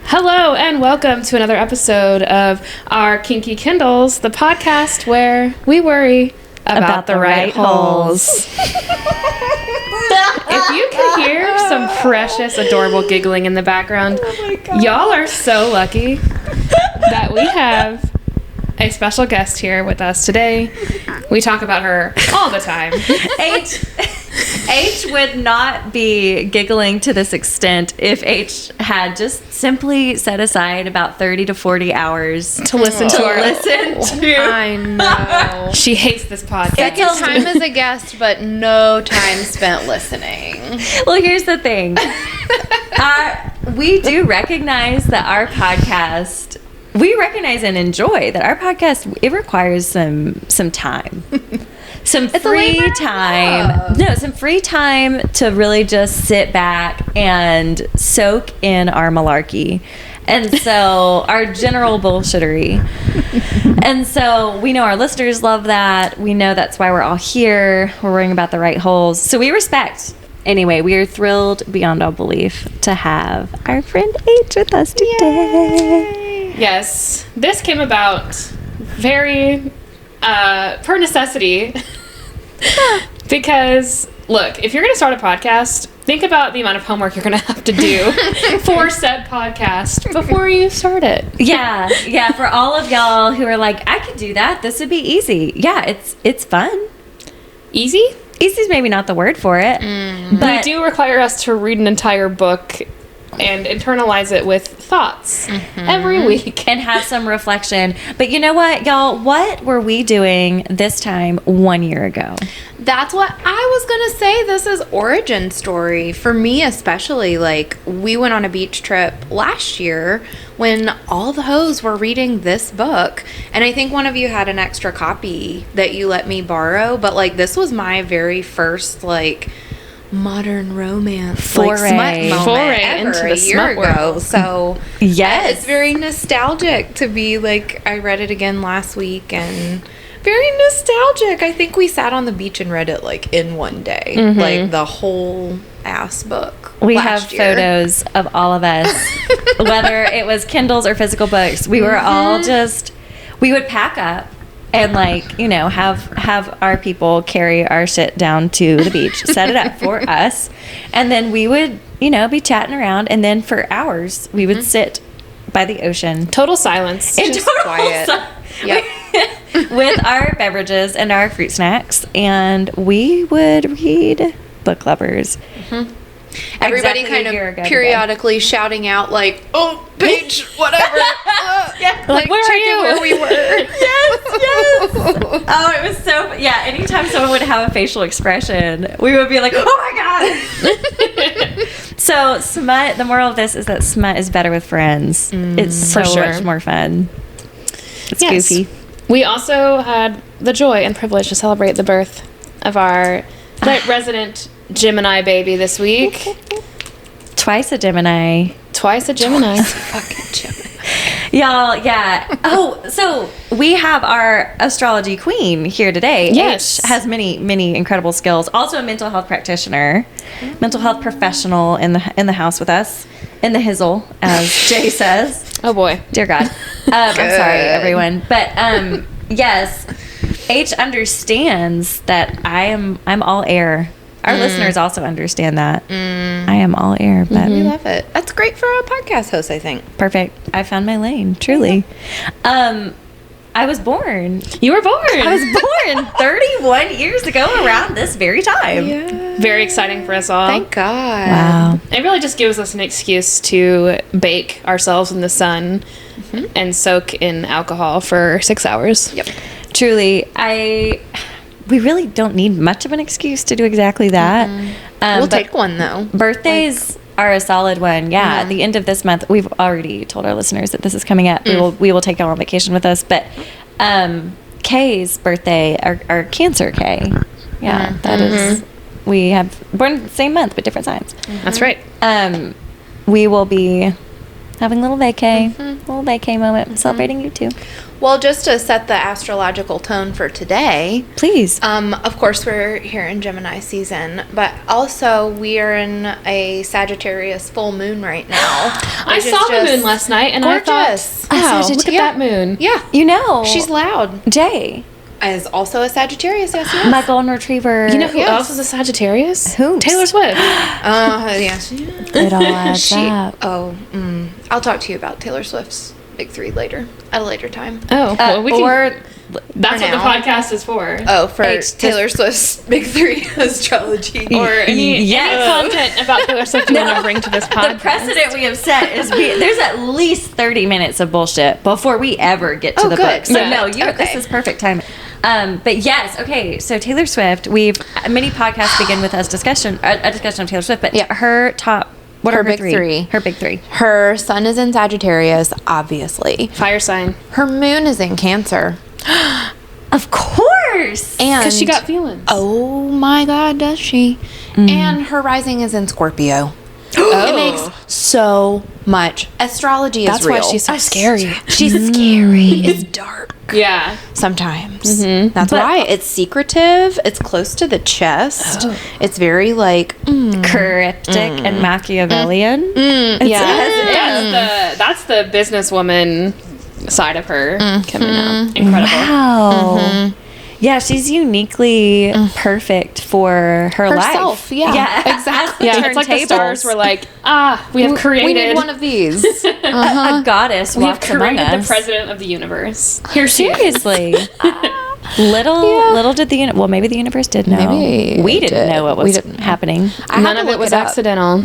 Hello and welcome to another episode of our Kinky Kindles, the podcast where we worry about the right holes. If you could hear some precious, adorable giggling in the background, y'all are so lucky that we have a special guest here with us today. We talk about her all the time. H would not be giggling to this extent if H had just simply set aside about 30 to 40 hours to listen to our... I know. She hates this podcast. Second time as a guest, but no time spent listening. Well, here's the thing. We do recognize that our podcast... We recognize and enjoy that our podcast, it requires some time. Some free time. No, some free time to really just sit back and soak in our malarkey. And so our general bullshittery. And so we know our listeners love that. We know that's why we're all here. We're worrying about the right holes. So we respect. Anyway, we are thrilled beyond all belief to have our friend H with us today. Yay. Yes, this came about very per necessity because, look, if you're going to start a podcast, think about the amount of homework you're going to have to do for said podcast before you start it. Yeah, for all of y'all who are like, I could do that. This would be easy. Yeah, it's fun. Easy? Easy is maybe not the word for it. But they do require us to read an entire book and internalize it with thoughts every week. And have some reflection. But you know what, y'all? What were we doing this time 1 year ago? That's what I was going to say. This is origin story. For me especially, like, we went on a beach trip last year when all the hoes were reading this book. And I think one of you had an extra copy that you let me borrow. But, like, this was my very first, like... modern romance foray into the smut world. So yes, it's very nostalgic to be like, I read it again last week and very nostalgic. I think we sat on the beach and read it like in one day, like the whole ass book. We have photos of all of us, whether it was Kindles or physical books. We were all just, we would pack up and, like, you know, have our people carry our shit down to the beach, set it up for us, and then we would, you know, be chatting around, and then for hours we would sit by the ocean. Total silence. Just quiet. Yep. With our beverages and our fruit snacks, and we would read Book Lovers. Everybody kind of periodically shouting out, like, oh, Paige, whatever. Yeah, like where are you? Where we were. Yes. Oh, it was so, yeah, anytime someone would have a facial expression, we would be like, oh my God. So smut, the moral of this is that smut is better with friends. It's so much more fun. It's goofy. We also had the joy and privilege to celebrate the birth of our resident Gemini baby this week. Twice a Gemini. Fucking Gemini. Y'all, yeah. Oh, so we have our astrology queen here today. Yes. H has many, many incredible skills. Also a mental health practitioner, mental health professional in the house with us, in the hizzle, as Jay says. Oh boy. Dear God. I'm sorry, everyone. But yes, H understands that I'm all air. Our listeners also understand that. I am all air, but we love it. That's great for a podcast host, I think. Perfect. I found my lane, truly. I was born. You were born. I was born 31 years ago around this very time. Yeah. Very exciting for us all. Thank God. Wow. It really just gives us an excuse to bake ourselves in the sun and soak in alcohol for 6 hours. Yep. Truly, we really don't need much of an excuse to do exactly that. We'll take one, though. Birthdays are a solid one. Yeah, at the end of this month, we've already told our listeners that this is coming up. We will take y'all on vacation with us. But Kay's birthday, our Cancer Kay. Yeah, that is. We have born the same month but different signs. That's right. We will be having a little vacay moment, celebrating you too. Well, just to set the astrological tone for today, Please. of course, we're here in Gemini season, but also we are in a Sagittarius full moon right now. I which is saw the just moon last night, and gorgeous. I thought, wow, look at that moon. Yeah, You know, she's loud. Jay, Is also a Sagittarius, yes. my golden retriever. You know who Yes. else is a Sagittarius? Who? Taylor Swift. Yes. It all adds up. I'll talk to you about Taylor Swift's big three later, at a later time. Oh, well, we can. Or That's what the now. podcast is for. Oh, for H- Taylor Swift's big three astrology. Or any Yes. content about Taylor Swift you want to bring to this podcast. the precedent we have set is there's at least 30 minutes of bullshit before we ever get to Oh, the good. book. So Yeah. no, this Okay. is perfect timing. But yes, okay. So Taylor Swift, many podcasts begin with a discussion of Taylor Swift, but Yeah. her top, what Her are her big three. Her big three. Her sun is in Sagittarius, obviously. Fire sign. Her moon is in Cancer. Of course. And Because she got feelings. oh my God, does she? And her rising is in Scorpio. It makes so much. Astrology That's is real. why she's so scary. She's scary. It's dark Yeah. sometimes. That's why it's secretive. It's close to the chest. It's very like Cryptic and Machiavellian. Yeah. That's the businesswoman side of her coming out. Incredible. Wow. Yeah, she's uniquely perfect for her herself. life. Yeah, exactly. Yeah, it's like the stars were like, we have created. We need one of these. A goddess we have walks among created the us. president of the universe. Here she is. Seriously. Little did the well, maybe the universe did know. Maybe we it didn't did. know what We was didn't know. happening. I None had of to it look was up. accidental.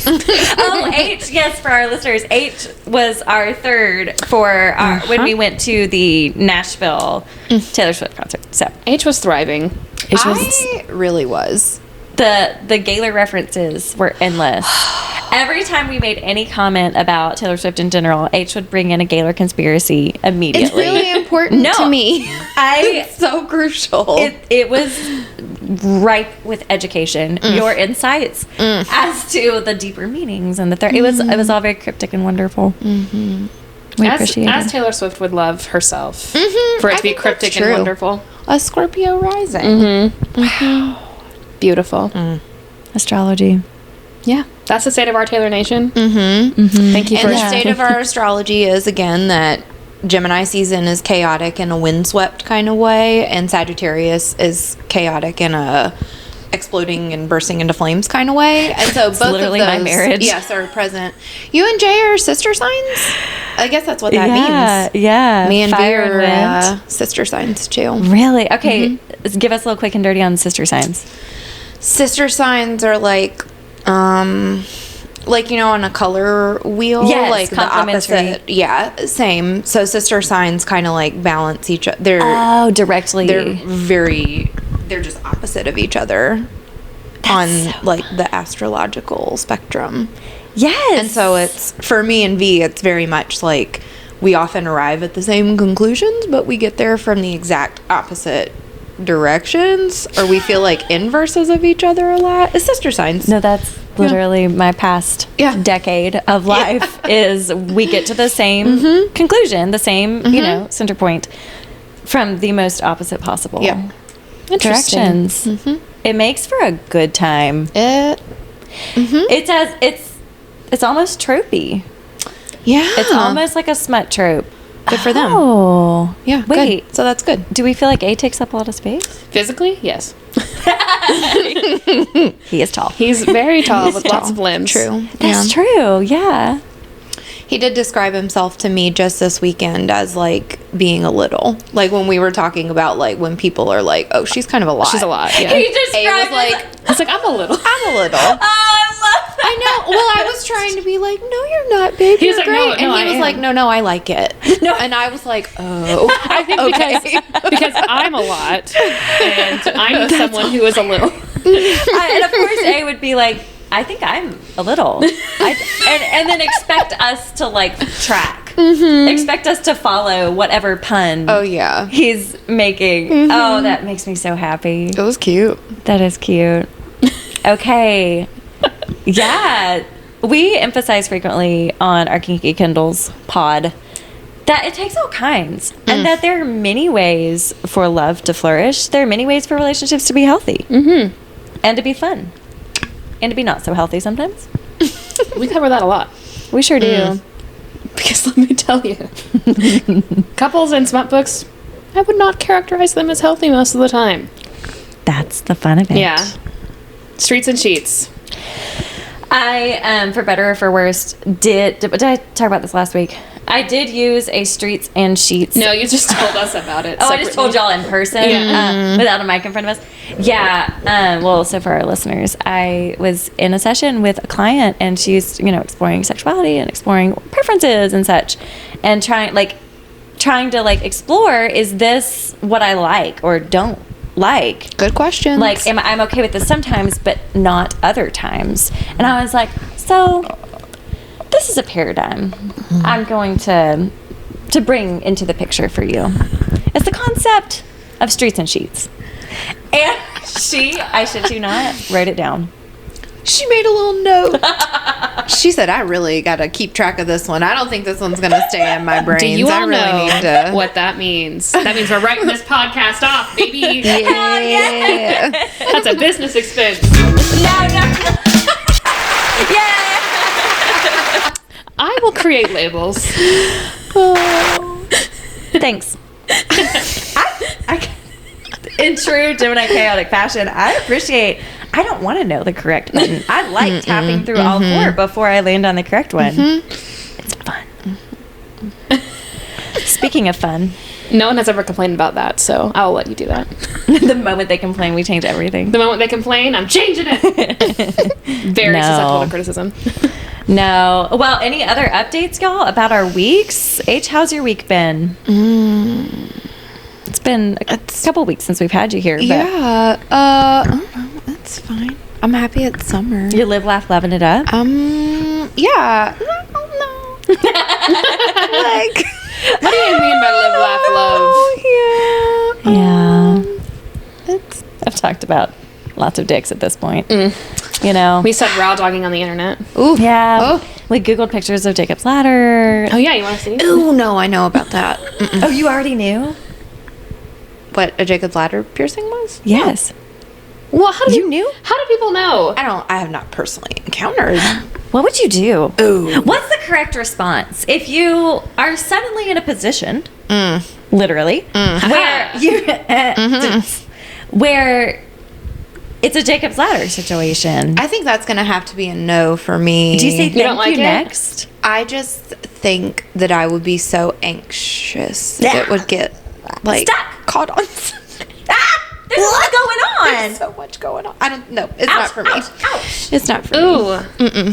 Oh, H, yes, for our listeners. H was our third for our when we went to the Nashville Taylor Swift concert. So H was thriving. H was I really was. the Gaylor references were endless. Every time we made any comment about Taylor Swift in general, H would bring in a Gaylor conspiracy immediately. It's really important No. to me. I It's so crucial. it was ripe with education. Your insights as to the deeper meanings and it was all very cryptic and wonderful. We appreciate As it. Taylor Swift would love herself for it I to be think that's cryptic and true. wonderful. A Scorpio rising. Beautiful. Astrology. Yeah. That's the state of our Taylor Nation. Thank you for And the state of our astrology is, again, that Gemini season is chaotic in a windswept kind of way, and Sagittarius is chaotic in a exploding and bursting into flames kind of way. And so both literally of my those, marriage. yes, are present. You and Jay are sister signs? I guess that's what that means. Yeah. Me and Fire V and are wind. sister signs too. Really? Okay. Let's give us a little quick and dirty on sister signs. Sister signs are like on a color wheel, Yes, like the complementary. opposite. Yeah, same. So sister signs kind of like balance each other. They're Directly. they're just opposite of each other on like the astrological spectrum. yes. And so it's for me and V, it's very much like we often arrive at the same conclusions, but we get there from the exact opposite directions, or we feel like inverses of each other a lot. It's sister signs. No, that's literally my past Yeah. decade of life is we get to the same conclusion, the same, center point from the most opposite possible Yeah. directions. It makes for a good time. It. It's almost tropey. Yeah. It's almost like a smut trope. good for them. Oh. Yeah. Wait. Good. So that's good. Do we feel like A takes up a lot of space? Physically, yes. He is tall. He's very tall with lots of limbs. True. That's true. Yeah. He did describe himself to me just this weekend as like being a little. Like when we were talking about like when people are like, "Oh, she's kind of a lot." She's a lot. Yeah. He A was described like, It's like I'm a little. "I'm a little." Oh, I love that. I know. Well, I was trying to be like, "No, you're not, babe. He was You're like, "No, great." no, and he I was am." like, "No, I like it." No, and I was like, "Oh, I think okay." because I'm a lot and I'm someone who is a little. And of course, A would be like, I think I'm a little. And then expect us to like track. Expect us to follow whatever pun Oh yeah, he's making. Oh, that makes me so happy. it was cute. That is cute. Okay. Yeah. we emphasize frequently on our Kinky Kindles pod that it takes all kinds and that there are many ways for love to flourish. There are many ways for relationships to be healthy and to be fun and to be not so healthy sometimes. We cover that a lot. We sure do. Because let me tell you, couples in smut books, I would not characterize them as healthy most of the time. That's the fun of it. Yeah. Streets and sheets. I, for better or for worse, did I talk about this last week? I did use a Streets and Sheets. No, you just told us about it. Oh, I just told y'all in person without a mic in front of us. Yeah. Well, so for our listeners, I was in a session with a client, and she's exploring sexuality and exploring preferences and such, and trying to explore, is this what I like or don't like? Good question. Like, I'm okay with this sometimes, but not other times. And I was like, so this is a paradigm I'm going to bring into the picture for you. It's the concept of Streets and Sheets. And she, I shit you not, wrote it down. She made a little note. She said, I really got to keep track of this one. I don't think this one's going to stay in my brain. Do you all I really know need to... what that means? That means we're writing this podcast off, baby. Yeah. That's a business expense. No. Yeah. I will create labels. Thanks. I, in true Gemini chaotic fashion, I don't want to know the correct button. I like tapping through all four before I land on the correct one. It's fun. Speaking of fun, No one has ever complained about that, so I'll let you do that. the moment they complain, we change everything. The moment they complain, I'm changing it. Very susceptible to criticism. No. Well, any other updates, y'all, about our weeks? H, how's your week been? It's been a couple weeks since we've had you here. But Yeah. I don't know. That's fine. I'm happy it's summer. you live, laugh, loving it up? Yeah. No. Like... What do you mean by live, laugh, love? Yeah. Yeah. I've talked about lots of dicks at this point. We said raw dogging on the internet. Ooh. Yeah. Oh. We Googled pictures of Jacob's ladder. Oh, yeah, you want to see? Ooh, no, I know about that. Oh, you already knew? What a Jacob's ladder piercing was? Yes. Well, how do You knew? How do people know? I have not personally encountered. What would you do? Ooh. What's the correct response if you are suddenly in a position, literally, where you where it's a Jacob's ladder situation? I think that's gonna have to be a no for me. Do you say thank don't like you it? next? I just think that I would be so anxious if it would get like Stuck. caught on. There's a lot going on. There's so much going on. I don't know. It's not for me. Ouch. It's not for me. Ooh.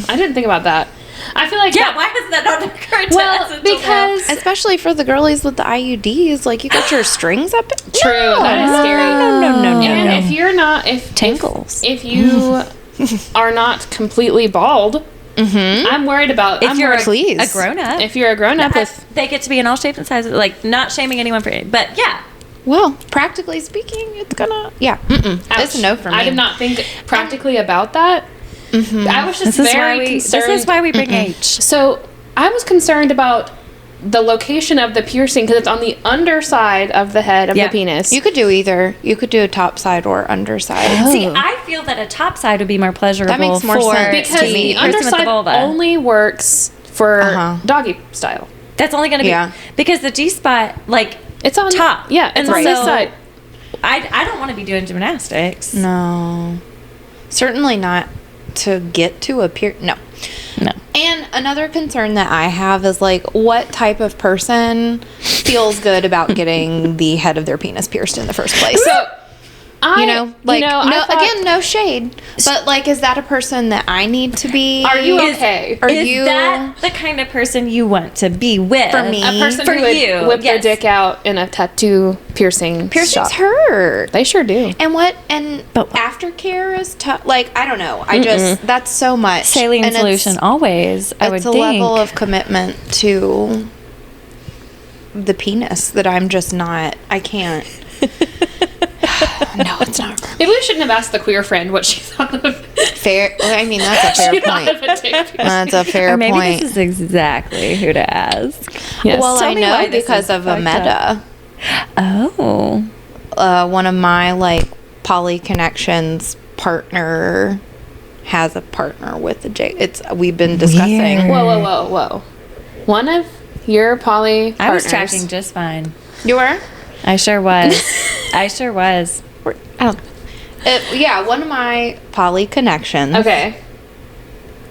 I didn't think about that. I feel like Yeah, why has that not occurred to us Well, until because Especially for the girlies with the IUDs, like you got your strings up. true, that is scary. No. And if you're not, if Tangles. if you are not completely bald, I'm worried about. if you're Please. a grown up, if you're a grown up with, they get to be in all shapes and sizes. Like, not shaming anyone for it, but yeah. Well, practically speaking, it's gonna. Yeah. It's a no for me. I did not think practically about that. I was just very concerned. This is why we bring H. So I was concerned about the location of the piercing because it's on the underside of the head of Yeah. the penis. You could do either. You could do a top side or underside. See, I feel that a top side would be more pleasurable. That makes more for sense because to me. the person with underside vulva. only works for Uh-huh. doggy style. That's only going to be Yeah. because the G spot, like, It's on top. Yeah, it's And on this so- side. I don't want to be doing gymnastics. No. Certainly not to get to a no. No. And another concern that I have is like, what type of person feels good about getting the head of their penis pierced in the first place? So I, no, I thought- again, no shade, but like, is that a person that I need to be? Are you okay? Are Is you that the kind of person you want to be with? For me? A person For who would you, whip their yes. dick out in a tattoo piercing piercings shop. hurt? They sure do. And But- aftercare is tough. Like, I don't know. I just that's so much Saline And solution always. I would It's a think. level of commitment to the penis that I'm just not. I can't. No, it's not. Maybe we shouldn't have asked the queer friend what she thought of Fair. I mean, that's a fair Should not point. have a dick piercing. That's a fair Or maybe point. this is exactly who to ask. Yes. Well, Tell I me why know this because is of fucked Ameta. Oh. One of my like poly connections partner has a partner with the J. We've been discussing. Weird. Whoa. One of your poly I was partners- tracking just fine. You were? I sure was. I sure was. Yeah, one of my poly connections Okay.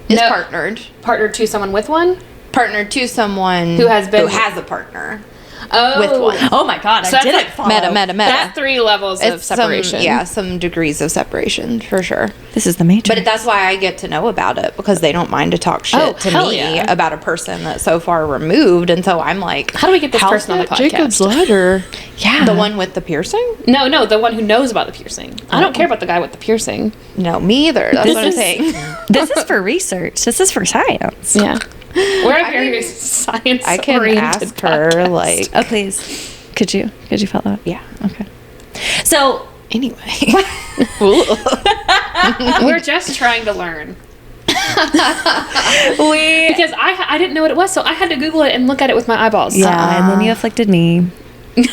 is No. partnered to someone with one? partnered to someone Who has a partner. Oh. With one. Oh my god, So I that's didn't like follow. Meta. That's 3 levels of It's separation. some degrees of separation for sure. This is the Matrix. But that's why I get to know about it because they don't mind to talk shit Oh, to hell me yeah. about a person that's so far removed, and so I'm like, How do we get this how's person on the that Jacob's podcast? ladder? Yeah. The one with the piercing? No, the one who knows about the piercing. I don't care about the guy with the piercing. No, me either. That's This what I'm is- saying. This is for research. This is for science. Yeah. We're a very science I can ask her like, Oh please. Could you follow up? yeah. Okay. So Anyway, We're just trying to learn. we Because I didn't know what it was, so I had to Google it and look at it with my eyeballs. yeah, and then you afflicted me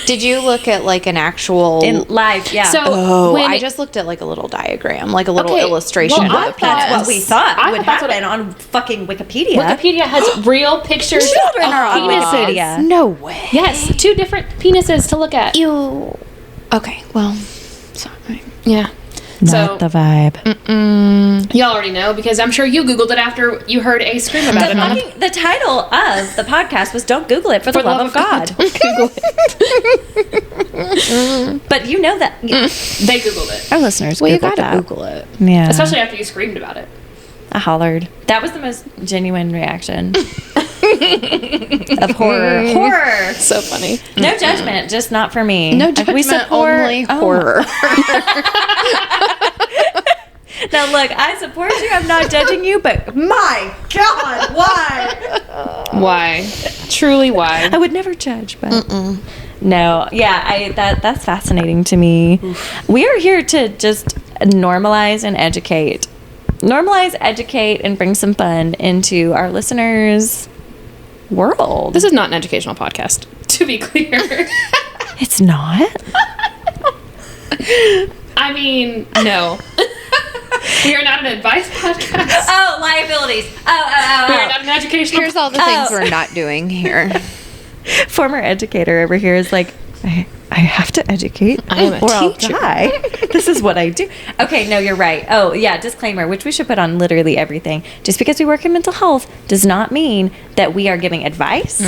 did you look at like an actual? in live. Yeah. So Oh, when I just looked at like a little diagram, like a little Okay, illustration well, of I the thought- penis. what we thought I would thought that's what happen on fucking Wikipedia. Wikipedia has real pictures Children of are on penises. Wikipedia. No way. Yes, 2 different penises to look at. Ew. Okay, well, sorry. Yeah. Not So the vibe. y'all already know because I'm sure you Googled it after you heard a scream about it. On the The title of the podcast was "Don't Google it for the love of God." Google it. But you know that They Googled it, our listeners. Well, you Googled gotta that. Google it. Yeah, especially after you screamed about it. I hollered. That was the most genuine reaction of horror. Horror. So funny. No judgment, just not for me. No Like, judgment, only oh. horror. Now look, I support you. I'm not judging you, but my God, why? Why? Truly, why? I would never judge, but no, yeah, that's fascinating to me. We are here to just normalize and educate. Normalize, educate, and bring some fun into our listeners' world. This is not an educational podcast, to be clear. It's not. I mean, no. We are not an advice podcast. Oh, liabilities. We are not an educational Here's all the things we're not doing here. Former educator over here is like, I have to educate I am a or I'll teacher. die. This is what I do. Okay, no, you're right. Oh, yeah, disclaimer, which we should put on literally everything. Just because we work in mental health does not mean that we are giving advice.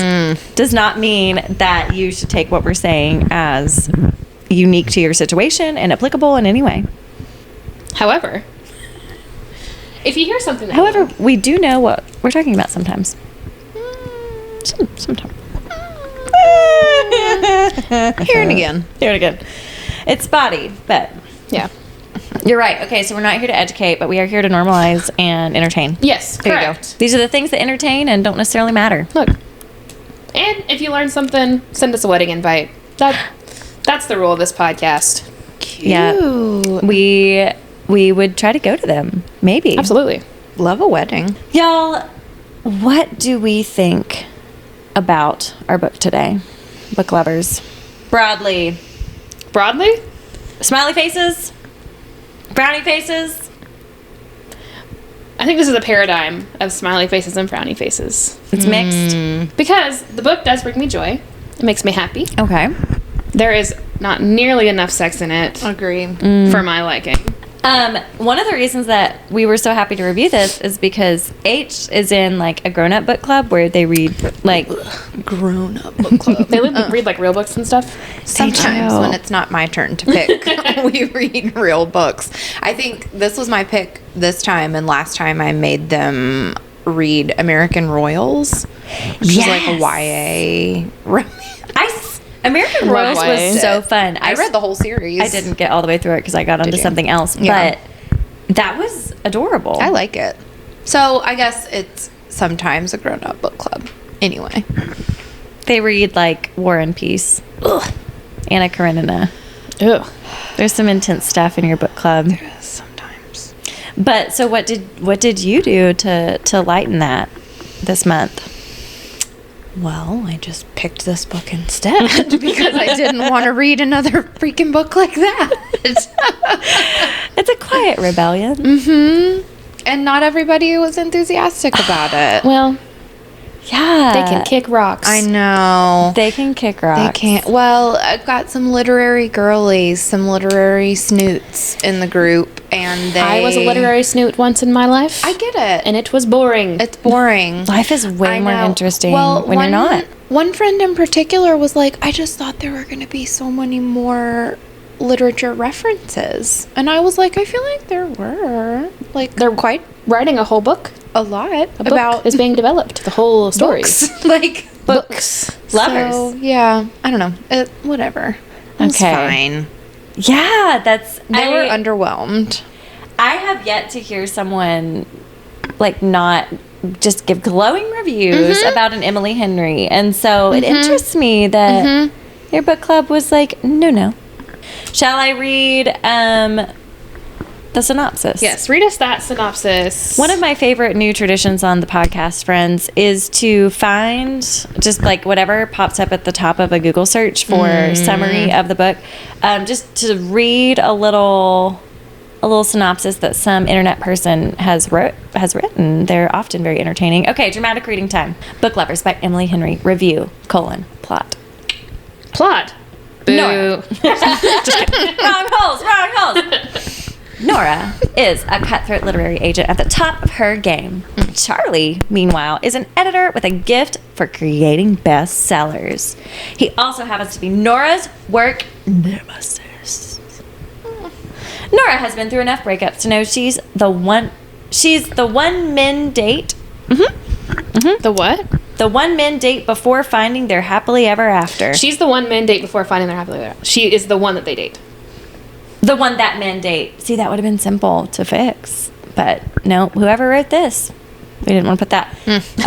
Does not mean that you should take what we're saying as unique to your situation and applicable in any way. However, if you hear something that However, we do know what we're talking about sometimes. Sometimes. Here and again. Here it again. It's spotty, but yeah. you're right. Okay, so we're not here to educate, but we are here to normalize and entertain. Yes, There you correct. go. These are the things that entertain and don't necessarily matter. Look. And if you learn something, send us a wedding invite. That's the rule of this podcast. Yeah. We would try to go to them. Maybe. Absolutely. Love a wedding. Y'all, what do we think about our book today? Book lovers. Broadly. Broadly, Smiley faces? Brownie faces? I think this is a paradigm of smiley faces and frowny faces. It's mixed. Because the book does bring me joy. It makes me happy. Okay. There is not nearly enough sex in it Agree. for my liking. One of the reasons that we were so happy to review this is because H is in like a grown-up book club where they read like Grown up book club. They read like real books and stuff. Sometimes do. when it's not my turn to pick, we read real books. I think this was my pick this time, and last time I made them read American Royals, which is like a YA romance. American Love Royals YA. was so fun. I read the whole series. I didn't get all the way through it because I got onto you? something else, Yeah. but that was adorable. I like it. So I guess it's sometimes a grown up book club. Anyway. They read like War and Peace. Ugh. Anna Karenina. Ew. There's some intense stuff in your book club. Sometimes. But so what did you do to lighten that this month? Well, I just picked this book instead because I didn't want to read another freaking book like that. It's a quiet rebellion. And not everybody was enthusiastic about it. Well, Yeah. they can kick rocks. I know. They can kick rocks. They can't. Well, I've got some literary girlies, some literary snoots in the group, and they. I was a literary snoot once in my life. I get it. and it was boring. It's boring. Life is way I more know. interesting Well, when you're not. One friend in particular was like, I just thought there were going to be so many more literature references. And I was like, I feel like there were. Like, They're quite writing a whole book. a lot A book about is being developed. The whole story. books. Like, Books. Lovers. So, yeah. I don't know. Whatever. It was Okay. fine. Yeah, They were underwhelmed. I have yet to hear someone like not just give glowing reviews about an Emily Henry. And so it interests me that your book club was like, no. Shall I read the synopsis? Yes, read us that synopsis. One of my favorite new traditions on the podcast, friends, is to find just like whatever pops up at the top of a Google search for summary of the book, just to read a little synopsis that some internet person has written. They're often very entertaining. Okay, dramatic reading time. Book Lovers by Emily Henry. Review, plot. plot. Boo. Nora. Wrong holes. Nora is a cutthroat literary agent at the top of her game. Charlie, meanwhile, is an editor with a gift for creating bestsellers. He also happens to be Nora's work nemesis. Nora has been through enough breakups to know she's the one men date. The what? The one men date before finding their happily ever after. She's the one men date before finding their happily ever after. She is the one that they date. The one that men date. See, that would have been simple to fix. But no, whoever wrote this, we didn't want to put that.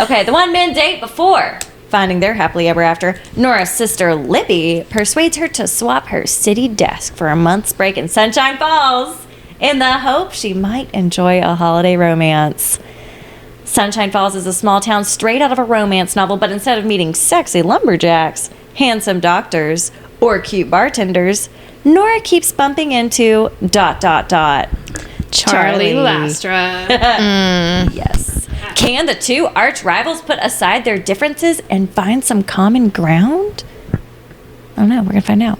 Okay, the one men date before finding their happily ever after. Nora's sister, Libby, persuades her to swap her city desk for a month's break in Sunshine Falls in the hope she might enjoy a holiday romance. Sunshine Falls is a small town straight out of a romance novel, but instead of meeting sexy lumberjacks, handsome doctors, or cute bartenders, Nora keeps bumping into ... Charlie Lastra. Yes. Can the two arch rivals put aside their differences and find some common ground? I don't know. We're going to find out.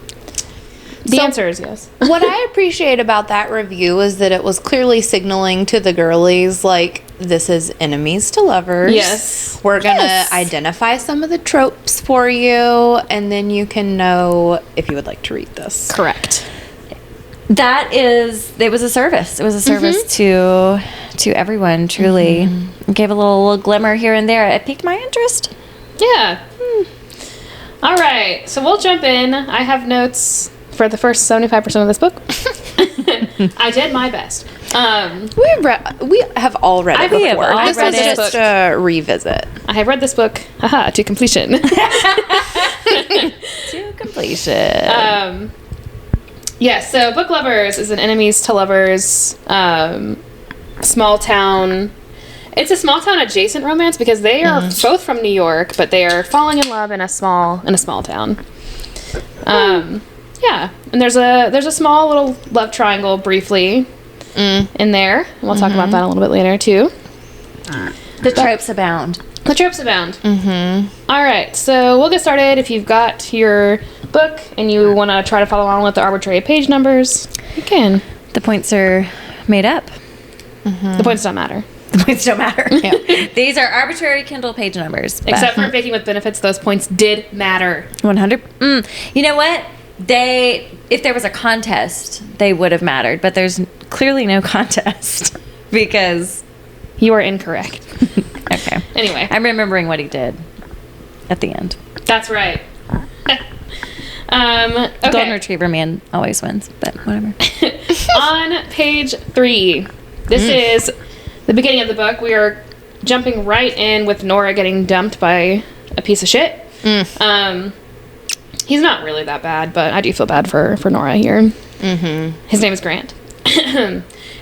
The answer is yes. What I appreciate about that review is that it was clearly signaling to the girlies, like, this is enemies to lovers. Yes. We're going to Yes. identify some of the tropes for you, and then you can know if you would like to read this. Correct. It was a service. It was a service to everyone, truly. It gave a little glimmer here and there. It piqued my interest. Yeah. All right. So we'll jump in. I have notes for the first 75% of this book. I did my best. We have all read it We have before. all This read is it. just a revisit. I have read this book, to completion. To completion. Yes, so Book Lovers is an enemies to lovers small town. It's a small town adjacent romance because they are both from New York, but they are falling in love in a small town. Yeah, and there's a small little love triangle briefly in there. And we'll talk about that a little bit later too. The tropes abound. The tropes abound. All right, so we'll get started. If you've got your book and you want to try to follow along with the arbitrary page numbers, you can. The points are made up. The points don't matter. The points don't matter. These are arbitrary Kindle page numbers. but- Except for Baking with Benefits, those points did matter. 100. You know what? If there was a contest, they would have mattered, but there's clearly no contest because. You are incorrect. Okay. Anyway, I'm remembering what he did at the end. that's right. Golden Okay. Retriever man always wins, but whatever. On page 3, this is the beginning of the book. We are jumping right in with Nora getting dumped by a piece of shit. He's not really that bad, but I do feel bad for Nora here. His name is Grant.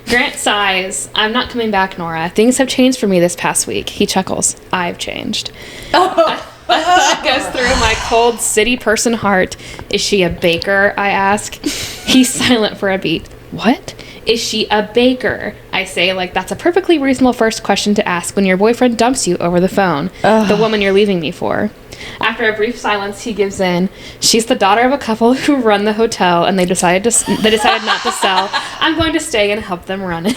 Grant sighs. I'm not coming back, Nora. Things have changed for me this past week. He chuckles. I've changed. That goes through my cold city person heart. Is she a baker? I ask. He's silent for a beat. What? Is she a baker? I say, like that's a perfectly reasonable first question to ask when your boyfriend dumps you over the phone. The woman you're leaving me for. After a brief silence, he gives in. She's the daughter of a couple who run the hotel, and they decided not to sell. I'm going to stay and help them run it.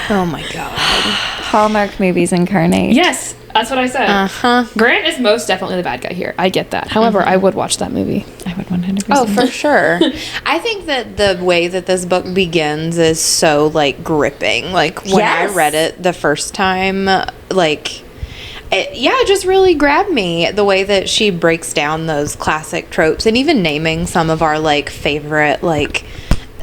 Oh my God. Hallmark movies incarnate. Yes, that's what I said. Grant is most definitely the bad guy here. I get that. However, I would watch that movie. I would 100%. Oh, for sure. I think that the way that this book begins is so like gripping. Like when I read it the first time, like it just really grabbed me, the way that she breaks down those classic tropes and even naming some of our like favorite, like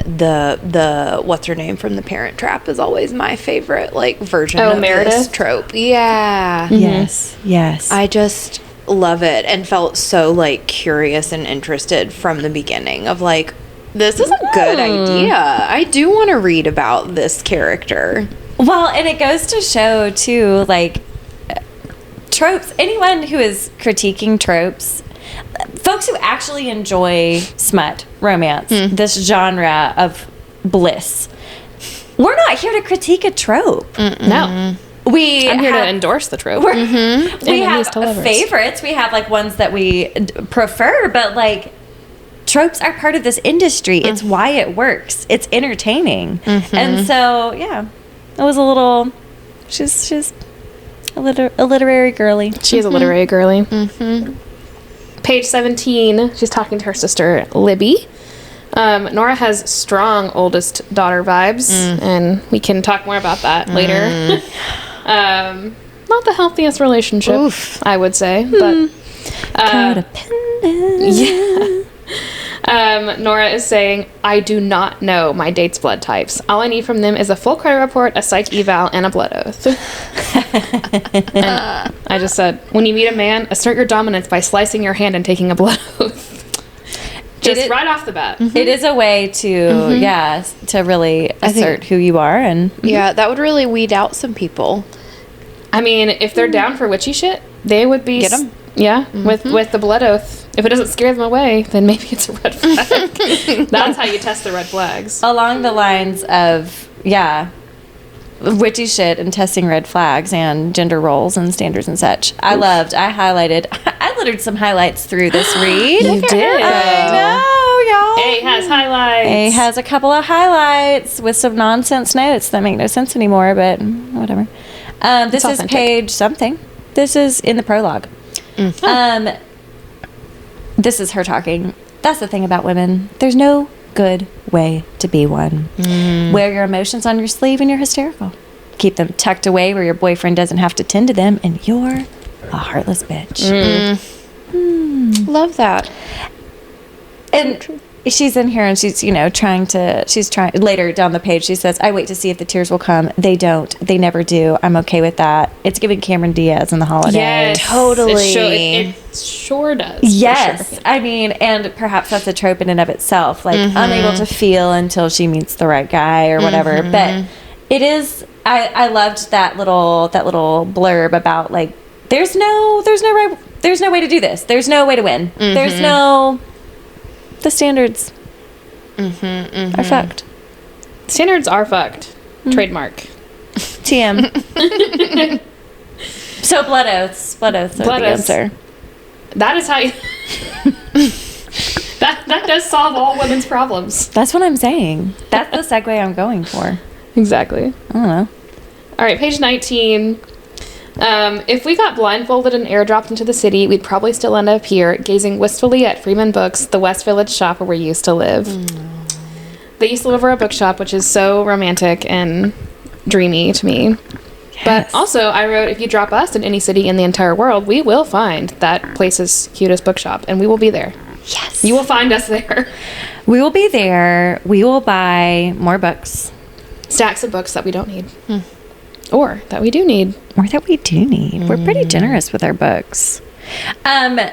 the what's her name from The Parent Trap is always my favorite like version of Meredith? this trope. Yeah. Yes. I just love it and felt so like curious and interested from the beginning of like, this is a good idea. I do want to read about this character. Well, and it goes to show too, like tropes. Anyone who is critiquing tropes, folks who actually enjoy smut, romance, this genre of bliss, we're not here to critique a trope. No. I'm here to endorse the trope. We have favorites. We have like ones that we prefer, but like tropes are part of this industry. It's why it works. It's entertaining. And so, yeah, it was a little, she's a literary girly. She is a literary girly. Page 17, she's talking to her sister, Libby. Nora has strong oldest daughter vibes, and we can talk more about that later. Not the healthiest relationship, I would say, but Codependent. Nora is saying, I do not know my date's blood types. All I need from them is a full credit report, a psych eval, and a blood oath. And I just said, when you meet a man, assert your dominance by slicing your hand and taking a blood oath. Just right off the bat. It is a way to, to really assert who you are. And Yeah, that would really weed out some people. I mean, if they're down for witchy shit, they would be... Get 'em. Yeah, with the blood oath. If it doesn't scare them away, then maybe it's a red flag. That's how you test the red flags. along the lines of, witchy shit and testing red flags and gender roles and standards and such. I littered some highlights through this read. You did. I know, y'all. A has highlights. A has a couple of highlights with some nonsense notes that make no sense anymore, but whatever. This is authentic. page something. This is in the prologue. This is her talking. That's the thing about women. There's no good way to be one. Wear your emotions on your sleeve and you're hysterical. Keep them tucked away where your boyfriend doesn't have to tend to them, and you're a heartless bitch. Love that. And she's in here and she's, trying later down the page, she says, I wait to see if the tears will come. They don't. They never do. I'm okay with that. It's giving Cameron Diaz in The Holiday. Yes. Totally. It sure does. Yes. For sure. I mean, and perhaps that's a trope in and of itself, like unable to feel until she meets the right guy or whatever. But it is, I loved that little blurb about like, there's no way to do this. There's no way to win. There's no, the standards are fucked. Standards are fucked. Trademark. TM. So blood oaths are the oaths. answer. That is how you... that does solve all women's problems. That's what I'm saying. That's the segue I'm going for. Exactly. I don't know. All right, page 19. If we got blindfolded and airdropped into the city, we'd probably still end up here, gazing wistfully at Freeman Books, the West Village shop where we used to live. They used to live over a bookshop, which is so romantic and dreamy to me. But also, I wrote, if you drop us in any city in the entire world, we will find that place's cutest bookshop, and we will be there. Yes. You will find us there. We will be there. We will buy more books. Stacks of books that we don't need. Or that we do need. Or that we do need. We're pretty generous with our books. A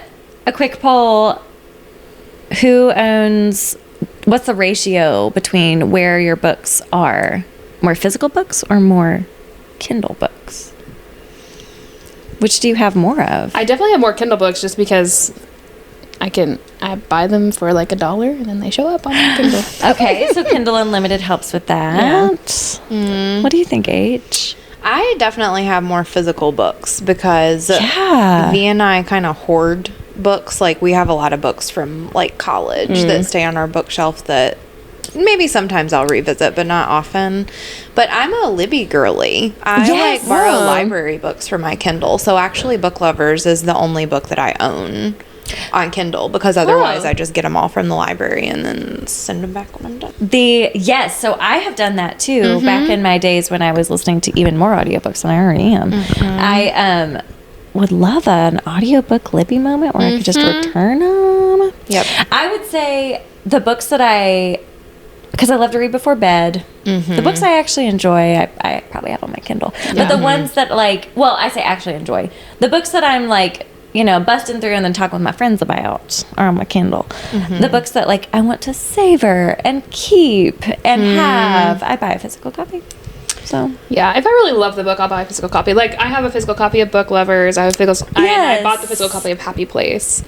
quick poll. Who owns what's the ratio between where your books are? More physical books or more Kindle books? Which do you have more of? I definitely have more Kindle books just because I buy them for like $1 and then they show up on my Kindle. Okay, so Kindle Unlimited helps with that. What do you think, H? I definitely have more physical books because Yeah. V and I kind of hoard books. Like, we have a lot of books from like college that stay on our bookshelf that maybe sometimes I'll revisit, but not often. But I'm a Libby girly. I Yes. like borrow Oh. library books from my Kindle. So actually, Book Lovers is the only book that I own on Kindle, because otherwise I just get them all from the library and then send them back when I'm done. Yes, so I have done that too. Back in my days when I was listening to even more audiobooks than I already am. I would love an audiobook Libby moment where I could just return them. Yep. I would say the books that because I love to read before bed. The books I actually enjoy, I probably have on my Kindle. But the ones that I say actually enjoy. The books that I'm like, busting through and then talking with my friends about are on my Kindle. The books that I want to savor and keep and have, I buy a physical copy. So Yeah, if I really love the book, I'll buy a physical copy. Like, I have a physical copy of Book Lovers. I bought the physical copy of Happy Place.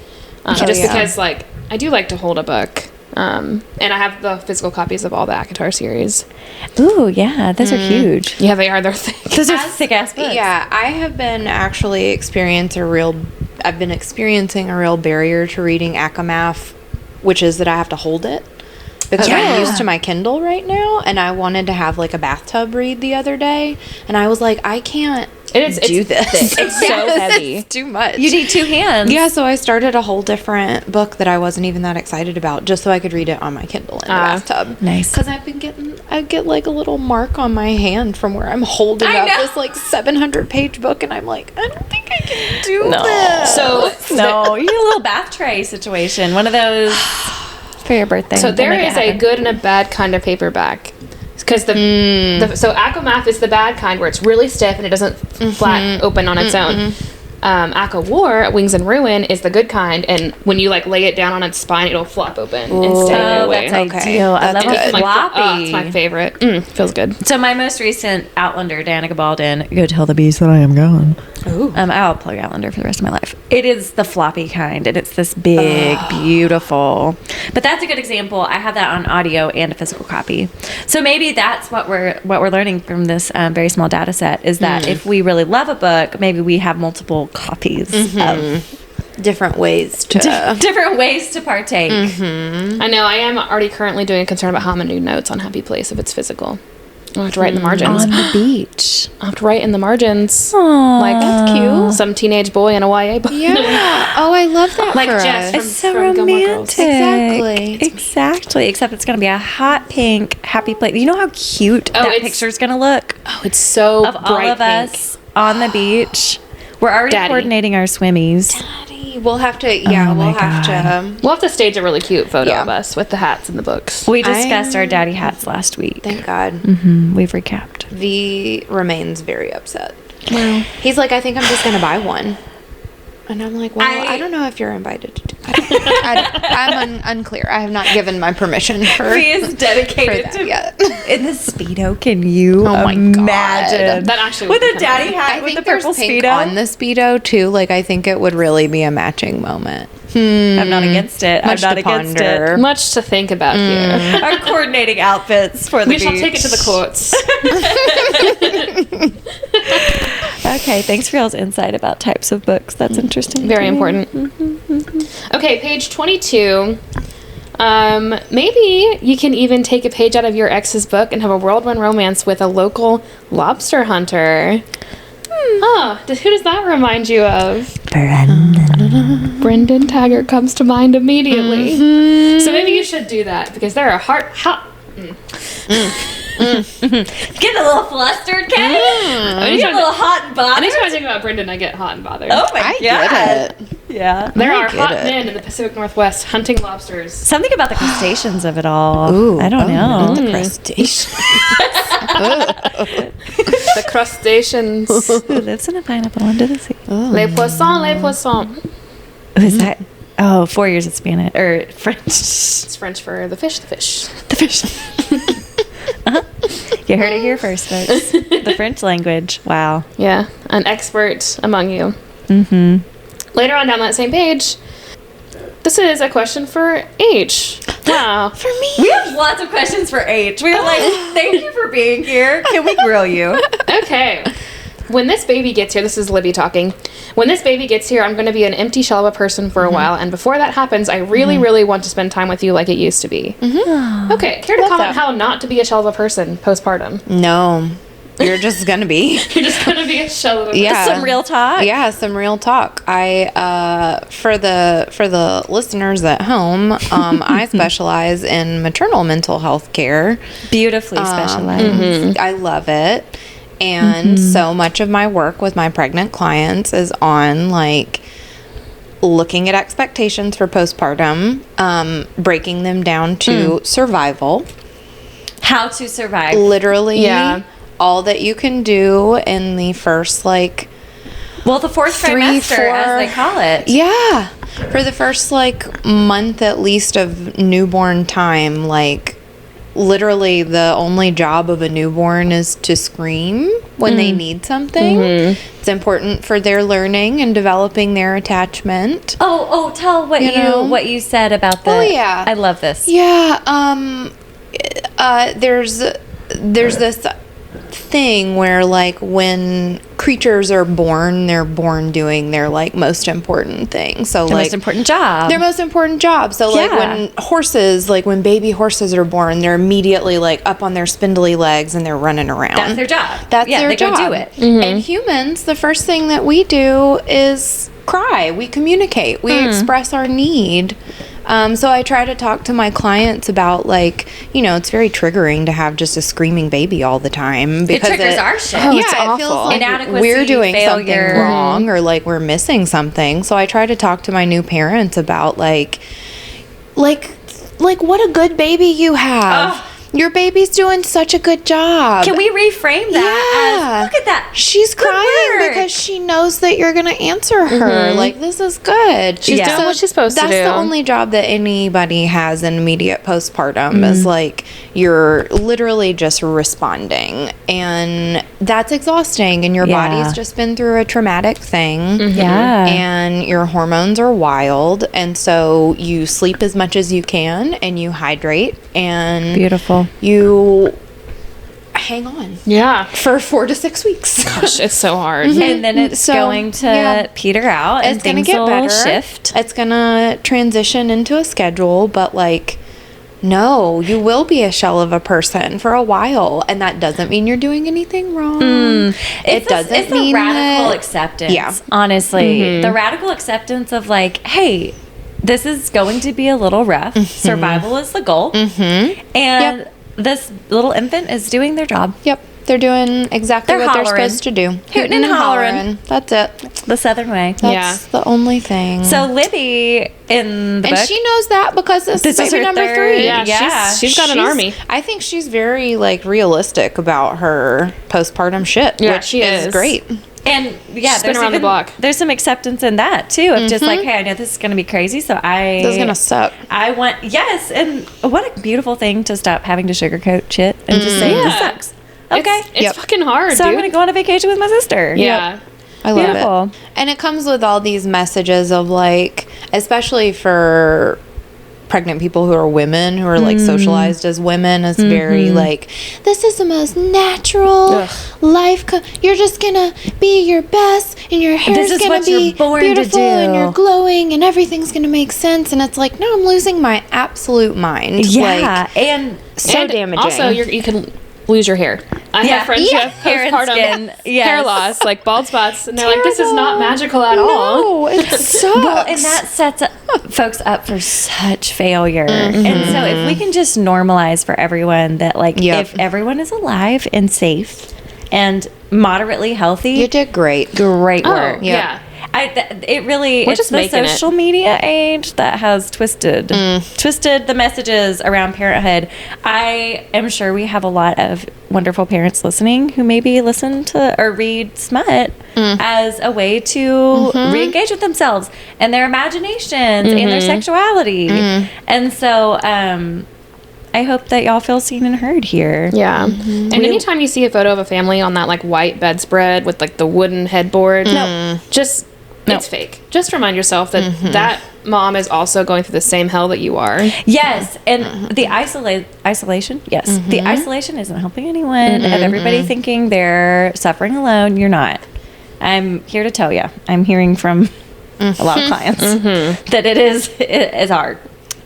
Just because, I do like to hold a book. And I have the physical copies of all the ACOTAR series. ooh, yeah, those are huge. Yeah, they are. They're thick. Those are thick ass books. Yeah, I have been actually experiencing a real barrier to reading ACOMAF, which is that I have to hold it. Because I'm used to my Kindle right now, and I wanted to have a bathtub read the other day, and I was like, I can't do this. thick. It's so heavy. It's too much. You need two hands. Yeah, so I started a whole different book that I wasn't even that excited about, just so I could read it on my Kindle in the bathtub. Nice. Because I get a little mark on my hand from where I'm holding I up know. this 700-page book, and I'm like, I don't think I can do this. So, No, you need a little bath tray situation. One of those for your birthday. So there We'll make is it a happen. good and a bad kind of paperback. Because so ACOMAF is the bad kind where it's really stiff and it doesn't flat open on its own. ACO War, Wings and Ruin, is the good kind, and when you lay it down on its spine, it'll flop open and stay Oh, away. that's Okay, ideal. I that's love good. a floppy. It's my favorite. Feels good. So my most recent Outlander, Danica Baldwin, go tell the bees that I am gone. Ooh. I'll plug Outlander for the rest of my life. It is the floppy kind, and it's this big, beautiful. But that's a good example. I have that on audio and a physical copy. So maybe that's what we're learning from this very small data set is that if we really love a book, maybe we have multiple copies of Different ways to... different ways to partake. I know. I am already currently doing a concern about how I'm going to do notes on Happy Place if it's physical. I'll have to write in the margins. On the beach. I'll have to write in the margins. Aww. That's cute. Some teenage boy in a YA book. Yeah. Oh, I love that Like for Jess us. from- It's so from Gilmore Girls. romantic. Exactly. Exactly. Except it's going to be a hot pink happy place. You know how cute that it's- picture's going to look Oh, it's so of all bright of pink. us on the beach. We're already Daddy. coordinating our swimmies. Daddy, we'll have to... Yeah, Oh my we'll have to... We'll have to stage a really cute photo Yeah. of us with the hats and the books. We discussed our daddy hats last week. Thank God. We've recapped. V remains very upset. He's like, I think I'm just going to buy one. And I'm like, well, I don't know if you're invited to do I'm unclear. I have not given my permission for, He is for dedicated that to yet. in the Speedo. Can you Oh my imagine? God. That actually with would a be daddy kinda hat I with think the purple there's pink Speedo. on the Speedo, too. I think it would really be a matching moment. I'm not against it. Much I'm not to against ponder. Much to think about here. Our coordinating outfits for the We shall take it to the beach. courts. Okay, thanks for y'all's insight about types of books. That's interesting. Very important. Okay, page 22. Maybe you can even take a page out of your ex's book and have a whirlwind romance with a local lobster hunter. Oh, who does that remind you of? Brendan Taggart comes to mind immediately. So maybe you should do that because there are Get a little flustered, Kay. You get a little hot and bothered. anytime I think about Brendan, I get hot and bothered. Oh my I god. get it. Yeah. There are get hot it. men in the Pacific Northwest hunting lobsters. Something about the crustaceans of it all. Ooh, I don't know. The crustacean. The crustaceans. Who lives in a pineapple under the sea? Les poissons, les poissons. Is that Oh, 4 years of Spanish or French. It's French for the fish. The fish. You heard it here first, folks. The French language. Wow. Yeah, an expert among you. Mm-hmm. Later on down that same page, this is a question for H. Wow. For me. We have lots of questions for H. We're like, thank you for being here. Can we grill you? Okay. When this baby gets here, this is Libby talking. When this baby gets here, I'm going to be an empty shell of a person for a while. And before that happens, I really, really want to spend time with you like it used to be. Okay. Care to comment that. how not to be a shell of a person postpartum? No. You're just going to be. You're just going to be a shell of a person. Yeah. Some real talk. Yeah, some real talk. I for the listeners at home, I specialize in maternal mental health care. Beautifully specialized. I love it. And so much of my work with my pregnant clients is on like looking at expectations for postpartum, breaking them down to survival. How to survive. Literally, Yeah. all that you can do in the first like Well, the fourth 3, trimester, 4 as they call it. Yeah. For the first like month at least of newborn time, like literally the only job of a newborn is to scream when they need something. It's important for their learning and developing their attachment. Oh, tell what You know? what you said about the. Oh, yeah. I love this. Yeah, there's this thing where like when creatures are born, they're born doing their like most important thing. So The like most important job. their most important job. So like Yeah. when horses, like when baby horses are born, they're immediately like up on their spindly legs and they're running around. That's their job. That's yeah, their they job. go do it. And humans, the first thing that we do is cry. We communicate. We express our need. So I try to talk to my clients about like, you know, it's very triggering to have just a screaming baby all the time It because triggers our shit. Oh, yeah, it's it feels awful. like Inadequacy, we're doing failure. something wrong or like we're missing something. So I try to talk to my new parents about like what a good baby you have. Ugh. Your baby's doing such a good job. Can we reframe that as, look at that. She's Good crying work. because she knows that you're going to answer her. Like, this is good. She's doing what she's supposed to That's do. the only job that anybody has in immediate postpartum is like you're literally just responding. And that's exhausting. And your Yeah. body's just been through a traumatic thing. Yeah. And your hormones are wild. And so you sleep as much as you can and you hydrate and Beautiful. you hang on Yeah. for 4 to 6 weeks. Gosh, it's so hard. And then it's So, going to yeah. peter out and It's gonna things get will better. shift. It's gonna transition into a schedule, but like, no, you will be a shell of a person for a while, and that doesn't mean you're doing anything wrong. It doesn't it's mean a radical that- Yeah. acceptance. Mm-hmm. Honestly, the radical acceptance of like, hey, this is going to be a little rough. Mm-hmm. Survival is the goal, and this little infant is doing their job. Yep, they're doing exactly They're what they're hollering. supposed to do. Hooting and hollering. That's it. The Southern way. That's the only thing. So Libby in the and book, she knows that because this is is baby her number third- 3. Yeah, she's got an army. I think she's very like realistic about her postpartum shit, Yeah, which she is. great. and yeah, She's been there's around the even- block. There's some acceptance in that too, of just like, hey, I know this is going to be crazy, so This is gonna suck. I want and what a beautiful thing to stop having to sugarcoat shit and just say this Yeah. sucks. Okay, It's Yep. fucking hard, so dude. I'm going to go on a vacation with my sister. yeah. I love Beautiful. it. And it comes with all these messages of like, especially for pregnant people who are women, who are like socialized as women, it's very like, this is the most natural life. You're just gonna be your best, and your hair's This is gonna what you're be born to beautiful, and do. you're glowing, and everything's gonna make sense. And it's like, no, I'm losing my absolute mind. Yeah, Like, and so And damaging. Also, you can lose your hair. I Yeah. have friends who Yeah. have Hair and postpartum skin. Yes. hair loss, like bald spots, and they're like, "This is not magical at all." No, it sucks. well, and that sets folks up for such failure. And so if we can just normalize for everyone that like Yep. if everyone is alive and safe and moderately healthy, You did great. great Oh, work. yeah. It really We're it's just the making it. social media age that has twisted the messages around parenthood. I am sure we have a lot of wonderful parents listening who maybe listen to or read smut as a way to re-engage with themselves and their imaginations and their sexuality. And so I hope that y'all feel seen and heard here. Yeah. And anytime you see a photo of a family on that like white bedspread with like the wooden headboard, it's fake. Just remind yourself that that mom is also going through the same hell that you are. Yes, and the isolation. Yes, the isolation isn't helping anyone. Of everybody thinking they're suffering alone, you're not. I'm here to tell you. I'm hearing from a lot of clients that it is hard.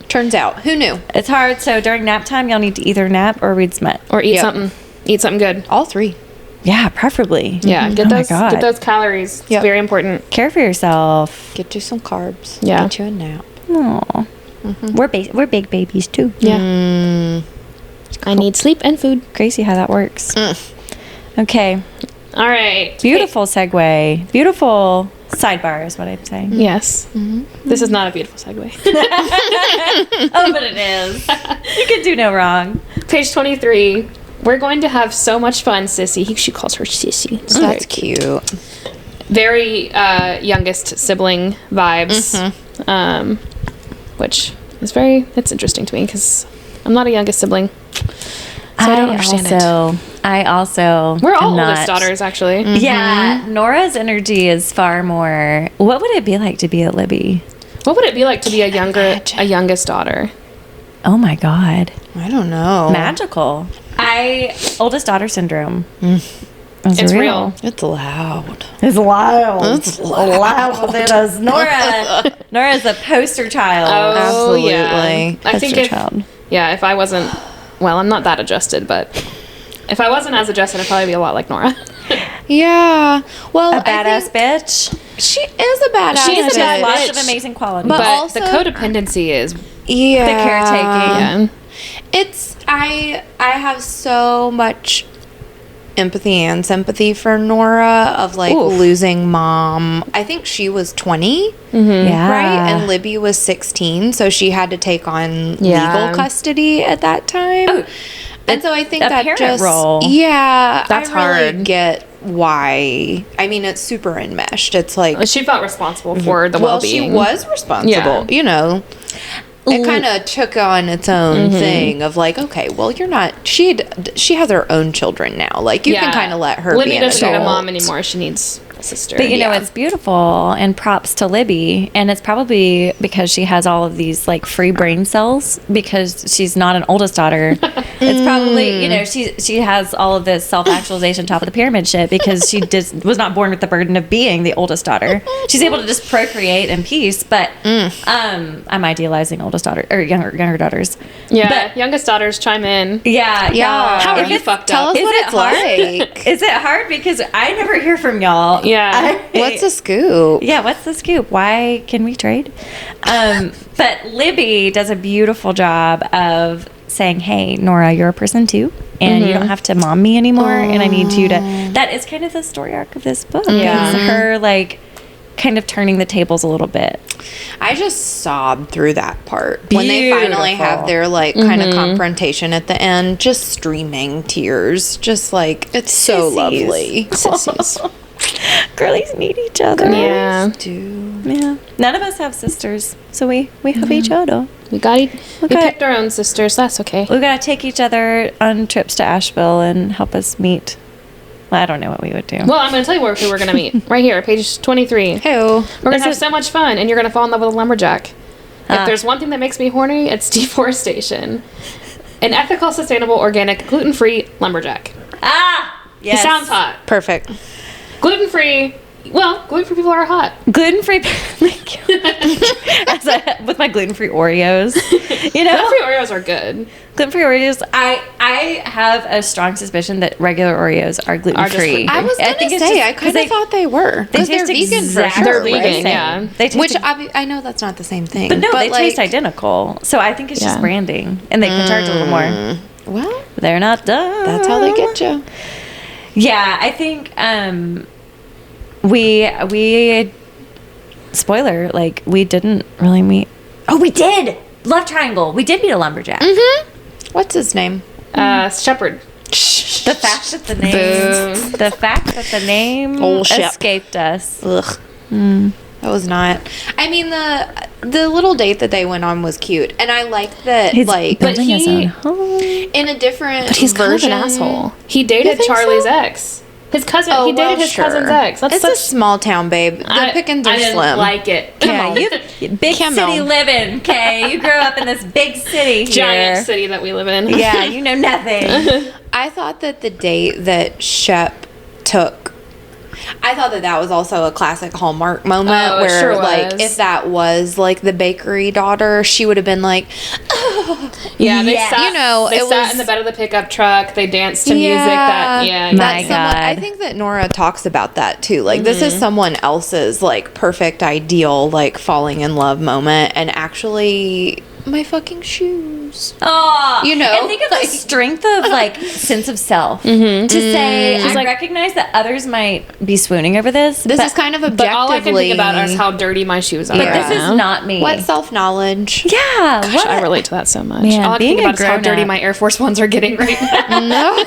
Turns out, who knew? It's hard. So during nap time, y'all need to either nap or read smut Or eat something. Eat something good. All three. Yeah, preferably. Yeah, Oh my God. get those calories. It's Yep. very important. Care for yourself. Get you some carbs. Yeah. Get you a nap. Aw. We're big babies too. Yeah. I need sleep and food. Crazy how that works. Okay. All right. Beautiful segue. Beautiful sidebar is what I'm saying. Yes. This is not a beautiful segue. Oh, but it is. You can do no wrong. Page 23. We're going to have so much fun, Sissy. She calls her Sissy. It's very That's cute. Very youngest sibling vibes, which is it's interesting to me because I'm not a youngest sibling, so I don't understand it. I also We're all am not. oldest daughters, actually. Yeah, Nora's energy is far more. What would it be like to be a Libby? What would it be like to be a youngest daughter? Oh my God, I don't know. magical! Oldest daughter syndrome. It's real. It's loud. It's loud. It's loud. Loud with it as Nora is a poster child. Oh, Absolutely. yeah. I think Poster child. if I wasn't, well, I'm not that adjusted, but if I wasn't as adjusted, I'd probably be a lot like Nora. Yeah. Well, A badass bitch. She is a badass. She is a She has bad lots bitch. of amazing qualities. But But also- the codependency is Yeah. the caretaking. It's I have so much empathy and sympathy for Nora of like Oof. losing mom. I think she was 20, Yeah. right? And Libby was 16, so she had to take on Yeah. legal custody at that time. Oh, and so I think a that parent just role. Yeah, That's I really hard. get why. I mean, it's super enmeshed. It's like she felt responsible for the well, she well-being. was responsible. Yeah. You know, it kind of took on its own thing of like, okay, well, you're not. She has her own children now. Like you can kind of let her. Libby be an doesn't need a adult. mom anymore. She needs a sister. But you know, it's beautiful and props to Libby. And it's probably because she has all of these like free brain cells because she's not an oldest daughter. It's probably, you know, she has all of this self-actualization top of the pyramid shit because she was not born with the burden of being the oldest daughter. She's able to just procreate in peace. But I'm idealizing oldest daughter or younger daughters. Yeah, But- youngest daughters chime in. Yeah. Yeah. How are If you it's- fucked Tell up? us Is what it it's hard? like. Is it hard? Because I never hear from y'all. Yeah. What's the scoop? Yeah, what's the scoop? Why can we trade? But Libby does a beautiful job of saying, hey, Nora, you're a person too. And you don't have to mom me anymore. And I need you to. That is kind of the story arc of this book. Yeah. Is her, like, kind of turning the tables a little bit. I just sobbed through that part when they finally Beautiful. have their like kind of confrontation at the end. Just streaming tears. Just like it's so Sissies. lovely. Sissies. Girlies need each other. Yeah. Yeah. None of us have sisters. So we have each other. We we Okay. picked our own sisters. That's okay. We got to take each other on trips to Asheville and help us meet. Well, I don't know what we would do. Well, I'm going to tell you who we're going to meet. Right here, page 23. Who? We're going to have so much fun, and you're going to fall in love with a lumberjack. If there's one thing that makes me horny, it's deforestation. An ethical, sustainable, organic, gluten-free lumberjack. He Yes. sounds hot. Perfect. Gluten-free. Well, gluten-free people are hot. Gluten-free. Thank you. With my gluten-free Oreos. You know? Gluten-free Oreos are good. Gluten-free Oreos. I have a strong suspicion that regular Oreos are gluten-free. gluten-free. I was gonna think it's say just- I 'cause kind of thought they were because they're taste vegan for exactly sure. They're the vegan, same. yeah. They taste Which I know that's not the same thing. but no, they like, taste identical. So I think it's just Yeah. branding, and they can charge a little more. Well, They're not done. that's how they get you. Yeah, I think we spoiler, like we didn't really meet. Oh, we did. Love Triangle. We did meet a lumberjack. What's his name? Shepherd. The fact that the name Oh, shit. escaped us. Ugh. That was not. I mean, the little date that they went on was cute, and I like that. He's like, building his he- own home. in a different But he's kind of version. an asshole. He dated think Charlie's so? ex. His cousin. Oh, he dated well, his sure. cousin's ex. That's It's such. a small town, babe. The pickings are I didn't slim. like it. Yeah, you big Come city on. living, okay? You grew up in this big city here. Giant city that we live in. Yeah, you know nothing. I thought that the date that Shep took, I thought that was also a classic Hallmark moment Oh, it where, sure like, was. if that was like the bakery daughter, she would have been like, Yeah, they Yeah. sat. You know, they it sat was- in the bed of the pickup truck. They danced to music. That yeah. My That's someone- I God. think that Nora talks about that too. Like, this is someone else's like perfect, ideal, like falling in love moment, and actually, my fucking shoes. Oh, You know, and think of like- the strength of like sense of self to say I like- recognize that others might be swooning over this. This but, is kind of But objectively. all I can think about is how dirty my shoes are. but Yeah. this is not me. what self knowledge? Yeah, Gosh, what I relate to that so much. Man, all I can being think a about is how grown dirty up. my Air Force Ones are getting right now. No.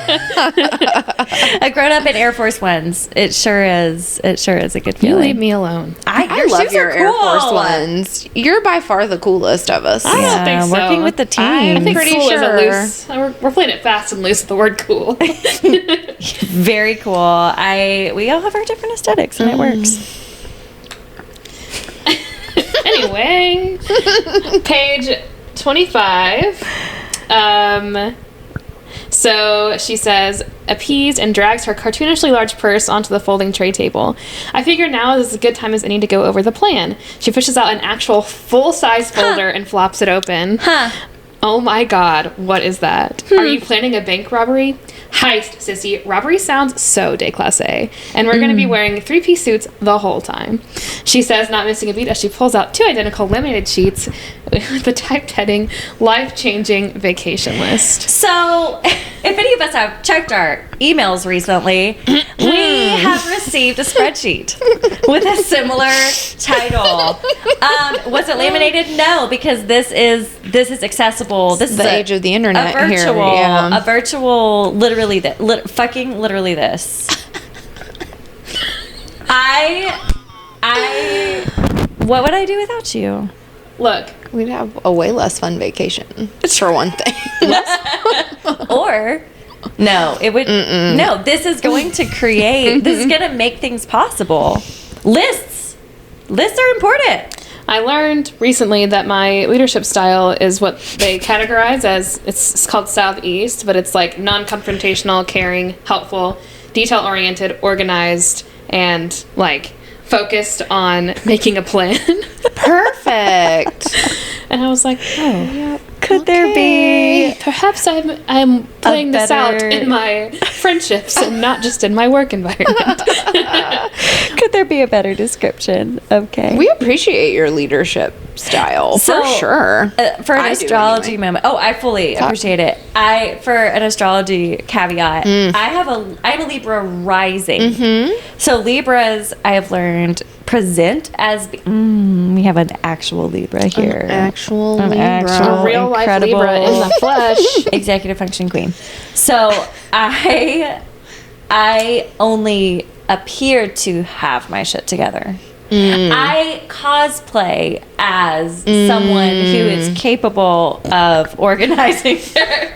a grown up in Air Force Ones. It sure is. It sure is a good You feeling. leave me alone. I your love shoes your are Air Force cool. Ones. You're by far the coolest of us. I don't Yeah, think so. working with the team. I think Pretty cool is a sure. loose. We're playing it fast and loose with the word cool. Very cool. We all have our different aesthetics, and it works. Anyway, page 25. So she says, appeased and drags her cartoonishly large purse onto the folding tray table. I figure now is as good time as any to go over the plan. She fishes out an actual full-size folder and flops it open. Huh. Oh my god, what is that? Are you planning a bank robbery? Heist, sissy. Robbery sounds so déclassé. And we're going to be wearing three-piece suits the whole time. She says, not missing a beat, as she pulls out two identical laminated sheets with the typed heading, life-changing vacation list. So, if any of us have checked our emails recently, we have received a spreadsheet with a similar title. Was it laminated? No, because this is accessible. This is The age of the internet a here, virtual, yeah. a virtual, literally fucking literally this. What would I do without you? Look, We'd have a way less fun vacation, for one thing. Or no, it would no, this is going to create this is going to make things possible. Lists are important. I learned recently that my leadership style is what they categorize as, it's called Southeast, but it's like non-confrontational, caring, helpful, detail-oriented, organized, and like focused on making a plan. Perfect. And I was like, oh, Could there be perhaps I'm playing this out better- in my friendships and not just in my work environment. could there be a better description? Okay. We appreciate your leadership style, So, for sure. For an I do astrology anyway. moment. Oh, I fully appreciate it. For an astrology caveat, I'm a Libra rising. So Libras, I have learned, present as we have an actual Libra here. Actual An Libra. actual A real life incredible Libra in the flesh. executive function queen. So I only appear to have my shit together. I cosplay as someone who is capable of organizing their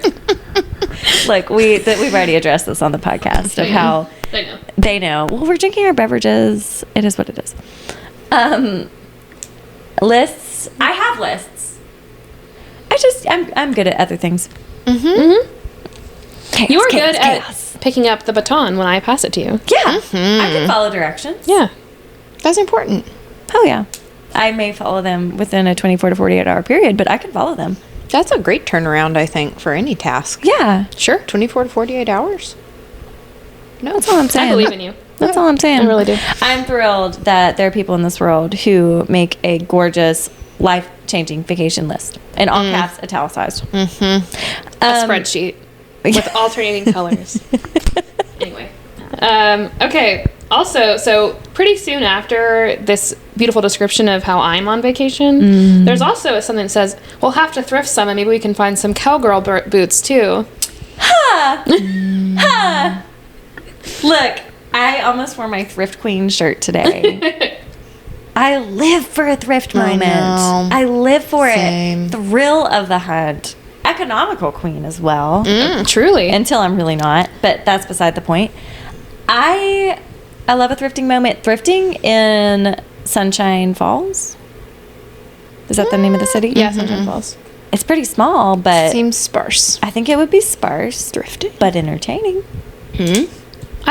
Look, we've already addressed this on the podcast of how I know. they know. Well, we're drinking our beverages. It is what it is. Lists. I have lists. I'm good at other things. Chaos, You are chaos, good at chaos. picking up the baton when I pass it to you. Yeah, I can follow directions. Yeah. That's important. Oh yeah. I may follow them within a 24 to 48 hour period, but I can follow them. That's a great turnaround, I think, for any task. Yeah, Sure. 24 to 48 hours. No. that's all I'm saying. I believe in you. That's all I'm saying. I really do. I'm thrilled that there are people in this world who make a gorgeous, life-changing vacation list in all caps, italicized. A spreadsheet with alternating colors. Anyway. Okay. Also, so pretty soon after this beautiful description of how I'm on vacation, there's also something that says, we'll have to thrift some and maybe we can find some cowgirl boots too. Look, I almost wore my Thrift Queen shirt today. I live for a thrift I moment. know. I live for Same. it. Thrill of the hunt. Economical queen as well. Truly. Until I'm really not, but that's beside the point. I love a thrifting moment. Thrifting in Sunshine Falls. Is that the name of the city? yeah, Sunshine Falls. It's pretty small, but Seems sparse. I think it would be sparse, Thrifting. but entertaining. I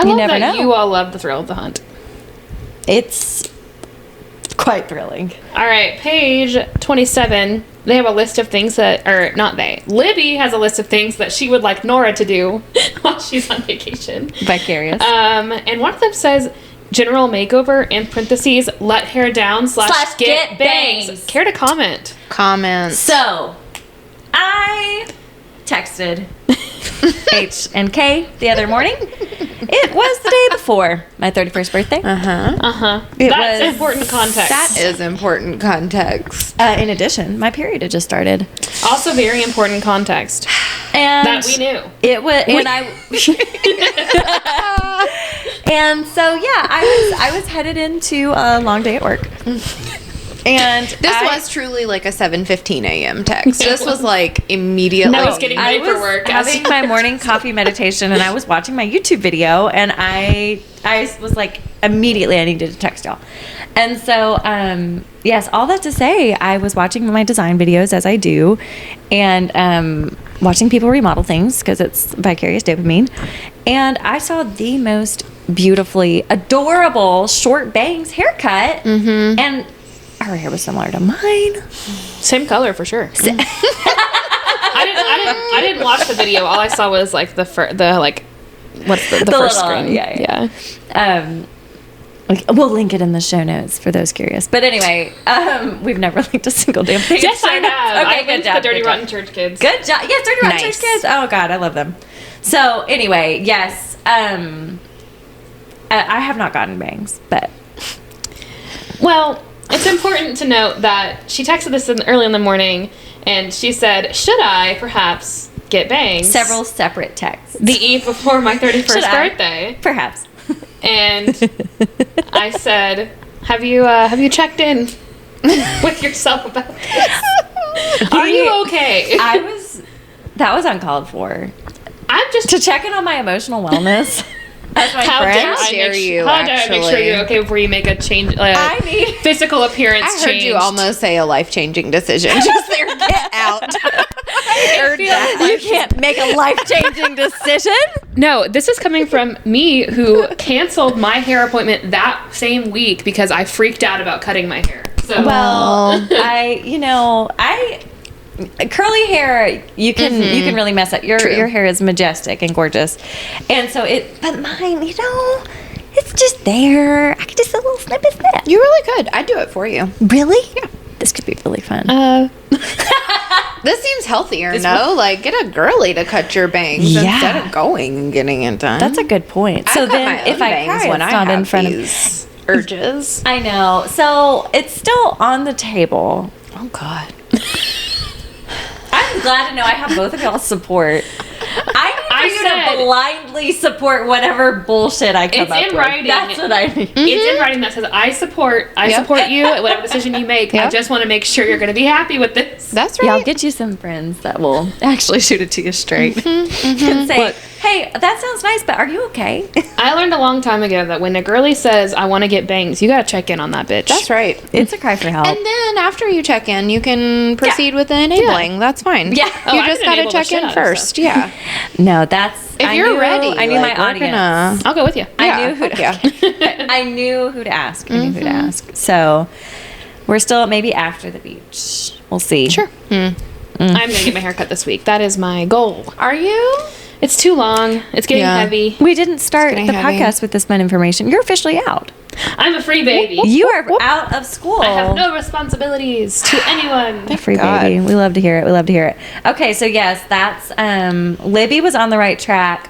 You love never that know. you all love the thrill of the hunt. It's quite thrilling. All right, page 27. They have a list of things that, or not they. Libby has a list of things that she would like Nora to do while she's on vacation. Vicarious. And one of them says general makeover in parentheses let hair down / get bangs. Care to comment? Comments. So, I texted H and K the other morning. It was the day before my 31st birthday. That's was- important context. That is important context. In addition, my period had just started, also very important context and that we knew. it was, and and so yeah, I was headed into a long day at work, and This was truly like a 7:15 a.m. text. This was like immediately. No, it's getting I ready for was work. having my morning coffee meditation, and I was watching my YouTube video, and I was like, immediately I needed to text y'all. And so, yes, all that to say, I was watching my design videos as I do, and watching people remodel things because it's vicarious dopamine. And I saw the most beautifully adorable short bangs haircut, and her hair was similar to mine. Same color for sure. I didn't watch the video. All I saw was like the like what's the first little- screen. yeah. We'll link it in the show notes for those curious. But anyway, we've never linked a single damn thing. Yes, I have. Okay, I went to the Dirty Rotten Church Kids. Good job. Yes, Dirty Rotten Nice. Church Kids. Oh God, I love them. So anyway, yes. I have not gotten bangs, but Well, it's important to note that she texted this early in the morning, and she said, "Should I perhaps get bangs?" several separate texts. the eve before my 31st Should I? birthday, Perhaps. and I said, "Have you checked in with yourself about this? Are you okay?" That was uncalled for. I'm just To check in on my emotional wellness. As my How friend. dare How I dare make, you, How dare I make sure actually. you're okay before you make a change, I mean- physical appearance I heard change. you almost say a life-changing decision. Just there, get out. I heard that. You can't make a life-changing decision. No, this is coming from me who canceled my hair appointment that same week because I freaked out about cutting my hair. So Well, curly hair, you can really mess up. Your hair is majestic and gorgeous, and so but mine, it's just there. I could just a little snip. You really could. I'd do it for you. Really? Yeah. This could be really fun. This seems healthier, no? Like, get a girly to cut your bangs Yeah. instead of going and getting it done. That's a good point. I So cut then, my if own I bangs cry, when it's I not in have front of. these urges. I know. So it's still on the table. Oh God. I'm glad to know I have both of y'all's support. I need for you said- to blindly support whatever bullshit I come It's up in with. writing. That's what I need. it's in writing that says I support you at whatever decision you make. I Yep. just want to make sure you're going to be happy with this. That's Yeah, I'll right. get you some friends that will actually shoot it to you straight and say, "Hey, that sounds nice, but are you okay?" I learned a long time ago that when a girlie says I want to get bangs, you got to check in on that bitch. That's right. It's a cry for help. And then after you check in, you can proceed with the enabling. That's fine. Yeah. Oh, You I just can got to enable the check shit in out of first. stuff. Yeah. No, that's If you're ready, I knew like, my we're audience. gonna- I'll go with you. I knew who fuck yeah. I knew who to ask. I knew who to ask. So we're still maybe after the beach. We'll see. Sure. I'm going to get my hair cut this week. That is my goal. Are you? It's too long. It's getting Yeah. heavy. We didn't start the getting heavy. podcast with this fun information. You're officially out. I'm a free baby. You are out of school. I have no responsibilities to anyone. Free God. baby. We love to hear it. We love to hear it. Okay, so yes, that's Libby was on the right track.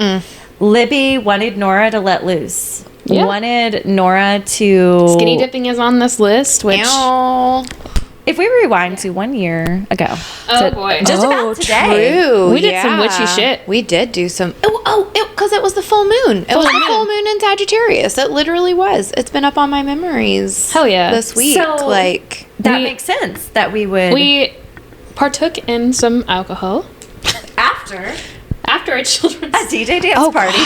Libby wanted Nora to let loose. Yeah. Wanted Nora to Skinny dipping is on this list, which Ow. if we rewind to 1 year ago. Oh, boy. Just about today. True. We did some witchy shit. We did do some. Because it was the full moon. It was the full moon in Sagittarius. It literally was. It's been up on my memories. Hell yeah. This week. So- like, That makes sense that we would. We partook in some alcohol after after a children's. a DJ dance party.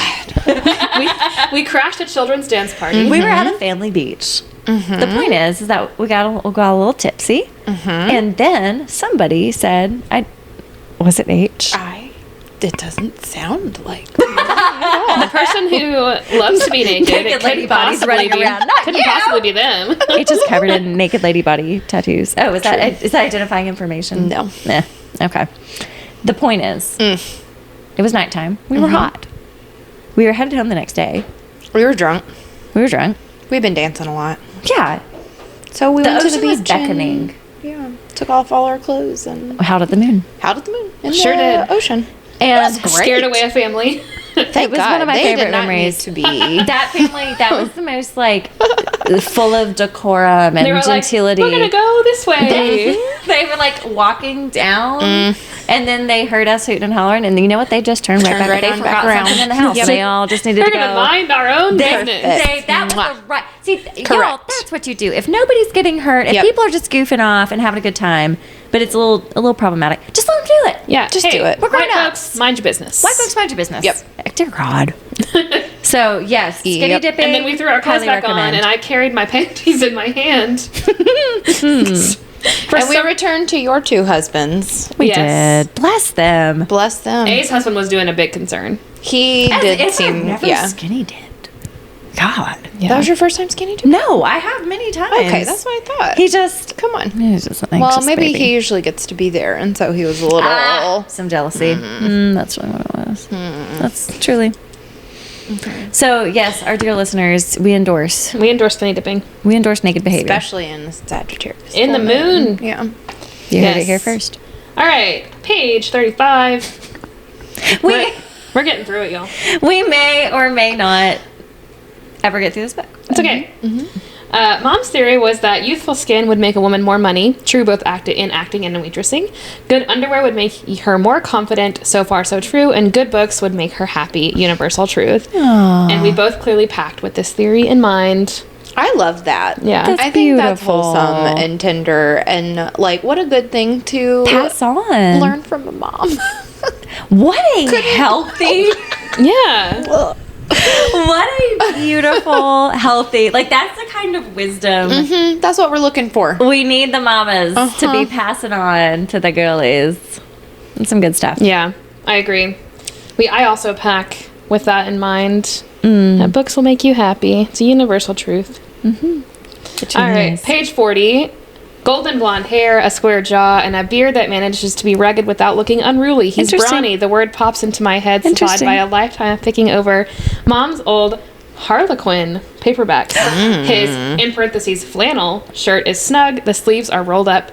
we crashed a children's dance party. We were at a family beach. The point is that we got a little tipsy, and then somebody said, was it H? it doesn't sound like. The person who loves to be naked, Naked it lady couldn't bodies possibly running be, around. Not couldn't you! possibly be them. H is covered in naked lady body tattoos. Oh, is that identifying information? No. Nah. Okay. The point is, it was nighttime. We were hot. We were headed home the next day. We were drunk. We were drunk. We've been dancing a lot. Yeah. So we The went to the ocean was beach. and- beckoning. Yeah. Took off all our clothes and How did the moon? out of the moon. In Sure the did. ocean. And Scared away a family. Thank It was God. one of my They favorite did not memories. need to be. that family, that was the most like full of decorum They were and like, gentility. we're gonna go this way. They were like walking down, and then they heard us hooting and hollering, and you know what? They just turned right Turned back. right They on forgot back around. something in the house. Yep. They all just needed We're to gonna go. mind our own business. That was Mwah. the right. See, y'all, Correct. that's what you do. If nobody's getting hurt, if Yep. people are just goofing off and having a good time, but it's a little problematic, just let them do it. Yeah, Just hey, do it. We're white grown-ups. folks, mind your business. White folks mind your business. Yep. Dear God. So yes, skinny Yep. dipping. And then we threw our clothes highly back recommend. on, and I carried my panties in my hand. For And we some- returned to your two husbands. We Yes. did. Bless them. Bless them. A's husband was doing a big concern. He did I've seem. never Yeah. skinny dipped. God. That was your first time skinny dipping? No, I have many times. Okay, that's what I thought. He just. Come on. He's just an Well, anxious maybe baby. he usually gets to be there, and so he was a little. Some jealousy. That's really what it was. That's truly. So yes, our dear listeners, we endorse skinny dipping. naked behavior. Especially in the Sagittarius. In the full moon. Yeah. You heard it Yes. here first. All right, page 35. We We're getting through it, y'all. we may or may not ever get through this book. It's okay. Mom's theory was that youthful skin would make a woman more money. True, both in acting and in waitressing. Good underwear would make her more confident. So far, so true. And good books would make her happy. Universal truth. And we both clearly packed with this theory in mind. I love that. Yeah. That's I think that's beautiful. wholesome and tender, and like what a good thing to Pass on. learn from a mom. What a healthy. Yeah. What a beautiful, healthy. Like that's the kind of wisdom That's what we're looking for. we need the mamas to be passing on to the girlies. It's some good stuff. Yeah, I agree. I also pack with that in mind. That books will make you happy. It's a universal truth. All right, page 40. Golden blonde hair, a square jaw, and a beard that manages to be rugged without looking unruly. He's Interesting. brawny. The word pops into my head, supplied Interesting. by a lifetime of picking over Mom's old Harlequin paperbacks. His, in parentheses, flannel shirt is snug. The sleeves are rolled up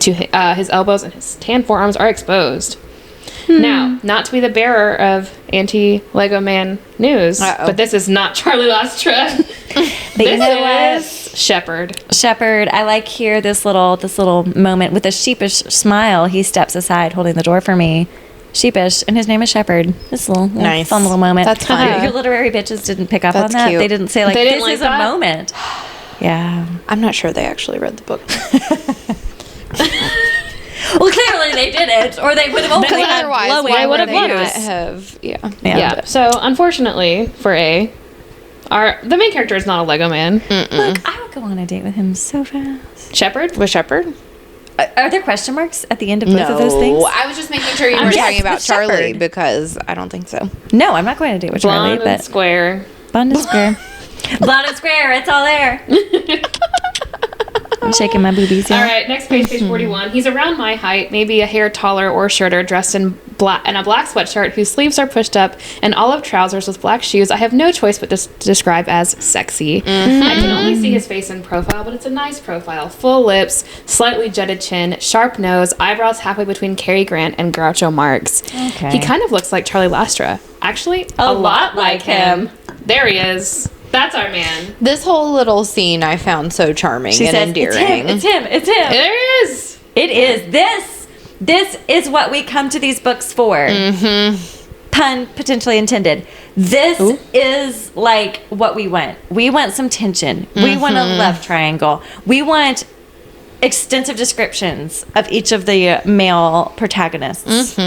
to his elbows, and his tan forearms are exposed. Now, not to be the bearer of anti-Lego Man news, Uh-oh. but this is not Charlie Lastra. But you know what? This is Shepherd. Shepherd, I like here this little moment with a sheepish smile. He steps aside, holding the door for me. Sheepish, and his name is Shepherd. This little Nice. fun little moment. That's fun. Your literary bitches didn't pick up That's on that. cute. They didn't say like They didn't this like is that? a moment. Yeah. I'm not sure they actually read the book. Well, clearly they didn't, or they would have only Because had otherwise, glowing why would have they not views. have? Yeah. Yeah. So, unfortunately for A, the main character is not a Lego Man. Look, I would go on a date with him so fast. Shepherd? With Shepherd? Are there question marks at the end of both of those things? I was just making sure you were Yes, talking about with Charlie Shepherd. because I don't think so. No, I'm not going on a date with Charlie, Blonde and but square. blonde and square. Blonde and square, it's all there. I'm shaking my boobies. Yeah. All right, next page, page 41. He's around my height, maybe a hair taller or shorter, dressed in black and a black sweatshirt whose sleeves are pushed up, and olive trousers with black shoes. I have no choice but to describe as sexy. I can only see his face in profile, but it's a nice profile. Full lips, slightly jutted chin, sharp nose, eyebrows halfway between Cary Grant and Groucho Marx. Okay. He kind of looks like Charlie Lastra. Actually, a lot like him. There he is. That's our man. This whole little scene I found so charming She and says, endearing. It's him. It's him. There he is. It is. This is what we come to these books for. Mm-hmm. Pun potentially intended. This is like what we want. We want some tension. We want a love triangle. We want extensive descriptions of each of the male protagonists.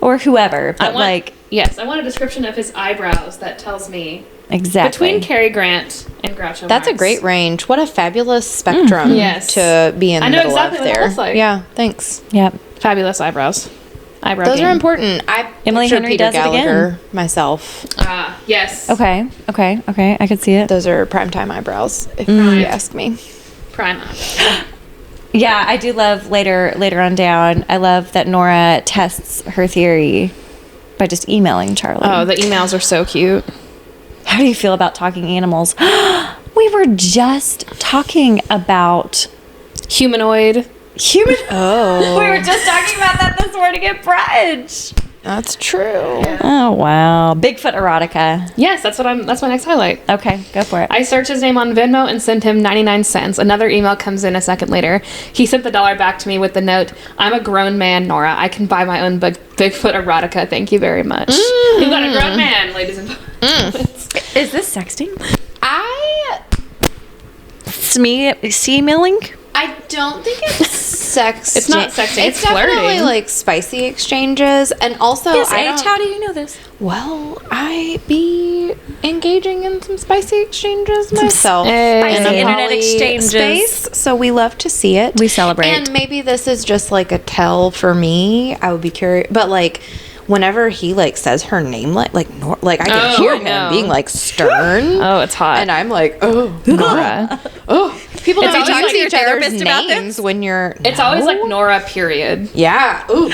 Or whoever. But Yes, I want a description of his eyebrows that tells me exactly. between Cary Grant and Groucho That's a Marx. great range. What a fabulous spectrum Yes. to be in the I know middle exactly of what that there. looks like. Yeah, thanks. Yep. Fabulous eyebrows. Eyebrow Those game. are important. I Emily picture Henry Peter does it again. Gallagher myself. Yes. Okay. I could see it. Those are primetime eyebrows, if you ask me. Prime. Yeah, I do love later on down. I love that Nora tests her theory by just emailing Charlie. Oh, the emails are so cute. How do you feel about talking animals? We were just talking about Humanoid. human. Oh, We were just talking about that this morning at brunch. that's true. Oh wow, Bigfoot erotica. Yes, that's my next highlight. Okay, go for it. I searched his name on Venmo and sent him 99 cents. Another email comes in a second later. He sent the $1 back to me with the note, "I'm a grown man, Nora. I can buy my own Bigfoot erotica. Thank you very much." You've got a grown man, ladies and gentlemen. Is this sexting? I Emailing? don't think it's sex. It's not sexting, it's definitely flirting. like spicy exchanges, and also Yes, I H, don't- how do you know this? Well, I be engaging in some spicy exchanges myself. spicy in a internet poly exchanges. space, so we love to see it. We celebrate. And maybe this is just like a tell for me. I would be curious, but like whenever he like says her name, like I can Oh, hear him no. being like stern. Oh, it's hot. And I'm like, oh, Nora. oh. People It's don't always talk like to your each other's therapist about this? names when you're. It's always like Nora, period. Yeah. Ooh.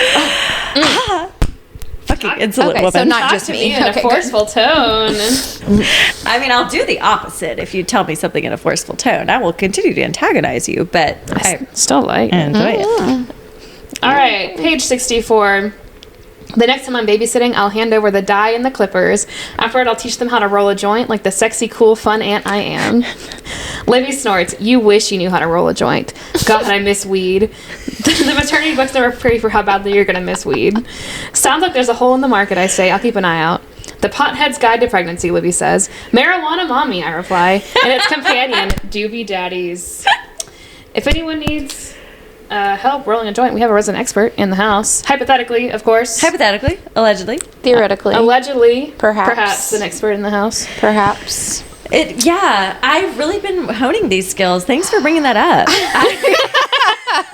Fucking insolent Okay, so woman. not Talk just to me. in a Okay, good. forceful tone. I mean, I'll do the opposite if you tell me something in a forceful tone. I will continue to antagonize you, but I Still like. enjoy it. All right, page 64. The next time I'm babysitting, I'll hand over the dye and the clippers. Afterward, I'll teach them how to roll a joint like the sexy, cool, fun aunt I am. Livy snorts, "You wish you knew how to roll a joint. God, I miss weed." The maternity books never prepare you for how badly you're going to miss weed. Sounds like there's a hole in the market, I say. I'll keep an eye out. The Pothead's Guide to Pregnancy, Livy says. "Marijuana Mommy," I reply. And its companion, Doobie Daddies. If anyone needs help rolling a joint, we have a resident expert in the house. Hypothetically, of course. Hypothetically, allegedly. Theoretically. Allegedly. Perhaps. an expert in the house. Perhaps. Yeah, I've really been honing these skills. Thanks for bringing that up.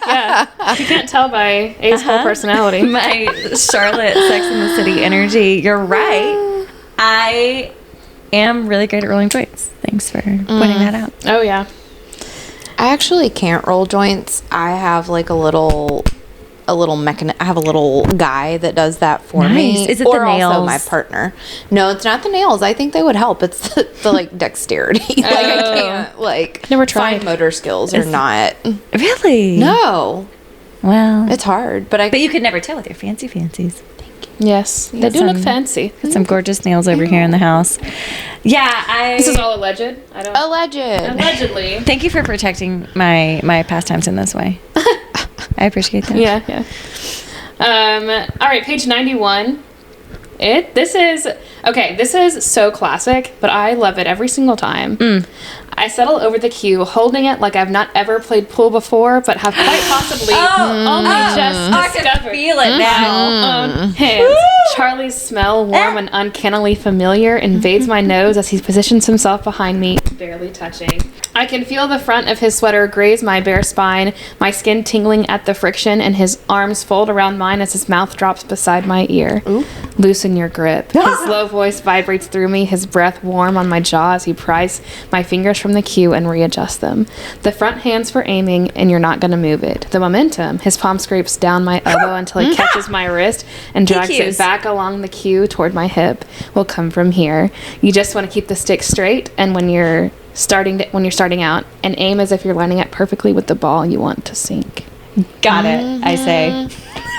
Yeah. If you can't tell by A's whole personality. My Charlotte Sex and the City energy. You're right. I am really great at rolling joints. Thanks for pointing that out. Oh, yeah. I actually can't roll joints. I have like a little mechanism. I have a little guy that does that for me. Nice. Is it or the also nails? my partner. No, it's not the nails. I think they would help. It's the like dexterity. Like I can't like Never tried. fine motor skills are not. Really? No, Well, it's hard. But but you could never tell with your fancies. Yes. They do look fancy. Got some gorgeous nails over here in the house. Yeah, This is all alleged. I don't. alleged. Allegedly. Thank you for protecting my pastimes in this way. I appreciate that. Yeah. All right, page 91. This is so classic, but I love it every single time. I settle over the cue, holding it like I've not ever played pool before, but have quite possibly only just I can discovered feel it now. own hands. Charlie's smell, warm and uncannily familiar, invades my nose as he positions himself behind me, barely touching. I can feel the front of his sweater graze my bare spine, my skin tingling at the friction, and his arms fold around mine as his mouth drops beside my ear. Loosen your grip. His low voice vibrates through me, his breath warm on my jaw as he pries my fingers from the cue and readjusts them. The front hand's for aiming, and you're not going to move it. The momentum. His palm scrapes down my elbow until he catches my wrist and drags it back along the cue toward my hip. Will come from here. You just want to keep the stick straight, and when you're starting out, and aim as if you're lining up perfectly with the ball you want to sink. Got it, I say.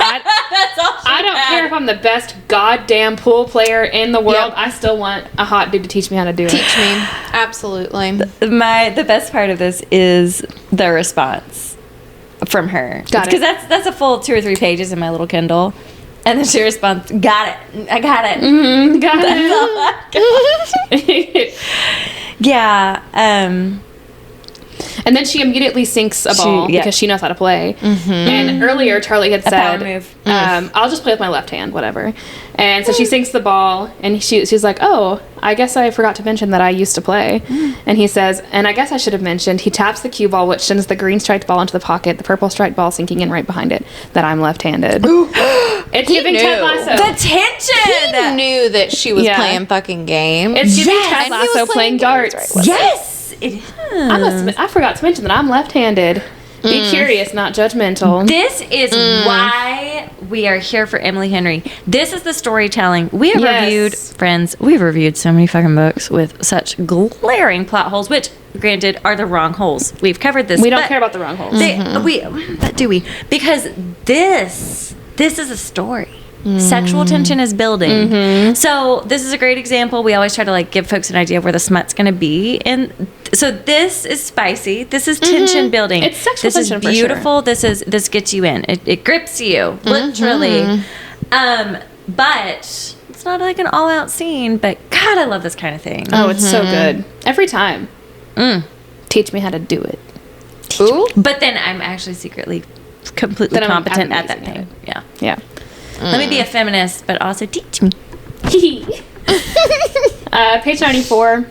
I I don't care if I'm the best goddamn pool player in the world. Yep. I still want a hot dude to teach me how to do it. Teach me. Absolutely. The best part of this is the response from her. Got it. Because that's a full 2 or 3 pages in my little Kindle. And then she responds, got it. I got it. Mm-hmm, got it. Yeah. And then she immediately sinks a ball yeah. because she knows how to play. And earlier, Charlie had power said, move. I'll just play with my left hand, whatever. And so she sinks the ball, and she's like, oh, I guess I forgot to mention that I used to play. And he says, and I guess I should have mentioned, he taps the cue ball, which sends the green striped ball into the pocket, the purple striped ball sinking in right behind it, that I'm left-handed. It's giving Ted knew. Lasso. The tension! He knew that she was Yeah. playing fucking games. It's giving Yes. Ted And he was Lasso playing games, darts. right? Yes! It is. I forgot to mention that I'm left-handed. Be curious, not judgmental. This is why we are here for Emily Henry. This is the storytelling. We have Yes. reviewed, friends, we've reviewed so many fucking books with such glaring plot holes, which, granted, are the wrong holes. We've covered this. We don't but care about the wrong holes. but do we? Because this is a story. Sexual tension is building. So this is a great example. We always try to like give folks an idea of where the smut's going to be, and so this is spicy. This is tension building. It's sexual This tension is for beautiful. This gets you in. It grips you literally. But it's not like an all-out scene. But God, I love this kind of thing. Oh, it's so good. Every time. Teach me how to do it. Ooh. But then I'm actually secretly completely Then I'm competent at that amazing thing. at Yeah. Yeah. Let me be a feminist, but also teach me. Page 94.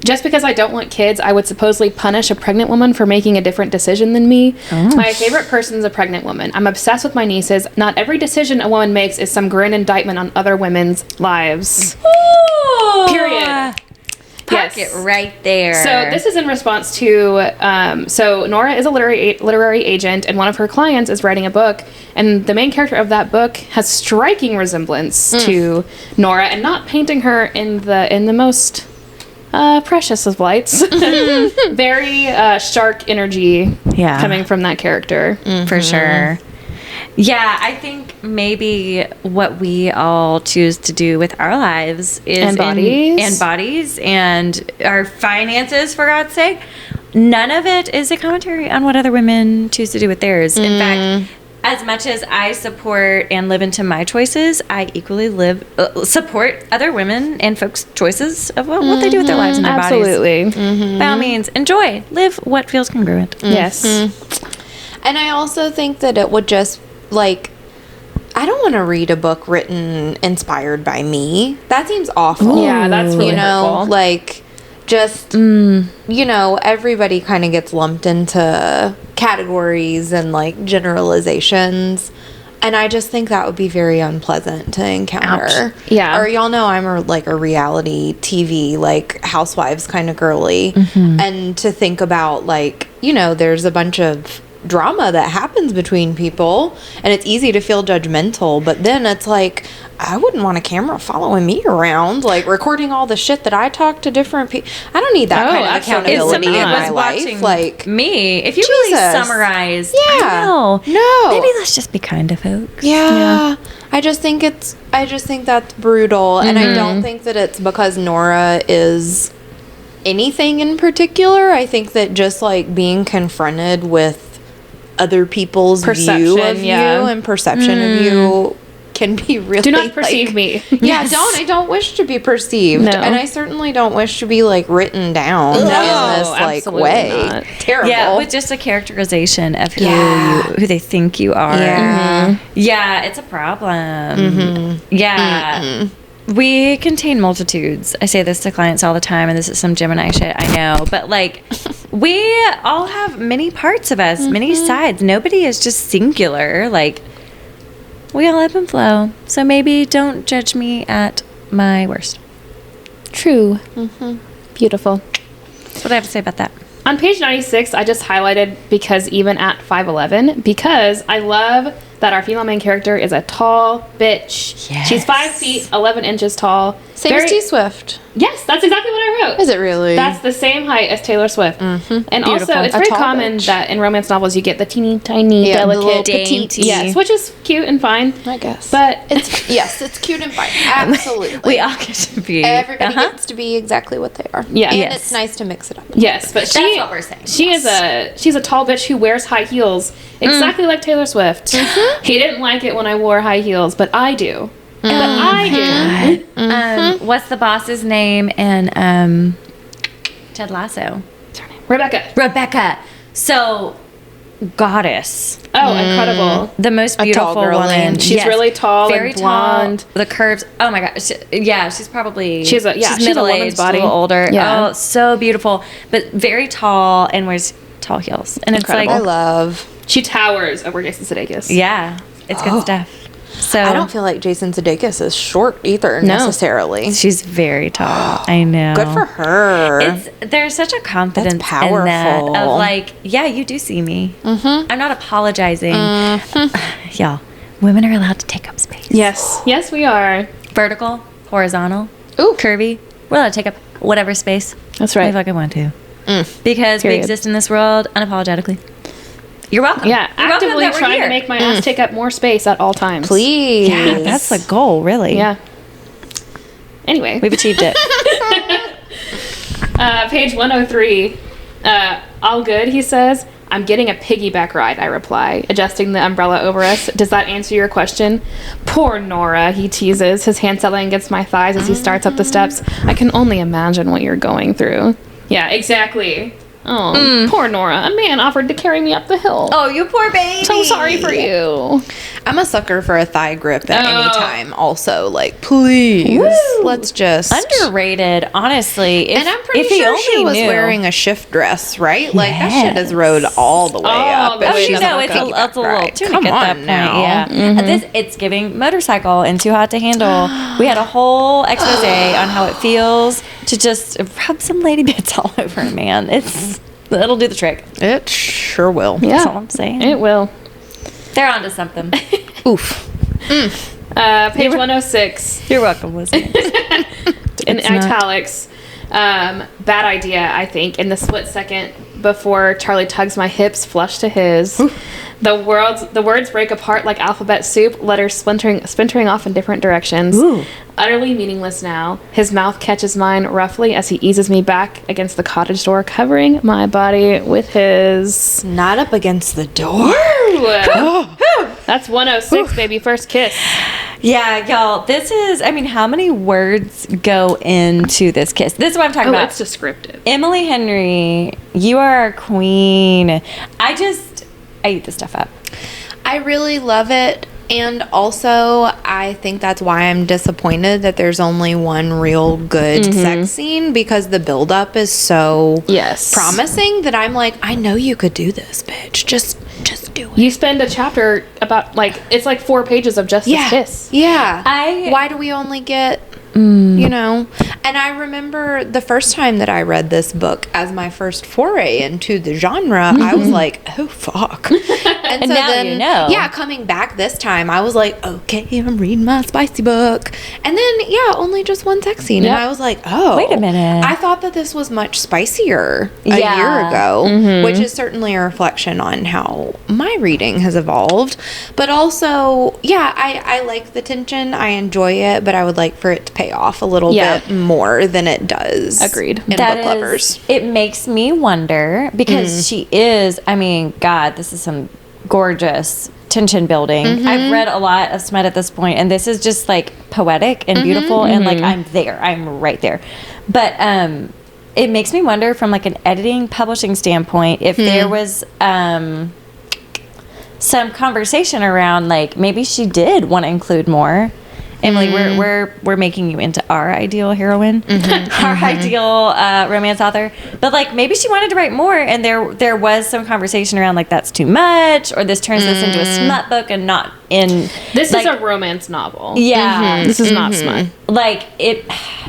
Just because I don't want kids, I would supposedly punish a pregnant woman for making a different decision than me. My favorite person is a pregnant woman. I'm obsessed with my nieces. Not every decision a woman makes is some grand indictment on other women's lives. Period. Park Yes. it right there. So this is in response to, so Nora is a literary agent, and one of her clients is writing a book, and the main character of that book has striking resemblance to Nora, and not painting her in the most precious of lights. Very shark energy coming from that character. for sure. Yeah, I think maybe what we all choose to do with our lives is And bodies. and bodies and our finances, for God's sake. None of it is a commentary on what other women choose to do with theirs. In fact, as much as I support and live into my choices, I equally support other women and folks' choices of what they do with their lives and their bodies. Absolutely. By all means, enjoy. Live what feels congruent. Yes. And I also think that it would just, like, I don't want to read a book written inspired by me. That seems awful. Yeah, that's really you know, hurtful. like, just, you know, everybody kind of gets lumped into categories and, like, generalizations. And I just think that would be very unpleasant to encounter. Ouch. Yeah. Or y'all know I'm a reality TV, like, housewives kind of girly. And to think about, like, you know, there's a bunch of drama that happens between people, and it's easy to feel judgmental, but then it's like, I wouldn't want a camera following me around, like, recording all the shit that I talk to different people. I don't need that Oh, kind of absolutely. accountability in If my someone life. Like, me, if you really Jesus. summarize, Yeah. I know. No. Maybe let's just be kind to folks. yeah. I just think that's brutal, and I don't think that it's because Nora is anything in particular. I think that just, like, being confronted with other people's view Perception, of yeah. you and perception of you can be really, Do not perceive me. Yeah, I don't wish to be perceived. No. And I certainly don't wish to be, like, written down in No, this, like, absolutely way. not. Terrible. Yeah, with just a characterization of Yeah. who they think you are. Yeah. Yeah, it's a problem. Yeah. We contain multitudes. I say this to clients all the time, and this is some Gemini shit, I know. But, like, we all have many parts of us, many sides. Nobody is just singular. Like, we all ebb and flow. So maybe don't judge me at my worst. True. Beautiful. That's what I have to say about that. On page 96, I just highlighted because even at 5'11", because I love that our female main character is a tall bitch. Yes. She's 5 feet, 11 inches tall. Same as T Swift. Yes, that's exactly what I wrote. Is it really? That's the same height as Taylor Swift. And Beautiful. also, it's A very tall common bitch. that in romance novels you get the teeny tiny, Yeah, the little delicate, dainty. yes, which is cute and fine. I guess. But It's cute and fine. Absolutely. We all get to be. Everybody gets to be exactly what they are. Yeah. And Yes. it's nice to mix it up. yes, but That's what we're saying. she's a tall bitch who wears high heels, exactly like Taylor Swift. He didn't like it when I wore high heels, but I do. But I do. What's the boss's name in Ted Lasso? Rebecca. Rebecca. So, goddess. Oh, incredible. The most tall beautiful girl, woman. and she's really tall very and blonde. tall. The curves. Oh my gosh. She's probably. She's a woman's middle-aged, body. a little older. Yeah. Oh, so beautiful, but very tall and wears tall heels. And Incredible. I it's like, love. She towers over Jason Sudeikis. yeah, it's good stuff. So I don't feel like Jason Sudeikis is short either necessarily. she's very tall. I know. Good for her. There's such a confidence in that powerful. of like, yeah, you do see me. Mm-hmm. I'm not apologizing. Y'all, women are allowed to take up space. Yes. Yes, we are. Vertical, horizontal, Ooh. curvy. We're allowed to take up whatever space That's we right. fucking want to. Because we Period. exist in this world unapologetically. You're welcome. Yeah, You're welcome actively that we're trying to here. make my ass take up more space at all times. Please. Yeah, that's the goal, really. Yeah. Anyway, We've achieved it. page 103. All good, he says. I'm getting a piggyback ride, I reply, adjusting the umbrella over us. Does that answer your question? Poor Nora, he teases, his hand settling against my thighs as he starts up the steps. I can only imagine what you're going through. Yeah, exactly. Oh, poor Nora. A man offered to carry me up the hill. Oh, you poor baby. So sorry for you. I'm a sucker for a thigh grip at any Oh. time. Also, like, please, let's just. Underrated, honestly. And I'm pretty if he sure only she was knew. wearing a shift dress, right? Like that shit has Yes. rode all the way All up. the if way she's up. on No, a it's piggyback a little ride. tunic Come at on that point. now. Yeah, it's giving motorcycle and Too Hot to Handle. We had a whole expose on how it feels to just rub some lady bits all over a man. It'll do the trick. It sure will. Yeah. That's all I'm saying. It will. They're onto something. Oof. Page 106. You're welcome, listeners. In It's not. italics. Bad idea, I think. In the split second before Charlie tugs my hips flush to his, the words break apart like alphabet soup, letters splintering off in different directions. Ooh. Utterly meaningless now. His mouth catches mine roughly as he eases me back against the cottage door, covering my body with his. Not up against the door. That's 106, baby. First kiss. Yeah, y'all, this is, how many words go into this kiss? This is what I'm talking Oh, about. it's descriptive. Emily Henry, you are our queen. I eat this stuff up. I really love it. And also, I think that's why I'm disappointed that there's only one real good sex scene because the buildup is so Yes. promising that I'm like, I know you could do this, bitch. Just do it. You spend a chapter about, it's like 4 pages of just this kiss. Yeah. I- Why do we only get, you know? And I remember the first time that I read this book as my first foray into the genre, I was like, oh, fuck. And so now then, you know. yeah, coming back this time, I was like, okay, I'm reading my spicy book. And then, yeah, only just one sex scene. Yep. And I was like, oh. Wait a minute. I thought that this was much spicier a Yeah. year ago, which is certainly a reflection on how my reading has evolved. But also, yeah, I like the tension. I enjoy it, but I would like for it to pay off a little Yeah. bit more than it does. Agreed. In That book is- lovers. It makes me wonder because she is, God, this is some gorgeous tension building. I've read a lot of Smut at this point, and this is just like poetic and beautiful, and like I'm there. I'm right there. But it makes me wonder from like an editing publishing standpoint if there was some conversation around like maybe she did want to include more. Emily, we're making you into our ideal heroine, our ideal romance author. But like maybe she wanted to write more, and there was some conversation around like that's too much, or this turns this into a smut book and not in. This like, is a romance novel. yeah. This is not smut. Like it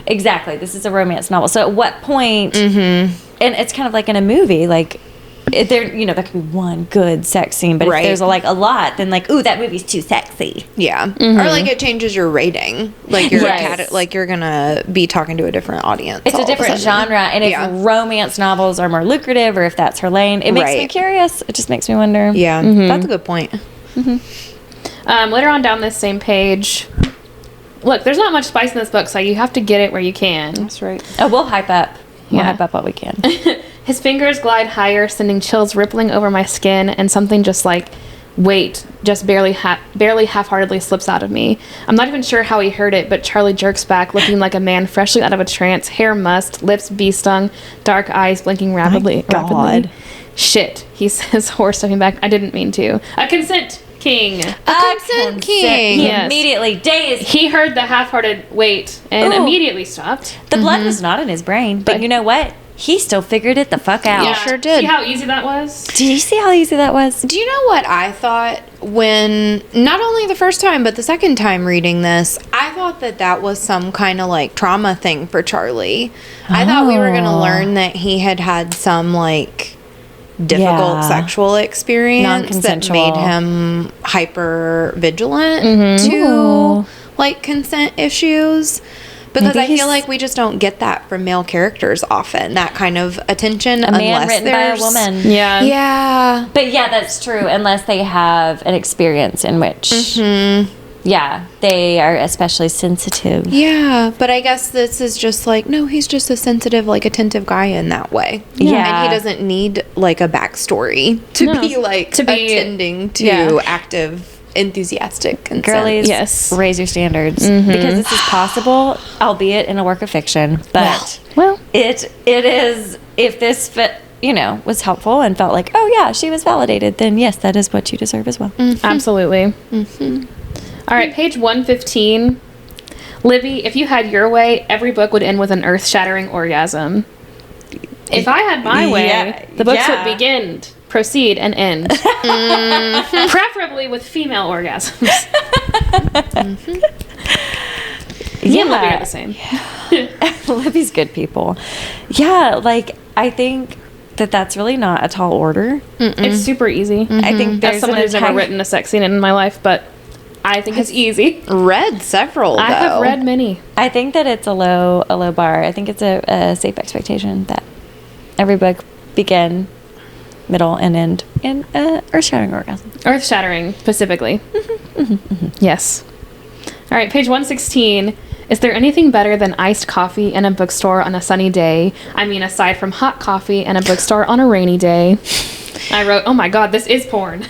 exactly. This is a romance novel. So at what point? And it's kind of like in a movie, like there, you know, there can be one good sex scene, but Right. if there's a lot, then like, ooh, that movie's too sexy. Yeah. Or like it changes your rating. Like you're Yes. like you're gonna be talking to a different audience. It's all a of different sudden. genre, and if Yeah. romance novels are more lucrative, or if that's her lane, it makes me Right. curious. It just makes me wonder. Yeah, that's a good point. Later on down this same page, look, there's not much spice in this book, so you have to get it where you can. That's right. Oh, we'll hype up. We'll Yeah. hype up what we can. His fingers glide higher, sending chills rippling over my skin, and something just like weight just barely half-heartedly slips out of me. I'm not even sure how he heard it, but Charlie jerks back, looking like a man freshly out of a trance, hair mussed, lips bee-stung, dark eyes blinking rapidly. God. rapidly. Shit, he says, horse stepping back. I didn't mean to. A consent king. Consent king. He Yes. immediately dazed. He heard the half-hearted wait and Ooh. immediately stopped. The blood was not in his brain, but you know what? He still figured it the fuck out. Yeah. sure did. See how easy that was? Did you see how easy that was? Do you know what I thought when, not only the first time, but the second time reading this? I thought that was some kind of like trauma thing for Charlie. I thought we were going to learn that he had some like difficult Yeah. sexual experience that Non-consensual. made him hyper vigilant Ooh. to like consent issues. Because Maybe I feel he's- like we just don't get that from male characters often, that kind of attention, A man unless written by a there's woman. Yeah. Yeah. But yeah, that's true. Unless they have an experience in which, yeah, they are especially sensitive. Yeah, but I guess this is just like, no, he's just a sensitive, like attentive guy in that way. Yeah. And he doesn't need like a backstory to No. be like To be- attending to yeah. active, enthusiastic consent. Girlies, Yes. raise your standards because this is possible, albeit in a work of fiction. But Well, it is, if this was helpful and felt like, oh yeah, she was validated, then yes, that is what you deserve as well. absolutely. All right, page 115. Libby, if you had your way, every book would end with an earth-shattering orgasm. If I had my way, Yeah, the books yeah. would begin, proceed, and end. Preferably with female orgasms. Me and Libby are the same. Libby's good people. Yeah, like I think that's really not a tall order. It's super easy. I think As there's someone an who's never entire- written a sex scene in my life, but I think it's easy. Read several, though. I have read many. I think that it's a low bar. I think it's a safe expectation that every book begin, middle, and end in earth-shattering orgasm. Earth-shattering, specifically. Yes. All right, page 116. Is there anything better than iced coffee in a bookstore on a sunny day? I mean, aside from hot coffee in a bookstore on a rainy day. I wrote, oh my god, this is porn.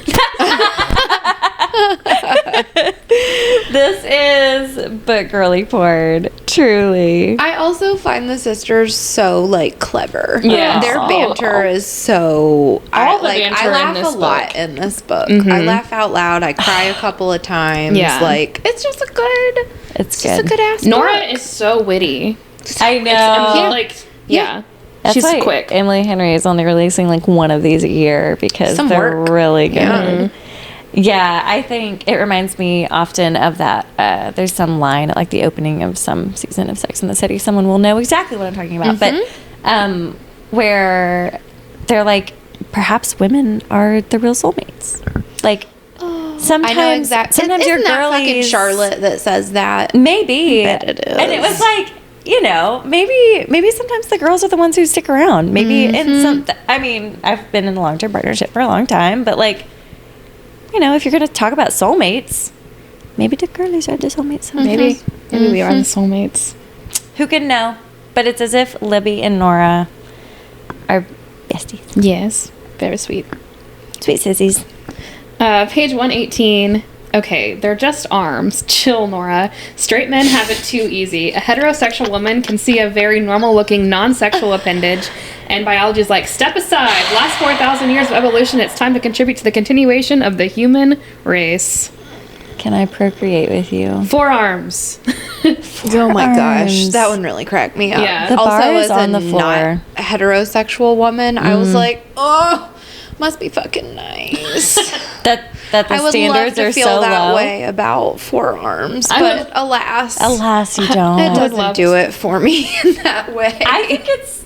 This is book girly porn, truly. I also find the sisters so like clever. Yeah. Their banter is so. All the I banter in laugh this a lot book. in this book. I laugh out loud. I cry a couple of times. Yeah. Like it's just a good. It's Just a good. good ass. Nora book. is so witty. I know. Like, yeah. That's She's why quick. Emily Henry is only releasing like one of these a year because Some they're work. really good. Yeah. Yeah, I think it reminds me often of that. There's some line at like the opening of some season of Sex and the City. Someone will know exactly what I'm talking about. But where they're like, perhaps women are the real soulmates. Like sometimes, I know exactly. sometimes Isn't your that fucking girlies. Charlotte that says that? Maybe. I bet it And it is. was like, maybe sometimes the girls are the ones who stick around. Maybe in some, I mean, I've been in a long-term partnership for a long time, but like, if you're going to talk about soulmates, maybe the girlies are the soulmates. Maybe we are the soulmates. Who can know? But it's as if Libby and Nora are besties. Yes. Very sweet. Sweet sissies. Page 118. Okay, they're just arms. Chill, Nora. Straight men have it too easy. A heterosexual woman can see a very normal-looking non-sexual appendage, and biology's like, step aside. Last 4,000 years of evolution, it's time to contribute to the continuation of the human race. Can I procreate with you? Forearms. Oh my gosh, Arms. that one really cracked me up. Yeah. The also, bar is as on a the floor. not heterosexual woman, I was like, oh, must be fucking nice. That the I would love standards to are feel so that low. way about forearms, I but alas, Alas, you it don't. doesn't love do it for me in that way. I think it's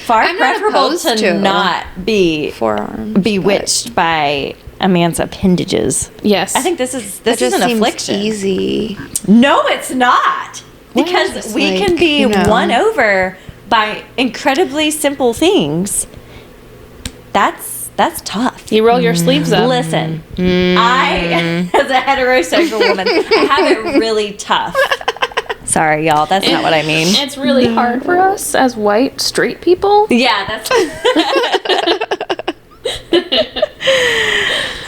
far I'm not preferable opposed to to not be Forearms. bewitched by a man's appendages. Yes. I think this is That just an seems affliction. easy. No, it's not. Because Just we like, can be you know. won over by incredibly simple things. That's tough. You roll your sleeves up. Listen, I, as a heterosexual woman, I have it really tough. Sorry, y'all. That's not what I mean. It's really hard for us as white straight people. Yeah, that's.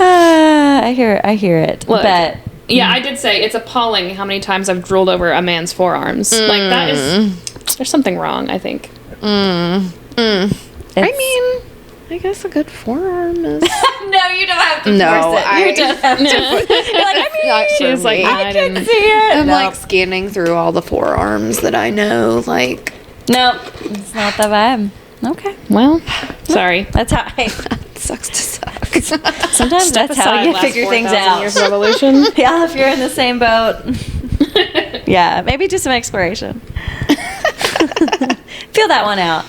I hear it. Look, but Yeah, I did say it's appalling how many times I've drooled over a man's forearms. Like that is, there's something wrong. I think. I mean, I guess a good forearm is. no, you don't have to No, force it. You don't have to. You're like, I mean, Not She for was like, me. "No, I I can didn't." see it. I'm No. like scanning through all the forearms that I know. Like, No, it's not the vibe. Okay. Well, sorry. That's how I. sucks to suck. Sometimes Step that's how aside, you last figure things 4,000 out. Years of evolution. Yeah, if you're in the same boat. Yeah, maybe do some exploration. Feel that one out.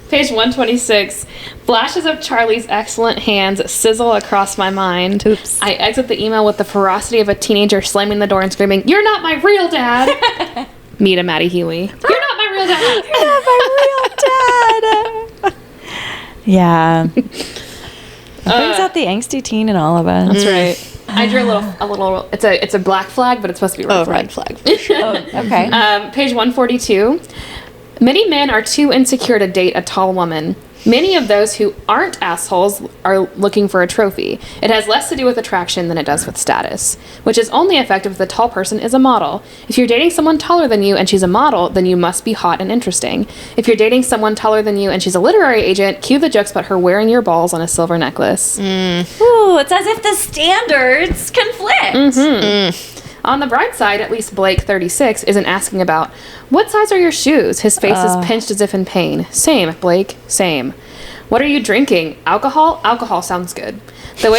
Page 126. Flashes of Charlie's excellent hands sizzle across my mind. Oops. I exit the email with the ferocity of a teenager slamming the door and screaming, "You're not my real dad!" Meet a Maddie Huey. You're not my real dad! You're not my real dad. Yeah. Brings out the angsty teen in all of us. That's right. I drew a little. It's a black flag, but it's supposed to be a red flag. red flag. For sure. Okay. Page 142. Many men are too insecure to date a tall woman. Many of those who aren't assholes are looking for a trophy. It has less to do with attraction than it does with status, which is only effective if the tall person is a model. If you're dating someone taller than you and she's a model, then you must be hot and interesting. If you're dating someone taller than you and she's a literary agent, cue the jokes about her wearing your balls on a silver necklace. Ooh, it's as if the standards conflict. On the bright side, at least Blake, 36, isn't asking about, what size are your shoes? His face is pinched as if in pain. Same, Blake, same. What are you drinking? Alcohol? Alcohol sounds good. The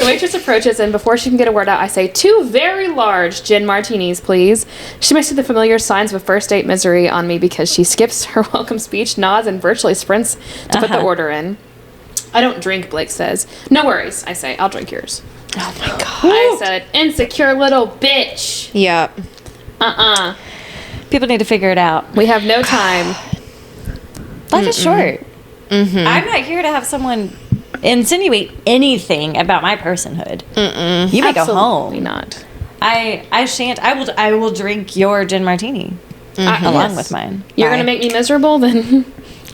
waitress approaches, and before she can get a word out, I say, 2 very large gin martinis, please. She must see the familiar signs of first date misery on me because she skips her welcome speech, nods, and virtually sprints to put the order in. I don't drink, Blake says. No worries, I say. I'll drink yours. Oh my god. I said, insecure little bitch. Yep. People need to figure it out. We have no time. Life is short. I'm not here to have someone insinuate anything about my personhood. You may go Absolutely home. not. I shan't. I will drink your gin martini along Yes. with mine. You're Bye. going to make me miserable? Then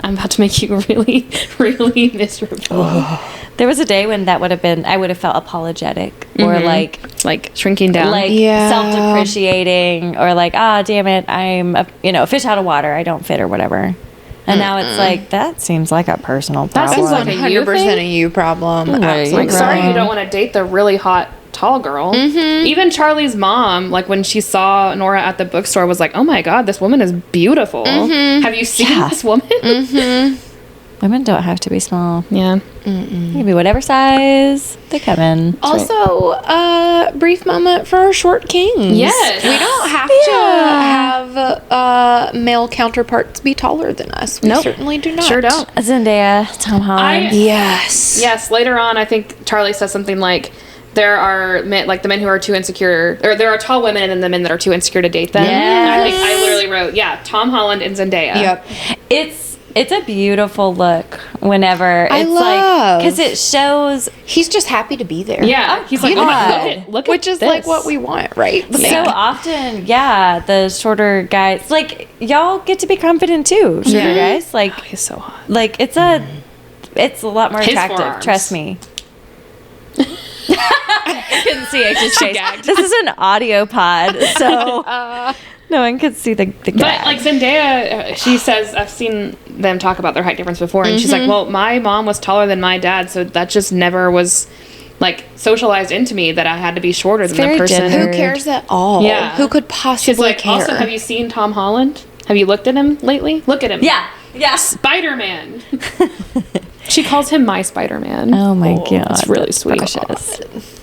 I'm about to make you really, really miserable. There was a day when that would have been. I would have felt apologetic or Like shrinking down. Yeah. self-depreciating or like, ah, damn it, I'm a fish out of water. I don't fit or whatever. And now it's like that seems like a personal That problem. seems like a you 100% thing? a you problem. Right. Absolutely. Like, sorry you don't want to date the really hot tall girl. Even Charlie's mom, like when she saw Nora at the bookstore, was like, oh my god, this woman is beautiful. Have you seen this woman? Women don't have to be small. Yeah. They can be whatever size they come in. Also, a brief moment for our short kings. Yes. We don't have to have male counterparts be taller than us. We Nope. certainly do not. Sure don't. Zendaya, Tom Holland. Yes. Yes, later on, I think Charlie says something like, there are men, like the men who are too insecure, or there are tall women and then the men that are too insecure to date them. Yes. I think I literally wrote, yeah, Tom Holland and Zendaya. Yep. It's a beautiful look whenever I it's love- because it shows He's just happy to be there. Yeah. He's like, God. oh my, look at Which is this. like what we want, right? so often, the shorter guys, like y'all get to be confident too, shorter guys. Like He's so hot. it's a lot more His attractive. forearms. Trust me. I couldn't see H's face. gagged. This is an audio pod, so no one could see the But gag. like Zendaya, she says, I've seen them talk about their height difference before, and she's like, well, my mom was taller than my dad, so that just never was like socialized into me that I had to be shorter than the very person. gender- Who cares at all? Yeah. Who could possibly She's like, care? also, have you seen Tom Holland? Have you looked at him lately? Look at him. yeah. Spider-Man. She calls him my Spider-Man. Oh my god, It's really sweet. precious.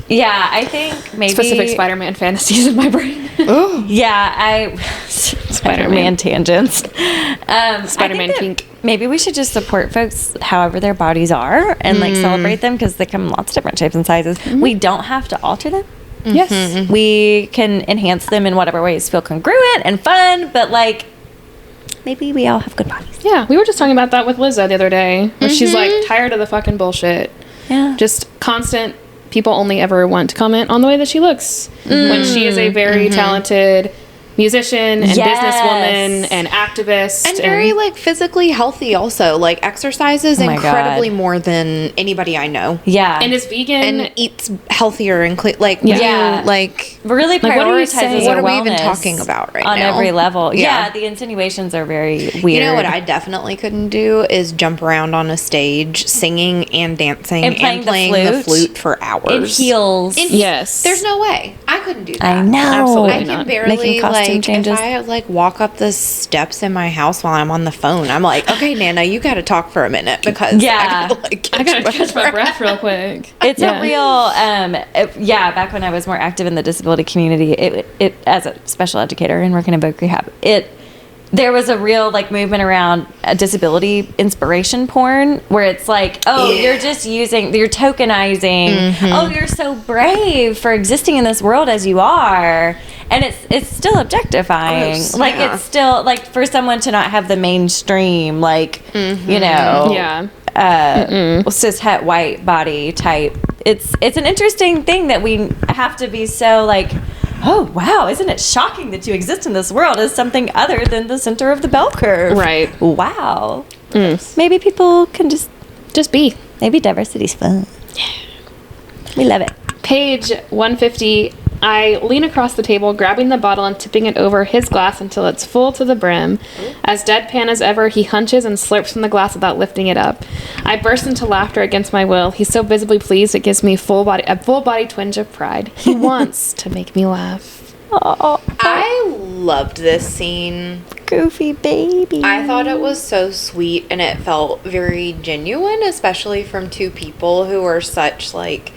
Yeah, I think maybe Specific Spider-Man fantasies in my brain. Yeah, Spider-Man tangents. Spider-Man I think kink. that maybe we should just support folks however their bodies are and like celebrate them because they come in lots of different shapes and sizes. We don't have to alter them. Yes. We can enhance them in whatever ways feel congruent and fun, but like maybe we all have good bodies. Yeah, we were just talking about that with Lizzo the other day, where she's like tired of the fucking bullshit. Yeah. Just constant people only ever want to comment on the way that she looks when she is a very talented musician and businesswoman and activist And very like physically healthy also. Like exercises my incredibly God. more than anybody I know. Yeah. and is vegan. And eats healthier and like Yeah. like really Like, what are you saying? prioritizes What our are we even wellness talking about right on now? every level. Yeah. Yeah, the insinuations are very weird. you know what I definitely couldn't do is jump around on a stage singing and dancing And and playing playing the the flute. flute for hours. in heels. Yes. There's no way I couldn't do that. I know. Absolutely I not. can barely Making costume like changes. if I like walk up the steps in my house while I'm on the phone. I'm like, okay, Nana, you got to talk for a minute because Yeah. I gotta, like, I gotta catch my breath real quick. It's Yeah. a real, back when I was more active in the disability community, it as a special educator and working in book rehab, there was a real like movement around disability inspiration porn where it's like, oh, you're just you're tokenizing. Oh, you're so brave for existing in this world as you are. And it's still objectifying. Gross. Like Yeah. it's still like for someone to not have the mainstream, like, you know, Yeah. cis het white body type. It's an interesting thing that we have to be so like, oh wow, isn't it shocking that you exist in this world as something other than the center of the bell curve? Right. Wow. Maybe people can Just be. maybe diversity's fun. We love it. Page 150. I lean across the table, grabbing the bottle and tipping it over his glass until it's full to the brim. As deadpan as ever, he hunches and slurps from the glass without lifting it up. I burst into laughter against my will. He's so visibly pleased it gives me a full body twinge of pride. He wants to make me laugh. Oh, I loved this scene. goofy baby. I thought it was so sweet and it felt very genuine, especially from two people who are such like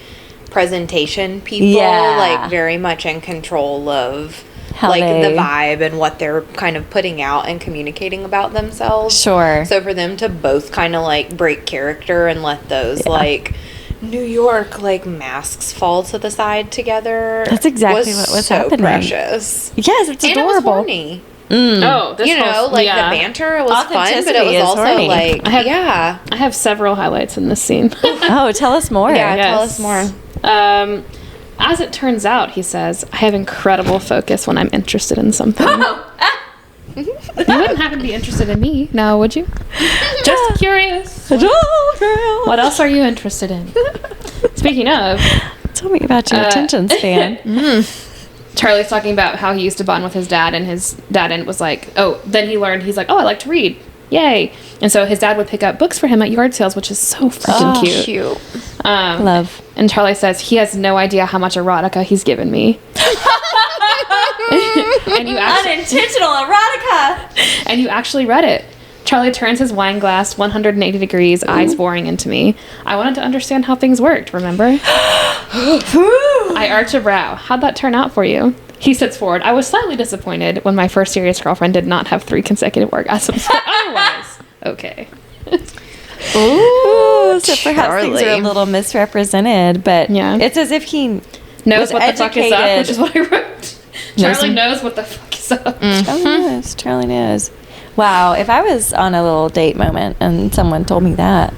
presentation people, Yeah. like very much in control of How like they- the vibe and what they're kind of putting out and communicating about themselves. Sure. So for them to both kind of like break character and let those like New York like masks fall to the side together. That's exactly what was so happening. precious. Yes, it's And it was adorable. horny. Oh, this You know, whole- like yeah. the banter was fun, but Authenticity it was is also horny. like, I have- yeah. I have several highlights in this scene. Oh, tell us more. Yeah, tell Yes. us more. As it turns out, he says, I have incredible focus when I'm interested in something. You wouldn't happen to be interested in me, now would you? Just curious. Oh, What else are you interested in? Speaking of, tell me about your attention span. Charlie's talking about how he used to bond with his dad, and his dad was like, oh, then he learned, he's like, oh, I like to read. Yay. And so his dad would pick up books for him at yard sales, which is so freaking cute. Cute. Love. And Charlie says he has no idea how much erotica he's given me. and you actually read it. Charlie turns his wine glass 180 degrees, eyes boring into me. I wanted to understand how things worked, remember? I arch a brow. How'd that turn out for you? He sits forward. I was slightly disappointed when my first serious girlfriend did not have 3 consecutive orgasms. But otherwise, okay. Ooh, so perhaps things are a Charlie. little misrepresented, but Yeah. it's as if he Knows was what the fuck is up, educated. which is what I wrote. Charlie knows what the fuck is up. Charlie knows. Charlie knows. Wow, if I was on a little date moment and someone told me that,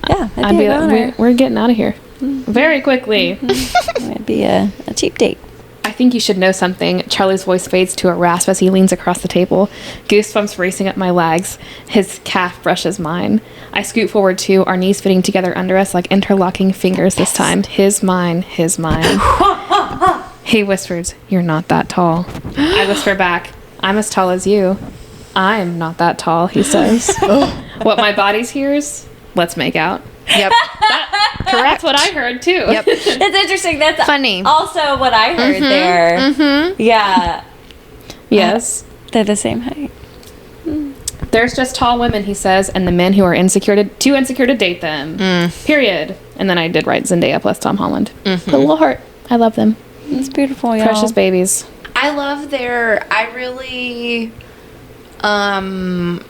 yeah, I'd I'd be be an honor. like, we're getting out of here. Very quickly. It'd be a cheap date. I think you should know something. Charlie's voice fades to a rasp as he leans across the table. Goosebumps racing up my legs. His calf brushes mine. I scoot forward too, our knees fitting together under us like interlocking fingers this time. His, mine, his, mine. He whispers, you're not that tall. I whisper back, I'm as tall as you. I'm not that tall, he says. What my body hears? Let's make out. Yep. That's what I heard too. Yep. It's interesting. That's Funny. Also, what I heard there. Yeah, Yes. they're the same height. There's just tall women, he says, and the men who are too insecure to date them. Period. And then I did write Zendaya plus Tom Holland. But little heart. I love them. It's beautiful, y'all. Precious babies. I love I really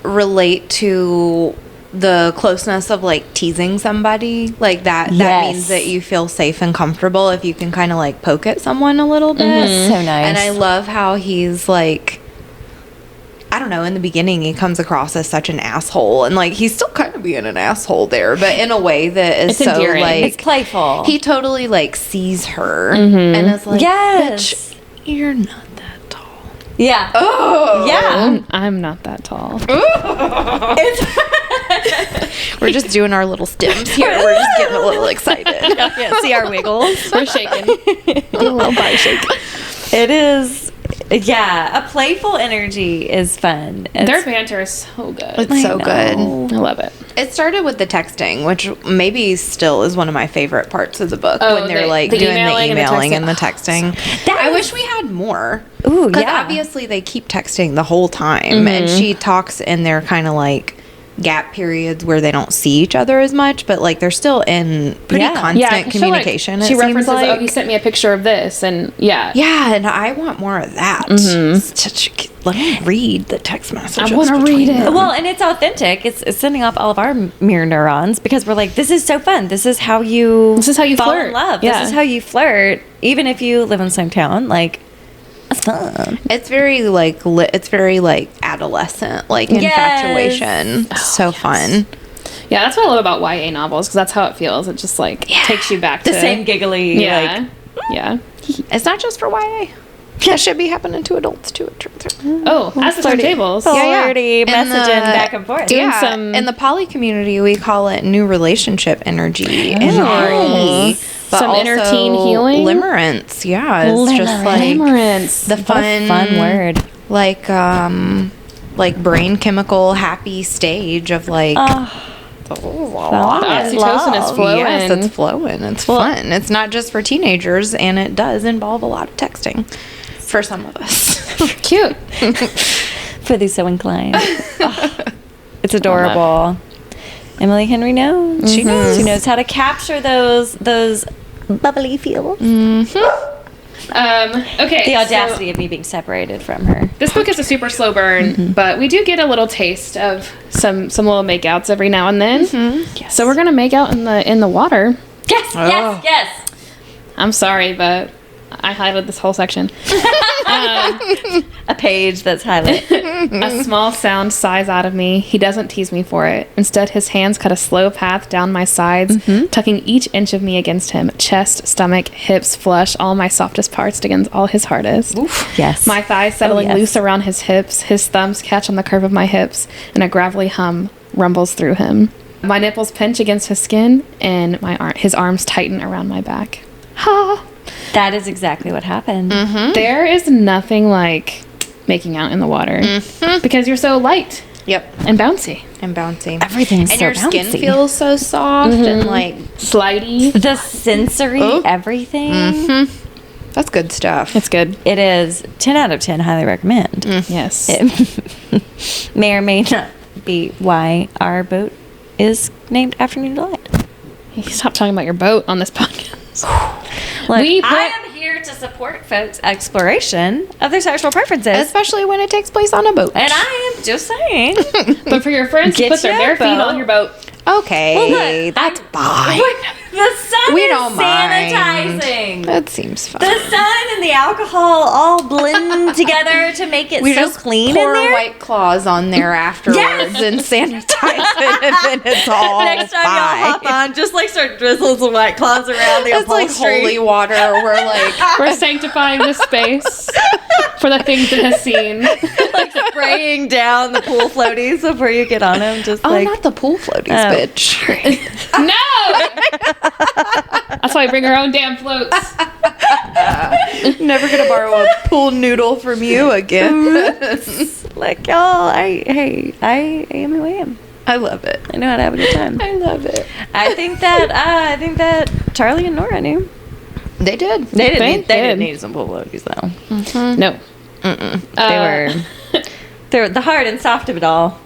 relate to the closeness of like teasing somebody like that. That Yes. means that you feel safe and comfortable if you can kind of like poke at someone a little bit. So nice. And I love how he's like, I don't know, in the beginning he comes across as such an asshole, and like he's still kind of being an asshole there, but in a way that is It's so endearing. like It's playful. he totally like sees her and is like, Yes. bitch, you're not that tall. Yeah. Oh Yeah. I'm not that tall. We're just doing our little stims here. We're just getting a little excited. Yeah, see our wiggles. We're shaking. A little body shake. It is, yeah, a playful energy is fun. Their banter is so good. It's so good. I love it. It started with the texting, which maybe still is one of my favorite parts of the book, Oh, when they're the- like the doing the emailing emailing and and the the texting. That I is- wish we had more. Ooh, Because yeah. obviously they keep texting the whole time, and she talks in their kind of like gap periods where they don't see each other as much, but like they're still in pretty Yeah. constant 'cause I feel like communication. she it references, seems like. oh, he sent me a picture of this, and yeah. Yeah, and I want more of that. Let me read the text messages. I wanna read between it. them. Well, and it's authentic. It's sending off all of our mirror neurons because we're like, this is so fun. This is how you fall flirt. in love. Yeah. This is how you flirt, even if you live in the same town. Like, that's fun. It's very like it's very like adolescent, like Yes. infatuation. So fun. Yeah, that's what I love about YA novels, because that's how it feels. It just like takes you back The to same giggly, Yeah. Yeah. It's not just for YA. That should be happening to adults too. It turns out. Oh, as the turntables. flirty In messaging the- back and forth. Doing Yeah, some- in the poly community, we call it new relationship energy, NRE. But Some inner also teen healing? limerence. Yeah, it's just like Limerence. the What a fun word. like brain chemical happy stage of like. The oxytocin is flowing. Yes, it's flowing. It's fun. It's not just for teenagers, and it does involve a lot of texting for some of us. Cute. For the so inclined. Oh, it's adorable. Emily Henry knows. She knows. She knows how to capture those bubbly feels. Okay. The so audacity of me being separated from her. this book is a super slow burn, but we do get a little taste of some little makeouts every now and then. Yes. So we're gonna make out in the water. Yes, yes, yes. I'm sorry, but I highlighted this whole section. A page that's highlighted. A small sound sighs out of me. He doesn't tease me for it. Instead, his hands cut a slow path down my sides, tucking each inch of me against him. Chest, stomach, hips, flush, all my softest parts against all his hardest. Yes. My thighs settling yes. loose around his hips. His thumbs catch on the curve of my hips, and a gravelly hum rumbles through him. My nipples pinch against his skin, and his arms tighten around my back. Ha! That is exactly what happened. There is nothing like making out in the water because you're so light Yep, and bouncy, and bouncy. Everything's and so your skin bouncy. feels so soft and like slidey. The sensory, everything. that's good stuff. It's good. It is 10 out of 10. Highly recommend. Yes. It may or may not be why our boat is named after New Delight. Stop talking about your boat on this podcast. Look, We put- I am here to support folks' exploration of their sexual preferences. Especially when it takes place on a boat. And I am just saying. But for your friends to Get put their your bare feet boat. on your boat. Okay, Well, look, that's fine. The sun We is don't mind. sanitizing. That seems fine. The sun and the alcohol all blend together to make it We so just clean pour in there. White Claws on there afterwards and sanitize it, and then it's all Next time fine. y'all hop on, just like start drizzling some white claws around the It's like upholstery. holy water. We're like, We're sanctifying the space for the things it has seen. like spraying down the pool floaties before you get on them. Just oh, like not the pool floaties, Oh. bitch. No! That's why I bring our own damn floats. Never gonna borrow a pool noodle from you again. like y'all. I am who I am. I love it. I know how to have a good time. I love it. I think that Charlie and Nora knew. They did. They didn't. They Need, they didn't did. need some pool floaties though. No. They were the hard and soft of it all.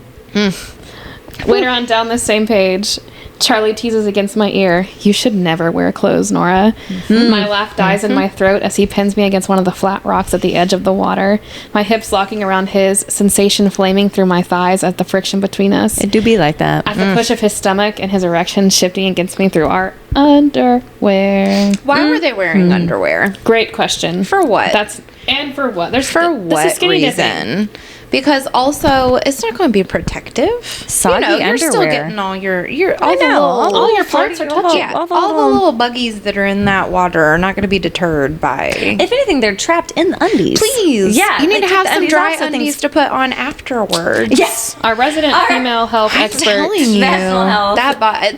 Later on down this same page, Charlie teases against my ear. You should never wear clothes, Nora. My laugh dies in my throat as he pins me against one of the flat rocks at the edge of the water. My hips locking around his, sensation flaming through my thighs at the friction between us. It do be like that. At the push of his stomach and his erection shifting against me through our underwear. Why were they wearing underwear? Great question. For what? And for what? There's For this is what skinny dipping. reason? Because also, it's not going to be protective. Soggy you're still underwear. getting all your all I the know. little, All your parts are touchy. yeah, all the little buggies that are in that water are not going to be deterred by. If anything, they're trapped in the undies. Please, Yeah. you need like, to have the some undies dry also undies things- to put on afterwards. Yes. Our resident female health I'm expert. telling you, Vaginal health.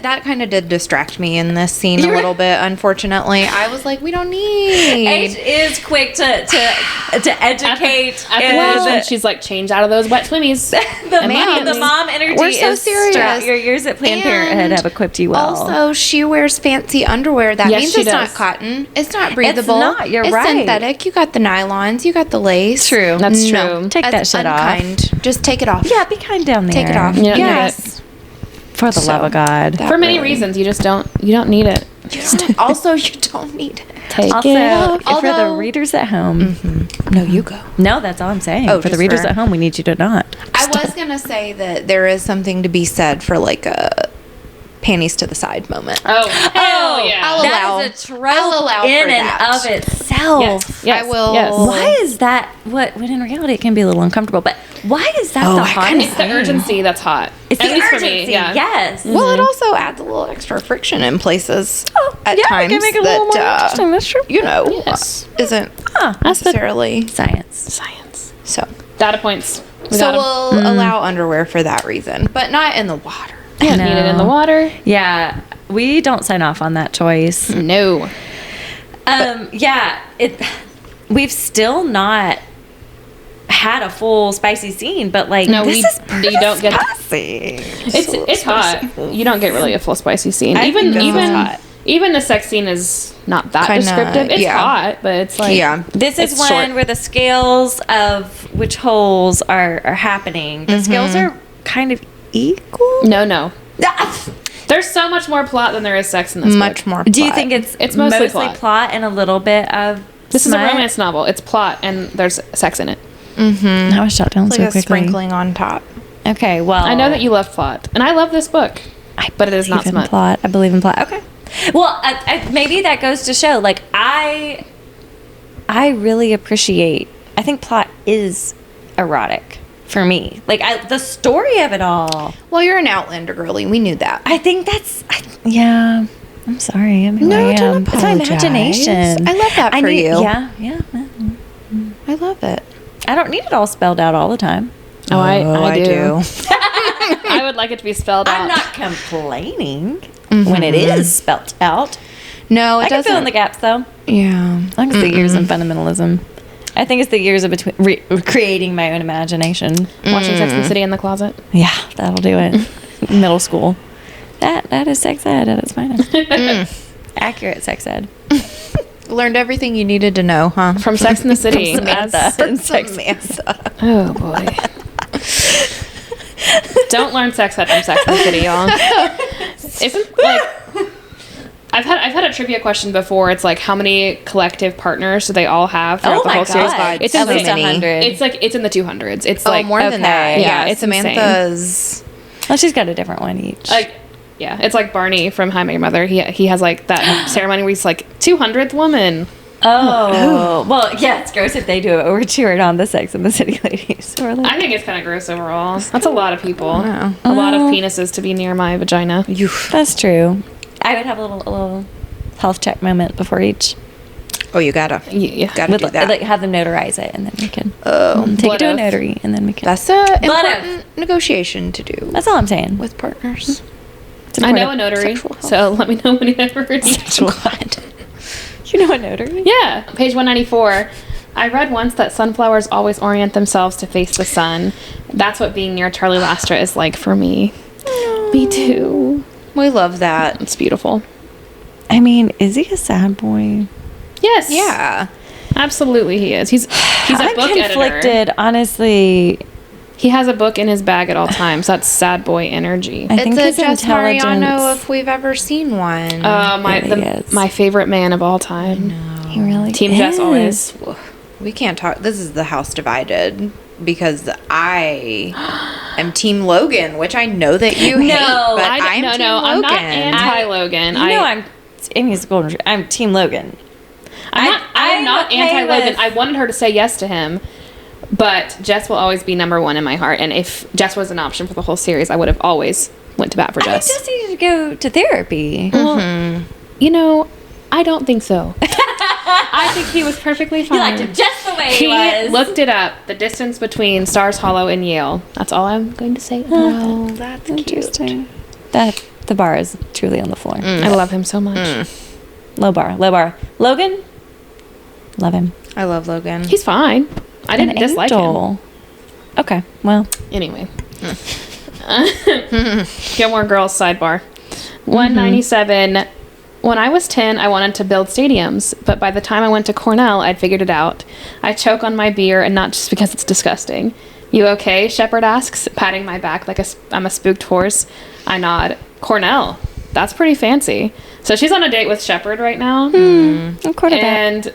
that kind of did distract me in this scene a little bit. Unfortunately, I was like, we don't H need. is quick to educate. At the and when she's like, change out of those wet swimmies. the mom energy We're so is serious. strong. Your years at Planned Parenthood have equipped you well. Also, she wears fancy underwear. That Yes, means she it's not does. cotton. It's not breathable. not. You're it's right. synthetic. You got the nylons. You got the lace. True. That's No, true. Take that that's shit off. unkind. Just take it off. Yeah, be kind down there. Take it off. You don't need Yes. For the love of God. that For many really- reasons, you don't need it. Also, you don't need it. Take Also, it off. for the Although- readers at home. No, you go. No, that's all I'm saying. Oh, for the just readers for- at home, we need you to not. I was gonna say that there is something to be said for like a panties to the side moment. Oh, hell yeah. I'll allow- that is a trope I'll allow in for and that. of itself. Yes. I will- Yes. Why is that? What in reality it can be a little uncomfortable, but why is that the I hottest kinda- It's the urgency that's hot. It's At the least urgency. for me, yeah. Yes. Well, it also adds a little extra friction in places at yeah, times it can make it a little more that interesting. That's true. you know Yes. isn't That's the necessarily Science. science. so. Data points. We So got 'em. we'll allow underwear for that reason, but not in the water. Yeah, need it in the water. Yeah, we don't sign off on that choice. No. Yeah, we've still not had a full spicy scene, but like No, this is you don't get. spicy. It's hot. You don't get really a full spicy scene. I think this is hot. Even the sex scene is not that Kinda, descriptive. It's yeah. hot, but it's like This is it's one short. where the scales of which holes are happening. The scales are kind of equal. No. There's so much more plot than there is sex in this Much book. more. Do you plot. think it's mostly plot. plot. and a little bit of This is smut? a romance novel. It's plot and there's sex in it. I was shot down like so a quickly. sprinkling on top? Okay, well, I know that you love plot, and I love this book, but it is not believe in smut. plot. I believe in plot. Okay. Well, maybe that goes to show. Like I really appreciate. I think plot is erotic for me. Like the story of it all. Well, you're an Outlander girly. We knew that. I think that's. Yeah. I'm sorry. I'm who No, I don't am. It's my apologize. imagination. I love that for you. Yeah. I love it. I don't need it all spelled out all the time. Oh, I do. do. I would like it to be spelled out. I'm not complaining when it is spelled out. No, it I can doesn't. fill in the gaps though. Yeah. I think it's the years of fundamentalism. I think it's the years of between creating my own imagination. Watching Sex and the City in the closet. Yeah, that'll do it. Middle school. That is sex ed at its finest. Accurate sex ed. Learned everything you needed to know, huh? From Sex and the City. Samantha. And sex Samantha. Oh boy. Don't learn sex ed from Sex and the City, y'all. Isn't like I've had a trivia question before. It's like how many collective partners do they all have throughout the whole series? It's so in many. 100. It's like it's in the 200s. It's Oh, like more than that. okay. Yeah, it's Samantha's. Well, she's got a different one each. like yeah, it's like Barney from How I Met Your Mother. He has like that ceremony where he's like 200th woman. Oh, well, yeah, it's gross if they do it. We're cheering on the Sex and the City ladies. We're like, I think it's kind of gross overall. That's a lot of people. Wow. A lot of penises to be near my vagina. that's true. I would have a little health check moment before each. Oh, you gotta. Yeah. Gotta Would do that. like have them notarize it, and then we can Oh, take What it to a if? notary, and then we can. that's a But important negotiation to do That's all I'm saying. with partners. It's I know a important. notary, Sexual health. so let me know whenever. God. You know a notary? Yeah, page 194. I read once that sunflowers always orient themselves to face the sun. That's what being near Charlie Lastra is like for me. Me too. We love that. It's beautiful. I mean, is he a sad boy? Yes. Yeah. Absolutely he is. He's a I'm book editor. conflicted, honestly. He has a book in his bag at all times. That's sad boy energy. I think It's his a Jess Mariano intelligence. if we've ever seen one. really is. My favorite man of all time. He really Team is. Jess always. We can't talk. This is the house divided because I am Team Logan, which I know that you hate. No, But I'm Team Logan. I'm not anti-Logan. Amy's golden. I'm Team Logan. I'm not okay anti-Logan. with- I wanted her to say yes to him, but Jess will always be number one in my heart. And if Jess was an option for the whole series, I would have always went to bat for I Jess. just needed to go to therapy. You know, I don't think so. I think he was perfectly You fine. liked him just the way he He was. looked it up. The distance between Stars Hollow and Yale. That's all I'm going to say. Oh, that's Interesting. That the bar is truly on the floor. I love him so much. Low bar. Logan, love him. I love Logan. He's fine. I didn't dislike him. Angel. Okay, well, Anyway. Gilmore Girls sidebar. 197. When I was 10, I wanted to build stadiums, but by the time I went to Cornell, I'd figured it out. I choke on my beer, and not just because it's disgusting. You okay? Shepard asks, patting my back like I'm a spooked horse. I nod. Cornell. That's pretty fancy. So she's on a date with Shepard right now. I'm quarterback. And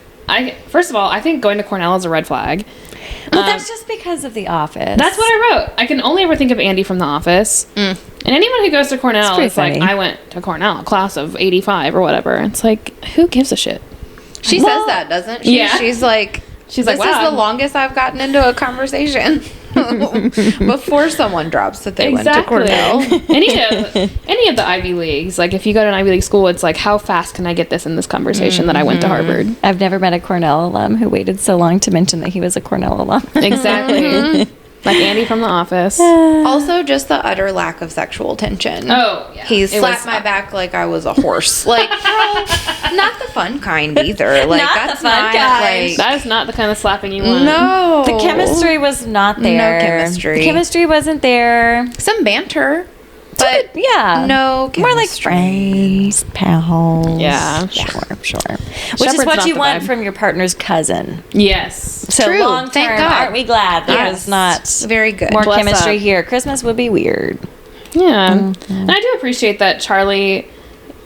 first of all, I think going to Cornell is a red flag. Well, that's just because of The Office. That's what I wrote. I can only ever think of Andy from The Office. And anyone who goes to Cornell pretty is like, funny. I went to Cornell, class of 85 or whatever. It's like, who gives a shit? She says that, doesn't she? Yeah. She's like, She's this like, wow. is the longest I've gotten into a conversation before someone drops that they went to Cornell. any of the Ivy Leagues, like if you go to an Ivy League school, it's like, how fast can I get this in this conversation that I went to Harvard? I've never met a Cornell alum who waited so long to mention that he was a Cornell alum. Exactly. Like Andy from The Office. Also, just the utter lack of sexual tension. Oh, yeah. He It slapped was- my back like I was a horse. Like, not the fun kind either. Like, Not the that's fun not kind. like. That is not the kind of slapping you want. No. The chemistry was not there. chemistry. The chemistry wasn't there. Some banter. But Yeah. no More like chemistry. friends, pals. Yeah. Sure. Which Shepard's is what not you the want vibe. from your partner's cousin. Yes. So True. long term, Thank God. aren't we glad there's Yes. not Very good. more Bless chemistry up. here? Christmas would be weird. Yeah. And I do appreciate that Charlie.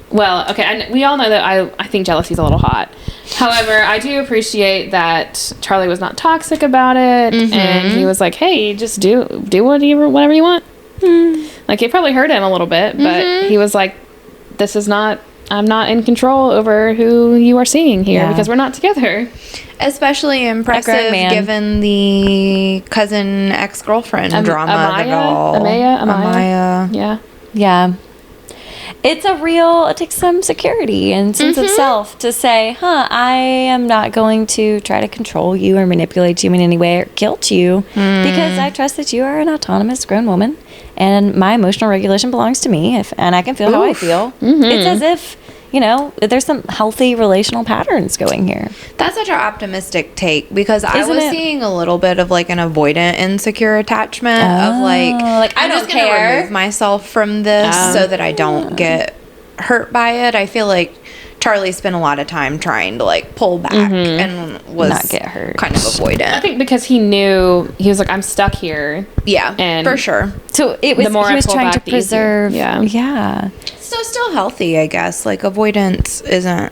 Well, okay, we all know that I think jealousy's a little hot. However, I do appreciate that Charlie was not toxic about it, and he was like, "Hey, just do whatever you want." Like it probably hurt him a little bit, but he was like, "This is not. I'm not in control over who you are seeing here Yeah. because we're not together." Especially impressive man. given the cousin ex-girlfriend drama of it all. Amaya. Yeah. Yeah. It takes some security and sense of self to say, I am not going to try to control you or manipulate you in any way or guilt you because I trust that you are an autonomous grown woman and my emotional regulation belongs to me and I can feel how I feel. It's as if, there's some healthy relational patterns going here. That's such an optimistic take because I Isn't was it? seeing a little bit of like an avoidant insecure attachment of like I I'm don't just gonna care. remove myself from this so that I don't get hurt by it. I feel like Charlie spent a lot of time trying to like pull back and was Not get hurt. kind of I avoidant. think because he knew he was like, "I'm stuck here." Yeah, And- for sure. So it was, The more he I was pull trying to back, the easier. preserve. Yeah. Yeah. So still healthy, I guess. Like avoidance isn't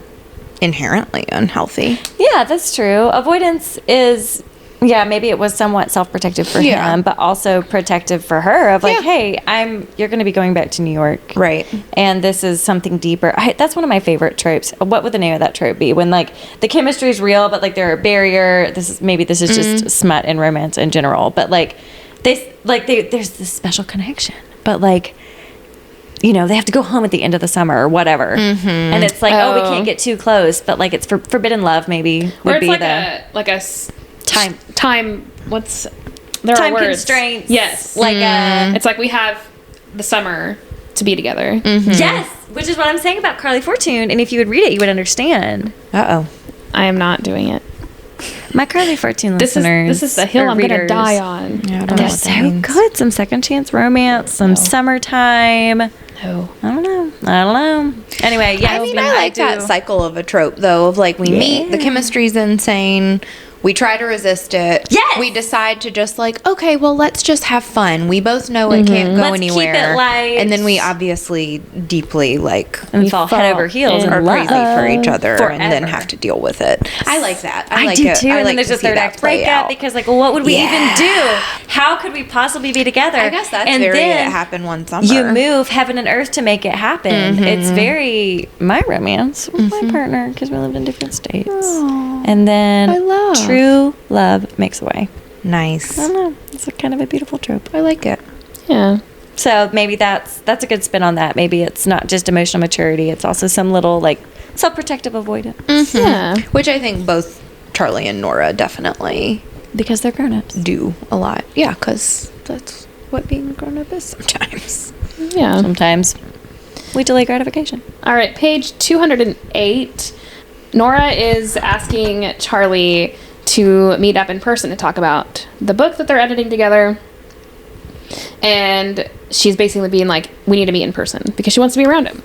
inherently unhealthy. Yeah, that's true. Avoidance is, maybe it was somewhat self-protective for Yeah. him, but also protective for her of like, Yeah. hey, you're going to be going back to New York. Right. And this is something deeper. That's one of my favorite tropes. What would the name of that trope be? When like the chemistry is real, but like they're a barrier. This is just smut and romance in general. But like there's this special connection. But like, they have to go home at the end of the summer or whatever. And it's like, we can't get too close. But like it's forbidden love maybe Or would it's be like the time. What's there time are words. constraints. Yes. Like It's like we have the summer to be together. yes, which is what I'm saying about Carly Fortune. And if you would read it, you would understand. Uh-oh. I am not doing it. My Carly Fortune This listeners. is the hill or I'm gonna readers, die on. Yeah, I don't know They're what that so means. good. Some second chance romance, some summertime. No. I don't know. Anyway, yeah. I mean, I like that cycle of a trope, though, of like we meet, the chemistry's insane, We try to resist it. Yes! We decide to just like, okay, well, let's just have fun. We both know it can't go Let's keep anywhere. it light. And then we obviously deeply like And fall head over heels are and crazy for each other forever. and then have to deal with it. I like that. I like do it. too. I And like then there's to a see third that act play breakup out. because, like, well, what would we even Yeah. do? How could we possibly be together? I guess that's and very then it happened one summer. you move heaven and earth to make it happen. It's very my romance with my partner because we lived in different states. And then I love. true love makes a way. Nice. I don't know. It's a kind of a beautiful trope. I like it. Yeah. So maybe that's a good spin on that. Maybe it's not just emotional maturity. It's also some little like self-protective avoidance Yeah. Which I think both Charlie and Nora definitely because they're grown-ups. do a lot. Yeah, because that's what being a grown up is sometimes. Yeah. Sometimes we delay gratification. All right, page 208. Nora is asking Charlie to meet up in person to talk about the book that they're editing together. And she's basically being like, we need to meet in person because she wants to be around him.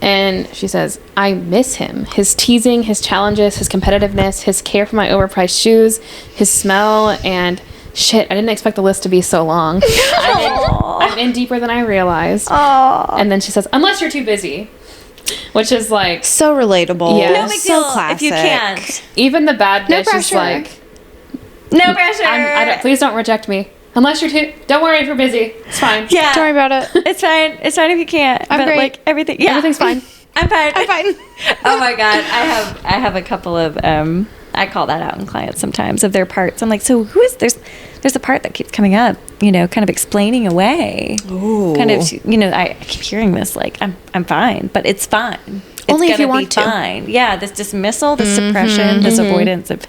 And she says, I miss him. His teasing, his challenges, his competitiveness, his care for my overpriced shoes, his smell, and shit, I didn't expect the list to be so long. I'm in deeper than I realized. And then she says, unless you're too busy. Which is like, So relatable. Yeah. No big so deal classic. if you can't. even the bad No bitch is pressure. like, No pressure. I don't, please don't reject me. Unless you're too, don't worry if you're busy. It's fine. Yeah. Don't worry about it. It's fine. It's fine if you can't. I'm but great. like everything. Yeah. Everything's fine. I'm fine. I'm fine. Oh my god, I have a couple of I call that out in clients sometimes of their parts. I'm like, so who is there's a part that keeps coming up, kind of explaining away. Ooh. Kind of, I keep hearing this like I'm fine, but it's fine. It's Only if you gonna be want to. Fine. Yeah, this dismissal, this suppression, this avoidance of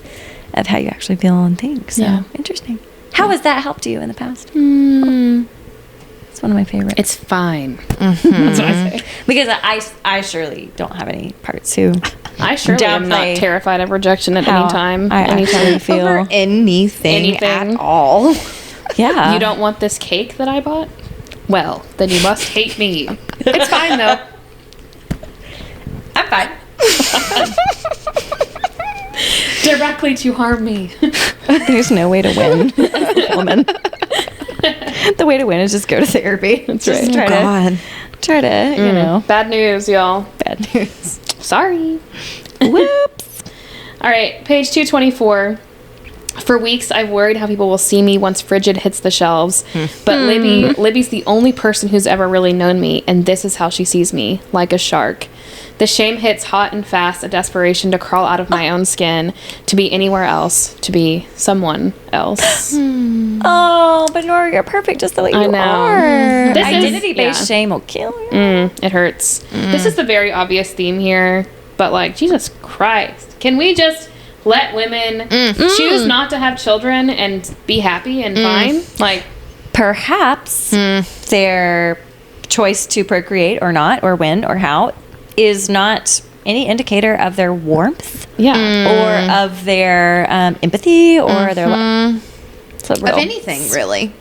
how you actually feel and think. So Yeah. interesting. How has that helped you in the past? It's one of my favorites. It's fine. That's what I say. Because I surely don't have any parts who I surely am not downplay terrified of rejection at how any time. I Anytime. actually feel. Over anything at all. Yeah. You don't want this cake that I bought? Well, then you must hate me. It's fine though. I'm fine. Directly to harm me. There's no way to win, woman. The way to win is just go to therapy. That's Just right. try to, Bad news, y'all. bad news. Sorry. Whoops. All right, page 224. For weeks, I've worried how people will see me once Frigid hits the shelves. But Libby's the only person who's ever really known me, and this is how she sees me, like a shark. The shame hits hot and fast, a desperation to crawl out of my own skin, to be anywhere else, to be someone else. Oh, but Nora, you're perfect just the way you I know. are. This is- Identity-based yeah. shame will kill you. It hurts. This is the very obvious theme here, but like, Jesus Christ. Can we just let women choose not to have children and be happy and fine? Like, Perhaps their choice to procreate or not, or when or how, is not any indicator of their warmth yeah. or of their empathy or their Of anything, really.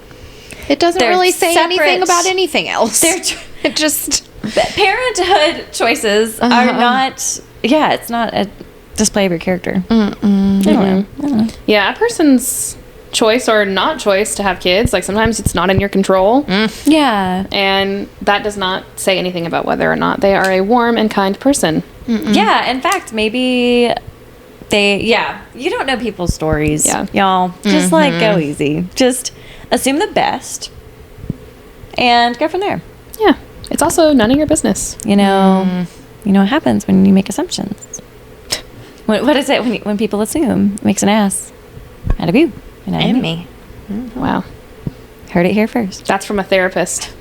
It doesn't They're really say anything separate. about anything else. They're It just... parenthood choices are not. Yeah, it's not a display of your character. I don't know. Yeah, a person's choice or not choice to have kids, like sometimes it's not in your control. Yeah, And that does not say anything about whether or not they are a warm and kind person. yeah. In fact, maybe they. Yeah, you don't know people's stories. Yeah. Y'all just like go easy. Just assume the best and go from there. Yeah. It's also none of your business. You know what happens when you make assumptions. What is it when people assume? It makes an ass out of you and out of me. Wow. Heard it here first. That's from a therapist.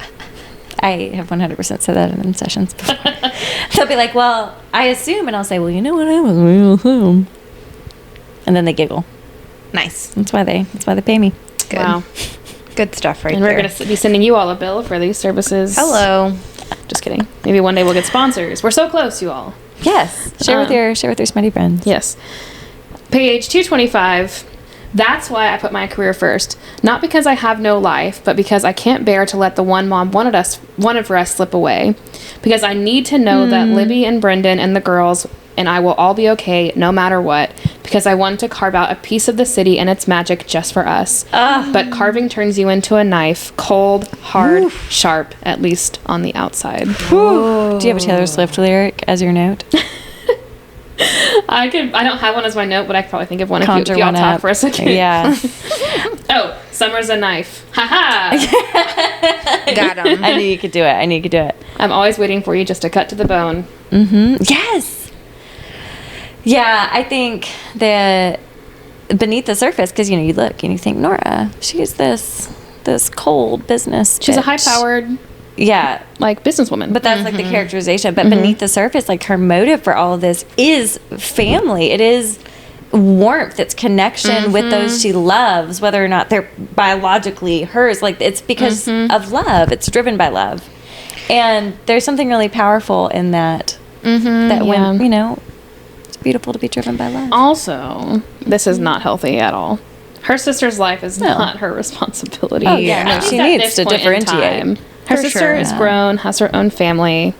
I have 100% said that in sessions before. They'll be like, well, I assume. And I'll say, well, you know what happens when you assume. And then they giggle. Nice. That's why they pay me. Good. Wow. Good stuff right And there. we're going to be sending you all a bill for these services. Hello. Just kidding. Maybe one day we'll get sponsors. We're so close, you all. Yes. Share with your smutty friends. Yes. Page 225. That's why I put my career first. Not because I have no life, but because I can't bear to let the one Mom wanted for us slip away. Because I need to know that Libby and Brendan and the girls and I will all be okay no matter what. because I want to carve out a piece of the city and its magic just for us. But carving turns you into a knife, cold, hard, sharp, at least on the outside. Do you have a Taylor Swift lyric as your note? I don't have one as my note, but I could probably think of one Conjure if y'all one talk up. for a second. Yeah. Oh, summer's a knife. Ha Got him. I knew you could do it. I'm always waiting for you just to cut to the bone. Yes. Yeah, I think that beneath the surface, because you look and you think Nora, she's this cold business. She's a bitch. high-powered, Yeah, businesswoman. but that's like the characterization. But beneath the surface, like her motive for all of this is family. It is warmth. It's connection with those she loves, whether or not they're biologically hers. Like it's because of love. It's driven by love, and there's something really powerful in that. That when it's beautiful to be driven by love. Also, this is not healthy at all. Her sister's life is not her responsibility. Oh, yeah, no, At she least at needs this to point in differentiate. time. Her For sister sure. is grown, has her own family,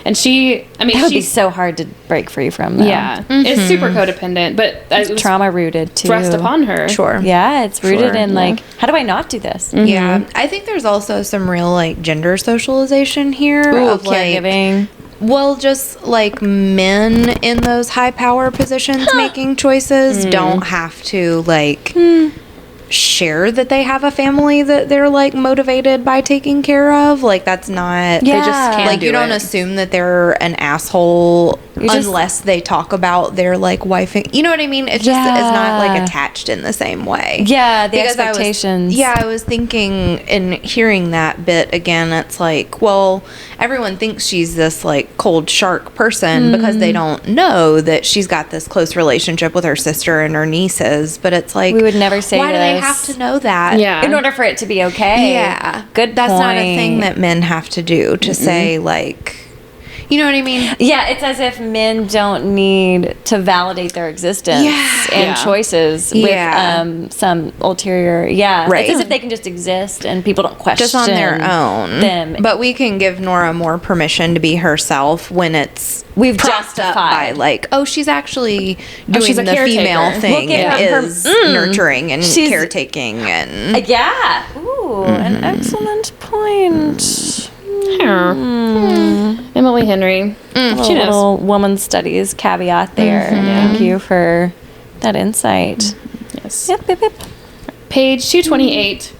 and she. I mean, That would be she's so hard to break free from. Though. yeah, it's super codependent, but it was trauma rooted too. thrust upon her. Sure. Yeah, it's rooted Sure. in like, how do I not do this? Yeah, I think there's also some real like gender socialization here of like, Caregiving. well, just like men in those high power positions making choices don't have to like share that they have a family that they're like motivated by taking care of. Like that's not. Yeah. They just Can't like do you don't it. assume that they're an asshole just- unless they talk about their like wife. You know what I mean? It's just it's not like Yeah. attached in the same way. Yeah, the Because expectations. I was thinking in hearing that bit again, it's like, well, everyone thinks she's this like cold shark person because they don't know that she's got this close relationship with her sister and her nieces. But it's like, We would never say why do they this. have to know that? Yeah. In order for it to be okay. Yeah. Good That's not a point. thing that men have to do to say like, you know what I mean? Yeah, it's as if men don't need to validate their existence Yeah. and Yeah. choices Yeah. with some ulterior. Yeah, Right. It's as if they can just exist and people don't question Just on their own. them. But we can give Nora more permission to be herself when it's We've propped up by justified. like, oh, she's actually doing she's a the caretaker. female We'll thing give and her- is nurturing and She's- caretaking and Yeah. Ooh, an excellent point. Emily Henry. She knows. Little woman studies caveat there. Thank you for that insight. Yes. Yep, yep, yep. Page 228.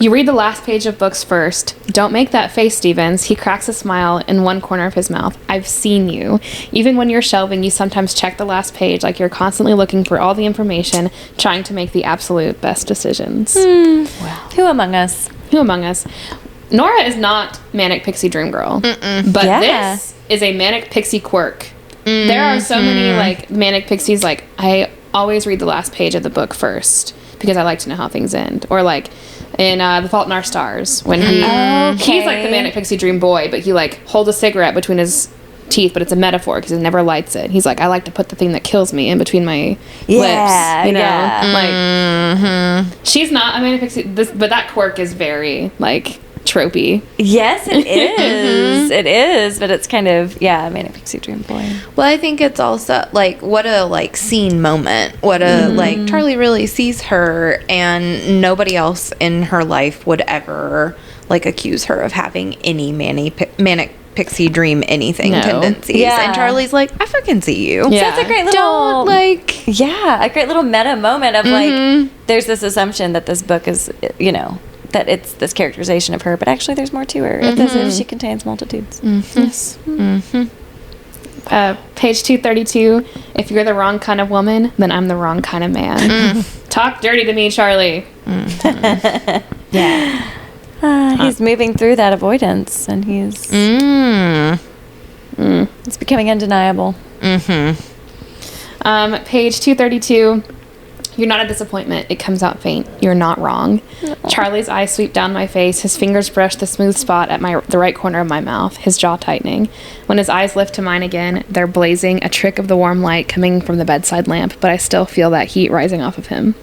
You read the last page of books first. Don't make that face, Stevens. He cracks a smile in one corner of his mouth. I've seen you. Even when you're shelving, you sometimes check the last page like you're constantly looking for all the information, trying to make the absolute best decisions. Who among us? Who among us? Nora is not Manic Pixie Dream Girl, but Yeah. this is a Manic Pixie quirk. There are so many like Manic Pixies. Like I always read the last page of the book first because I like to know how things end. Or like in The Fault in Our Stars when he's like the Manic Pixie Dream boy, but he like holds a cigarette between his teeth, but it's a metaphor because he never lights it. He's like, I like to put the thing that kills me in between my lips. You know, like she's not a Manic Pixie, but that quirk is very like tropey. Yes, it is. It is, but it's kind of Manic Pixie Dream Boy. well, I think it's also like what a like scene moment. What a like Charlie really sees her and nobody else in her life would ever like accuse her of having any manic pixie dream anything No. tendencies. Yeah. And Charlie's like, I fucking see you. Yeah. So it's a great little Don't like a great little meta moment of like there's this assumption that this book is that it's this characterization of her, but actually there's more to her. It's as if she contains multitudes. Yes. Page 232. If you're the wrong kind of woman, then I'm the wrong kind of man. Talk dirty to me, Charlie. He's moving through that avoidance, and he's it's becoming undeniable. Page 232. You're not a disappointment. It comes out faint. You're not wrong. Charlie's eyes sweep down my face. His fingers brush the smooth spot at the right corner of my mouth, his jaw tightening. When his eyes lift to mine again, they're blazing, a trick of the warm light coming from the bedside lamp, but I still feel that heat rising off of him.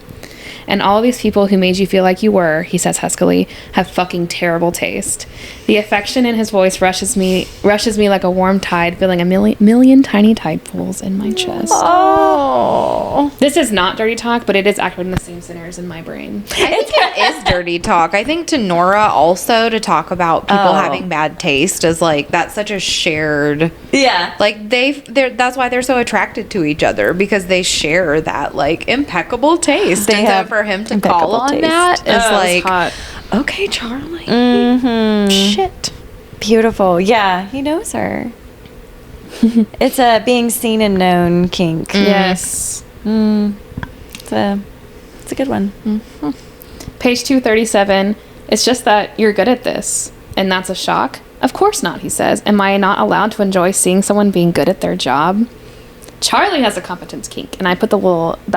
And all these people who made you feel like you were, he says huskily, have fucking terrible taste. The affection in his voice rushes me like a warm tide, filling a million tiny tide pools in my chest. Oh. This is not dirty talk, but it is activating the same centers in my brain. I think it is dirty talk. I think to Nora also to talk about people having bad taste is like that's such a shared like that's why they're so attracted to each other, because they share that like impeccable taste. They And have so for him to impeccable call on taste. that is like hot. okay, Charlie. Shit. Beautiful. Yeah, he knows her. It's a being seen and known kink. Yes. It's a good one. Page 237. It's just that you're good at this. And that's a shock? Of course not, he says. Am I not allowed to enjoy seeing someone being good at their job? Charlie has a competence kink, and I put the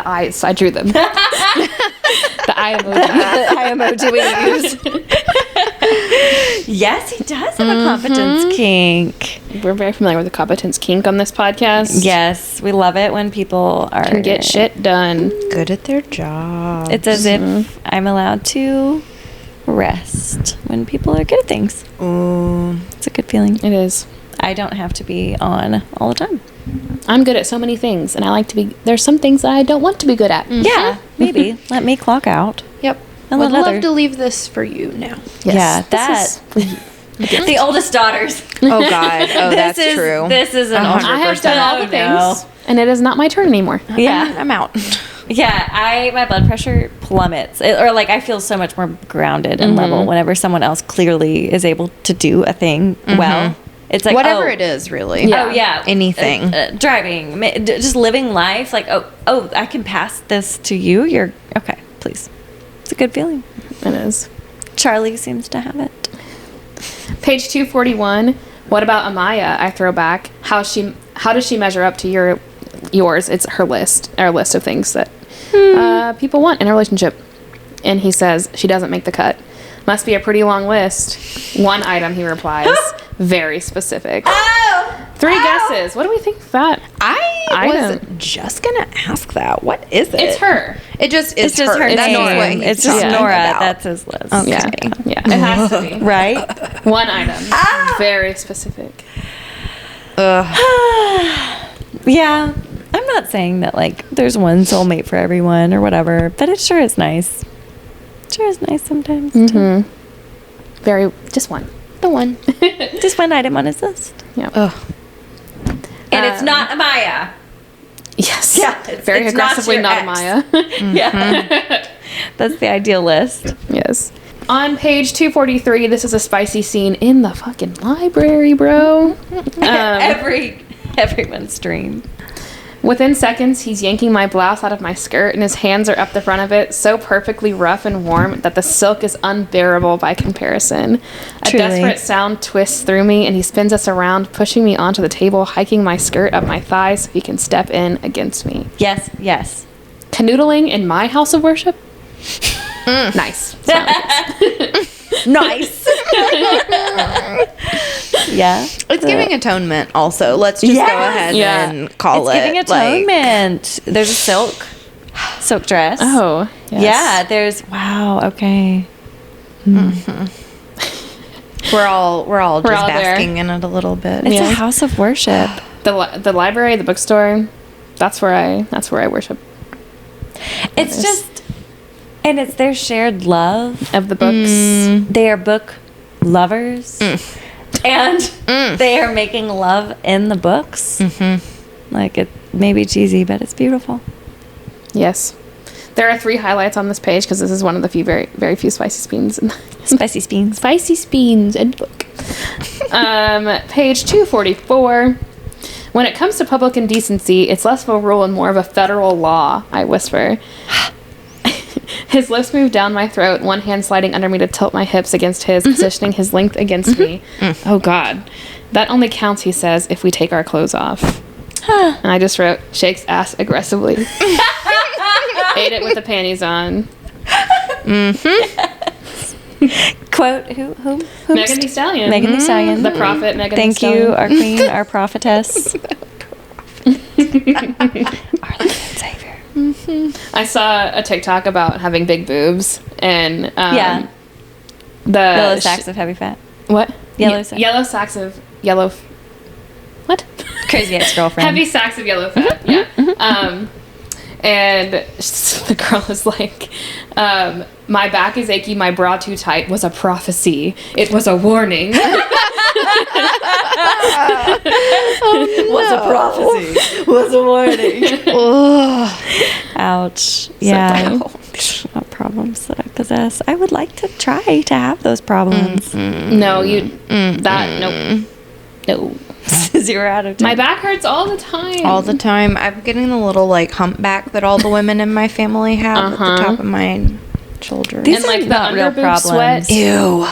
eyes, I drew them. The eye emoji. The eye emoji we use. Yes, he does have a competence kink. We're very familiar with the competence kink on this podcast. Yes, we love it when people Can get shit done. Good at their job. It's as if I'm allowed to rest when people are good at things. Ooh. It's a good feeling. It is. I don't have to be on all the time. I'm good at so many things, and I like to be. There's some things that I don't want to be good at. Yeah, maybe. Let me clock out. Yep. And Would let love other- to leave this for you now. Yeah, This that. The oldest daughters. Oh God. Oh, that's is, true. This is an 100%. older I have done all the things, and it is not my turn anymore. Yeah. I'm out. Yeah, my blood pressure plummets. Or like I feel so much more grounded and level whenever someone else clearly is able to do a thing well. It's like Whatever oh, it is, really. Yeah. Oh yeah, Anything. driving, just living life. Like oh, I can pass this to you. You're okay. Please, it's a good feeling. It is. Charlie seems to have it. Page 241. What about Amaya? I throw back. How does she measure up to yours? It's her list, our list of things that people want in a relationship. And he says she doesn't make the cut. Must be a pretty long list. One item, he replies. Very specific. Three guesses. What do we think of that? I was Item. just gonna ask that. What is it? It's her. It just is It's just her That's name. what he's It's just talking Nora. about. That's his list. Yeah. Yeah. It has to be. Right. One item. Very specific. Yeah. I'm not saying that like there's one soulmate for everyone or whatever, but it sure is nice. Sure is nice sometimes. too. Very. Just one. the one. Just one item on his list. Yeah. Ugh. And it's not Amaya. Yes. Yeah, Very it's not aggressively your not, ex. Maya. Yeah. That's the ideal list. Yes. On page 243, this is a spicy scene in the fucking library, bro. Everyone's dream. Within seconds, he's yanking my blouse out of my skirt, and his hands are up the front of it, so perfectly rough and warm that the silk is unbearable by comparison. A Truly. desperate sound twists through me, and he spins us around, pushing me onto the table, hiking my skirt up my thighs so he can step in against me. Yes, yes. Canoodling in my house of worship? Nice. Nice. Yeah. It's giving atonement also. Let's just go Yes. ahead Yeah. and call It's it. giving atonement. There's a silk dress. Oh, yes. Yeah, there's wow, okay. We're all just all there. basking in it a little bit. It's Yeah. a house of worship. The library, the bookstore, that's where I worship. It's just and it's their shared love. Of the books. They are book lovers. And they are making love in the books. Like it may be cheesy, but it's beautiful. Yes. There are 3 highlights on this page because this is one of the few, very, very few spicy spoons in Spicy beans. spicy spoons in the book. Page 244. When it comes to public indecency, it's less of a rule and more of a federal law, I whisper. His lips move down my throat, one hand sliding under me to tilt my hips against his, positioning his length against me. Oh, God. That only counts, he says, if we take our clothes off. And I just wrote, shakes ass aggressively. Ate it with the panties on. Quote who? Megan Thee Stallion. Megan Thee Stallion. The prophet, Megan Thee Thank Stallion. you, our queen, our prophetess. Our Lord and Savior. I saw a TikTok about having big boobs and Yeah. the Yellow sacks of heavy fat. what Yellow sacks. yellow sacks of yellow what Crazy ex-girlfriend. heavy sacks of yellow fat. Yeah. And the girl was like, my back is achy, my bra too tight was a prophecy. It was a warning. Was a prophecy. Was a warning. Ouch. Yeah. What problems that I possess. I would like to try to have those problems. No, no. 0 out of 10. My back hurts all the time. All the time. I'm getting the little like humpback that all the women in my family have at the top of my shoulder. These and are like the not real underboob problems. sweat. Ew.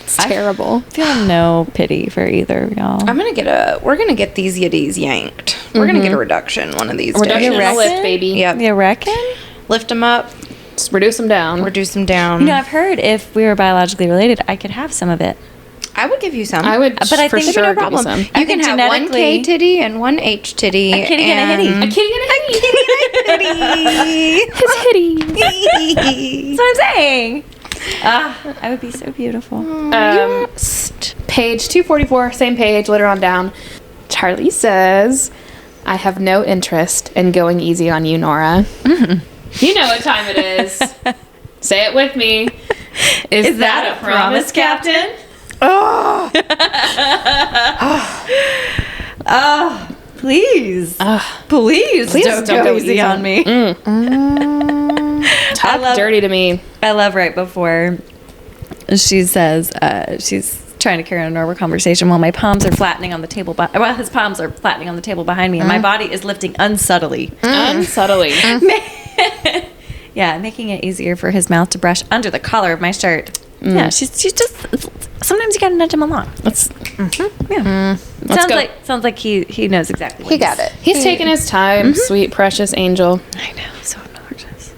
It's terrible. I feel no pity for either of y'all. We're gonna get these yitties yanked. We're gonna get a reduction one of these Reduction days. in the lift, baby. Yep. You reckon? Lift them up, Just reduce them down. reduce them down. You know, I've heard if we were biologically related, I could have some of it. I would give you some. I would, But I for think sure, no give you problem. some. You I can think have one K genetically- titty and one H titty. A kitty and a hitty. A kitty and a hitty. His hitty. That's what I'm saying. I would be so beautiful. Page 244, same page, later on down. Charlie says, I have no interest in going easy on you, Nora. You know what time it is. Say it with me. Is that a promise, Captain? Please. Please don't go easy on me. Talk dirty to me. I love right before she says she's trying to carry on a normal conversation while my palms are flattening on the table. Well, his palms are flattening on the table behind me, and my body is lifting unsubtly. Unsubtly. Yeah, making it easier for his mouth to brush under the collar of my shirt. Yeah, she's just. Sometimes you gotta nudge him along. Let's, Yeah, Let's go. sounds like he knows exactly. What He got it. he's taking his time, sweet, precious angel. I know, so obnoxious.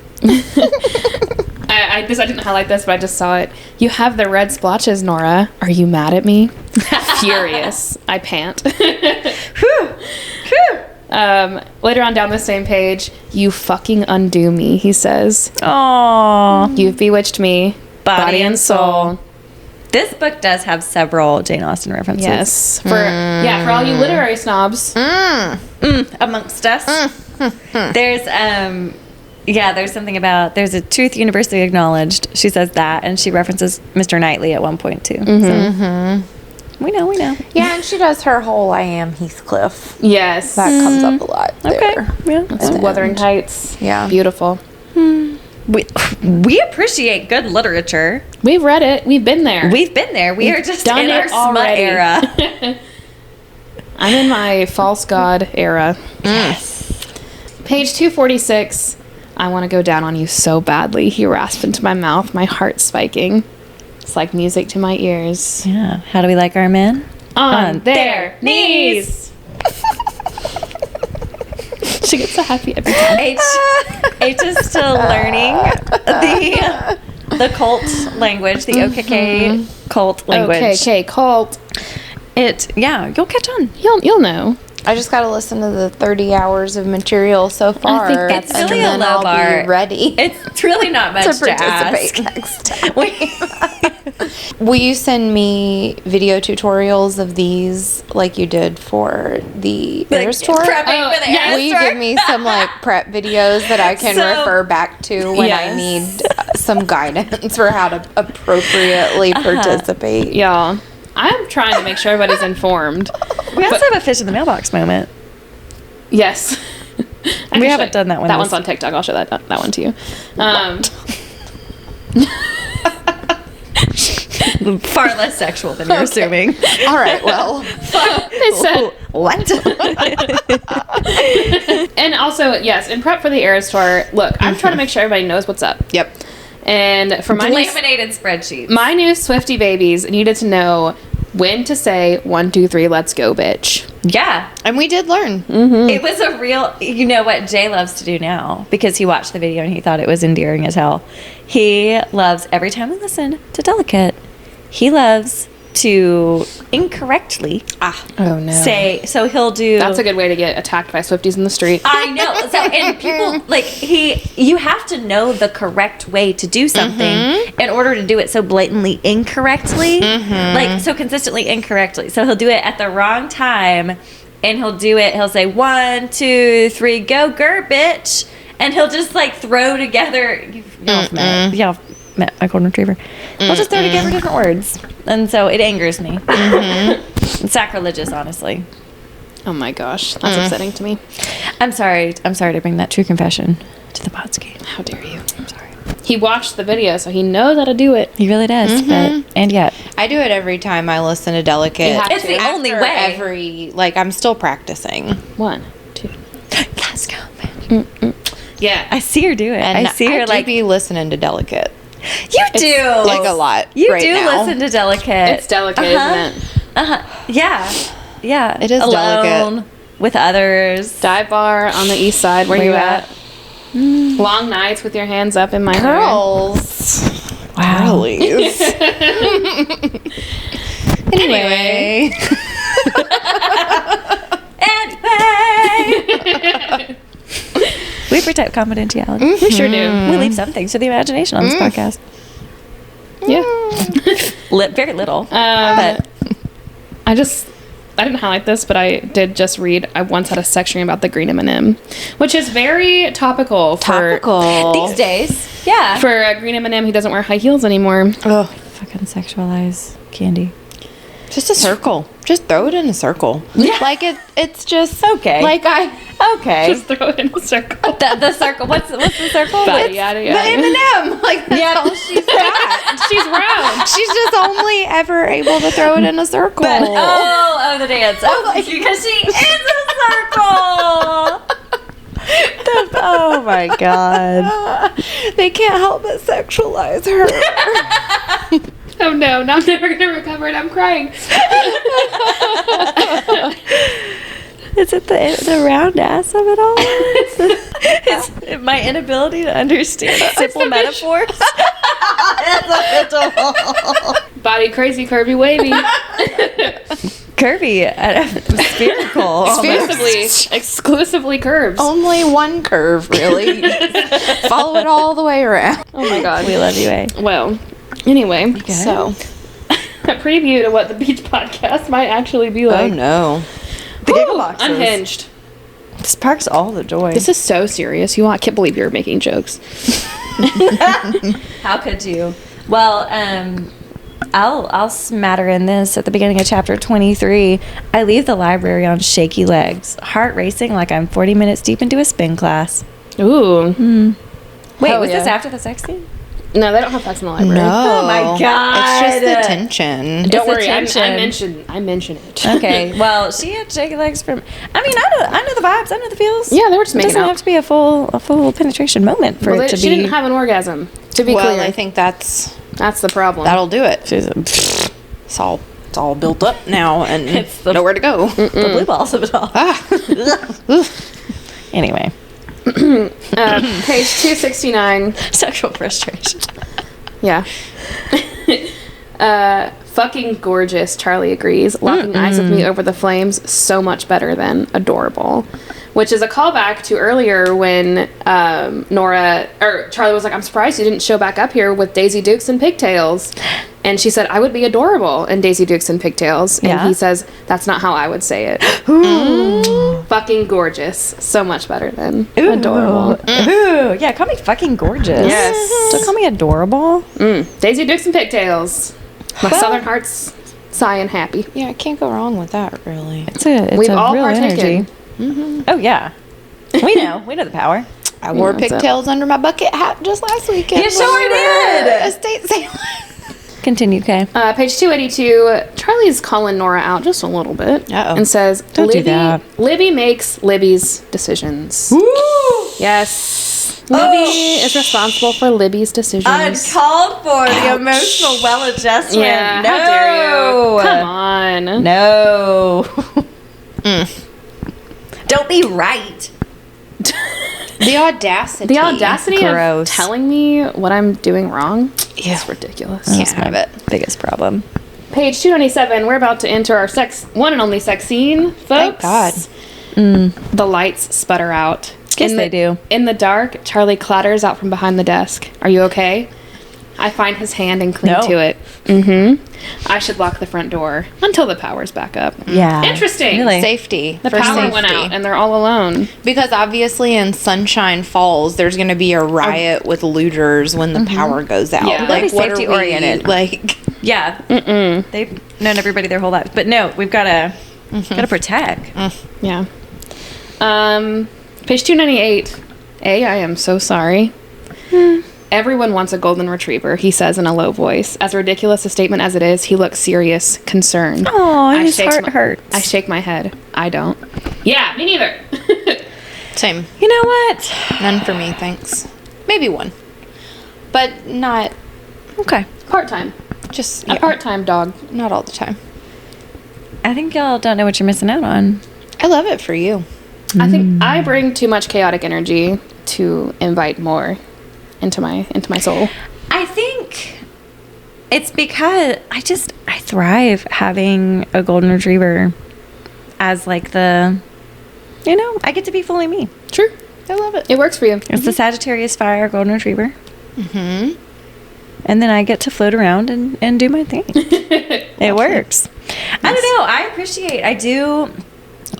I didn't highlight this, but I just saw it. You have the red splotches, Nora. Are you mad at me? Furious. I pant. Later on down the same page, you fucking undo me, he says. Aww. You've bewitched me, body and soul. This book does have several Jane Austen references. Yes. For all you literary snobs. Amongst us. There's there's something about there's a truth universally acknowledged. She says that, and she references Mr. Knightley at one point too. So we know. Yeah, and she does her whole I am Heathcliff. Yes. That comes up a lot there. Okay. Yeah. It's Wuthering Heights. Yeah. Beautiful. We appreciate good literature. We've read it. We've been there. We've been there. We are just done in our it smut already. era. I'm in my false god era. Yes. Page 246. I want to go down on you so badly. He rasped into my mouth, my heart spiking. It's like music to my ears. Yeah. How do we like our men? On their knees. She gets so happy every time. H is still learning the cult language, the OKK cult language. Okay, cult. You'll catch on. You'll know. I just got to listen to the 30 hours of material so far. think that's and really a then low I'll bar. be ready It's really not much to to participate ask. next time. Will you send me video tutorials of these like you did for the Eras tour? Prepping for the yeah, Will you Eras tour? give me some like prep videos that I can So- refer back to when I Yes. need some guidance for how to appropriately participate? Y'all, I'm trying to make sure everybody's informed. We also have a fish in the mailbox moment. Yes. We haven't done that one That this- one's on TikTok. I'll show that one to you. Far less sexual than you're assuming. All right, well, They said, What? and also, yes, in prep for the Eras tour, look, I'm trying to make sure everybody knows what's up. yep. And for my new, Laminated spreadsheet. my new Swiftie babies needed to know when to say 1, 2, 3, let's go, bitch. Yeah. And we did learn. It was a real, you know what Jay loves to do now, because he watched the video and he thought it was endearing as hell. He loves, every time we listen to Delicate, he loves to incorrectly Oh no. say, so he'll do. That's a good way to get attacked by Swifties in the street. I know. So, and people, like, you have to know the correct way to do something in order to do it so blatantly incorrectly. Like, so consistently incorrectly. So he'll do it at the wrong time, and he'll say, 1, 2, 3, go, grr, bitch. And he'll just, like, throw together, y'all met my golden retriever. He'll just throw together different words. And so it angers me. It's sacrilegious, honestly. Oh my gosh, that's upsetting to me. I'm sorry to bring that true confession to the Podski. How dare you? I'm sorry. He watched the video, so he knows how to do it. He really does, and yet. I do it every time I listen to Delicate. You have It's the only After way. I'm still practicing. 1, 2. Let's go, man. Yeah. I see her do it. And I see her, do like, be listening to Delicate. you do. Like a lot. You right do now. listen to Delicate. It's delicate, isn't it? Yeah. Yeah. It is Alone, delicate. with others. Dive bar on the east side. Where you at? Long nights with your hands up in my hair. Girls. Wow. Girlies. Anyway. Anyway. We protect confidentiality. We sure do. We leave some things to the imagination on this podcast. Yeah. Very little. But I didn't highlight this, but I did just read. I once had a section about the green M&M, which is very topical for These days. Yeah. for a green M&M who doesn't wear high heels anymore. Ugh. Fucking sexualize candy. Just a circle. Just throw it in a circle. Yeah. Like it's just Okay. Like Okay. Just throw it in a circle. the circle. What's the circle? But It's- yada the yada. M&M. Like that's all she's got. She's round. She's just only ever able to throw it in a circle. Oh, the dance. Oh, because she is a circle. Oh my god. They can't help but sexualize her. Oh no, now I'm never gonna recover and I'm crying. Is it the round ass of it all? It's my inability to understand simple metaphors. Body crazy, curvy, wavy. Curvy, spherical. Exclusively curves. Only one curve, really. Follow it all the way around. Oh my god. We love you, eh? Well, anyway, so a preview to what the beach podcast might actually be like. Oh no. The Whew, giggle boxes. Unhinged. This sparks all the joy. This is so serious. I can't believe you're making jokes. How could you? Well, I'll smatter in this at the beginning of chapter 23. I leave the library on shaky legs, heart racing like I'm 40 minutes deep into a spin class. Ooh. Wait, Hell was this yeah. after the sex scene? No, they don't have sex in the library. No. Oh my God. It's just the tension. Don't It's the worry, I tension. mention it. Okay, well, she had shaky legs from. I mean, I know the vibes, I know the feels. Yeah, they were just It making doesn't out. have to be a full penetration moment for Well, it to she be. didn't have an orgasm. To be Well, clear, I think that's the problem. that'll do it. She's It's all built up now and It's the- nowhere to go. the blue balls of it all. Anyway, Page 269. sexual frustration. Yeah. Fucking gorgeous, Charlie agrees. Locking eyes with me over the flames, so much better than adorable. Which is a callback to earlier when Charlie was like, I'm surprised you didn't show back up here with Daisy Dukes and pigtails. And she said, I would be adorable in Daisy Dukes and pigtails. And Yeah. he says, that's not how I would say it. Fucking gorgeous. So much better than adorable. Ooh, yeah, call me fucking gorgeous. Yes. Don't call me adorable. Daisy Dukes and pigtails. My southern heart's sighing happy. Yeah, I can't go wrong with that, really. It's a We've a all real partaken. energy. Oh yeah, we know the power. I wore that's it. pigtails under my bucket hat just last weekend. You when sure we were did. Estate sale. Continue, Kay. Page 282, Charlie's calling Nora out just a little bit Uh-oh. and says, Don't do that. Libby makes Libby's decisions. Yes. Libby is responsible for Libby's decisions. Uncalled for the emotional well adjustment. Yeah, no. how dare you? Come on. No. Don't be right. The audacity. The audacity Gross. of telling me what I'm doing wrong Yeah. is ridiculous. Can't have it. Biggest problem. Page 297. We're about to enter our one and only sex scene, folks. Thank God. The lights sputter out. Yes, they do. In the dark, Charlie clatters out from behind the desk. Are you okay? I find his hand and cling No. to it. Mm-hmm. I should lock the front door until the power's back up. Yeah. Interesting. Really? Safety. The for power safety. went out and they're all alone. Because obviously in Sunshine Falls, there's going to be a riot with looters when the power goes out. Yeah. Like, Very what are we, safety-oriented. like, Yeah. They've known everybody their whole lives. But no, we've got to protect. Yeah. Page 298. I am so sorry. Everyone wants a golden retriever, he says in a low voice. As ridiculous a statement as it is, he looks serious, concerned. Aw, his shakes heart hurts. I shake my head. I don't. Yeah, me neither. same. You know what? None for me, thanks. Maybe one. But not Okay. Part-time. just, A yeah, part-time dog. not all the time. I think y'all don't know what you're missing out on. I love it for you. I think I bring too much chaotic energy to invite more into my soul. I think it's because I thrive having a golden retriever as like I get to be fully me. True. I love it. It works for you. It's the Sagittarius Fire golden retriever. Mm-hmm. And then I get to float around and do my thing. It works. I don't know. I do.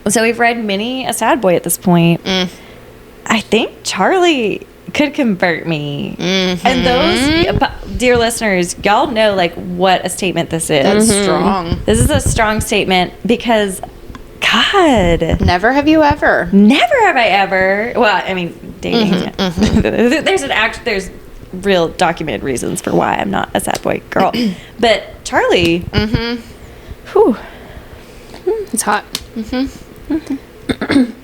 So we've read many a sad boy at this point. I think Charlie could convert me. And those, dear listeners, y'all know like what a statement this is. That's strong. This is a strong statement because, God, Never have you ever. never have I ever. Well, I mean, dating. There's real documented reasons for why I'm not a sad boy girl. But Charlie, whew, It's hot.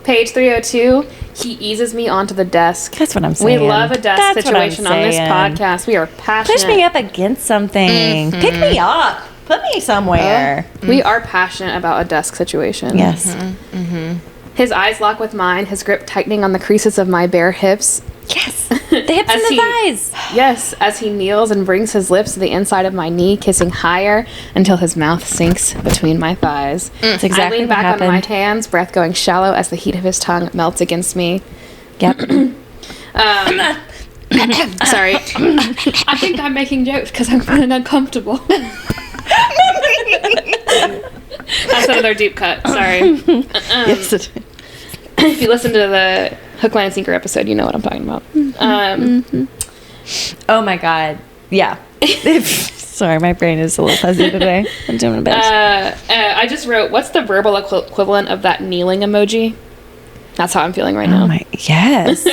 Page 302. He eases me onto the desk. that's what I'm We saying. love a desk That's what I'm situation on this saying. podcast. We are passionate. Push me up against something. Pick me up. Put me somewhere. We are passionate about a desk situation. Yes. His eyes lock with mine, his grip tightening on the creases of my bare hips. Yes. The hips As and the he- thighs. Yes, as he kneels and brings his lips to the inside of my knee, kissing higher until his mouth sinks between my thighs. That's exactly I lean what back on my happened. hands, breath going shallow as the heat of his tongue melts against me. Yep. Sorry. I think I'm making jokes because I'm feeling uncomfortable. That's another deep cut. Sorry. Yes. If you listen to the Hook, Line, and Sinker episode, you know what I'm talking about. Oh my God. Yeah. Sorry, my brain is a little fuzzy today. I'm doing my best. I just wrote, what's the verbal equivalent of that kneeling emoji? That's how I'm feeling right now. Oh my, yes.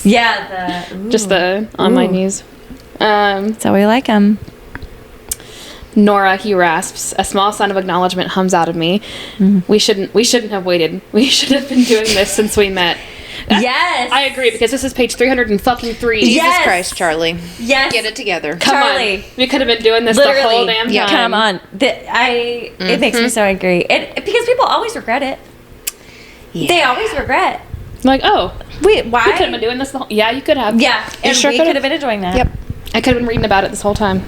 Yeah. Just the on my Ooh. knees. That's how we like them. Nora, he rasps. A small sound of acknowledgement hums out of me. We shouldn't have waited. We should have been doing this since we met. Yes. I agree, because this is page 303. Jesus Yes. Christ, Charlie. Yes. Get it together. Come Charlie. on. We could have been doing this Literally. the whole damn time. Yeah. Come on. It makes me so angry. Because people always regret it. Yeah. They always regret. Like, oh, Wait, why? we could have been doing this the whole... Yeah, you could have. Yeah, and sure we could've. could have been enjoying that. Yep. I could have been reading about it this whole time.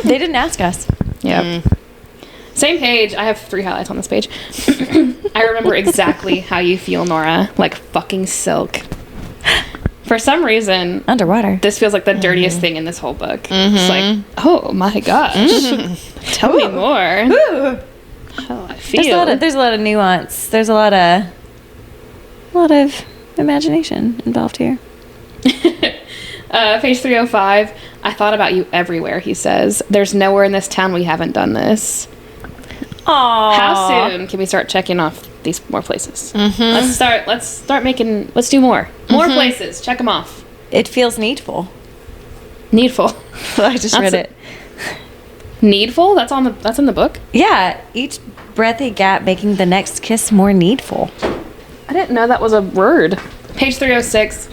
They didn't ask us. Yep. Same page. I have 3 highlights on this page. I remember exactly how you feel, Nora. Like fucking silk. For some reason, Underwater. this feels like the dirtiest thing in this whole book. It's like, oh my gosh. Tell me more. Ooh. How I feel. There's a lot of nuance. There's a lot of imagination involved here. Page 305. I thought about you everywhere, he says. There's nowhere in this town we haven't done this. Aww. How soon can we start checking off these more places? Let's do more places. Check them off. It feels needful. Needful. I just read it. Needful? That's in the book? Yeah, each breathy gap making the next kiss more needful. I didn't know that was a word. Page 306.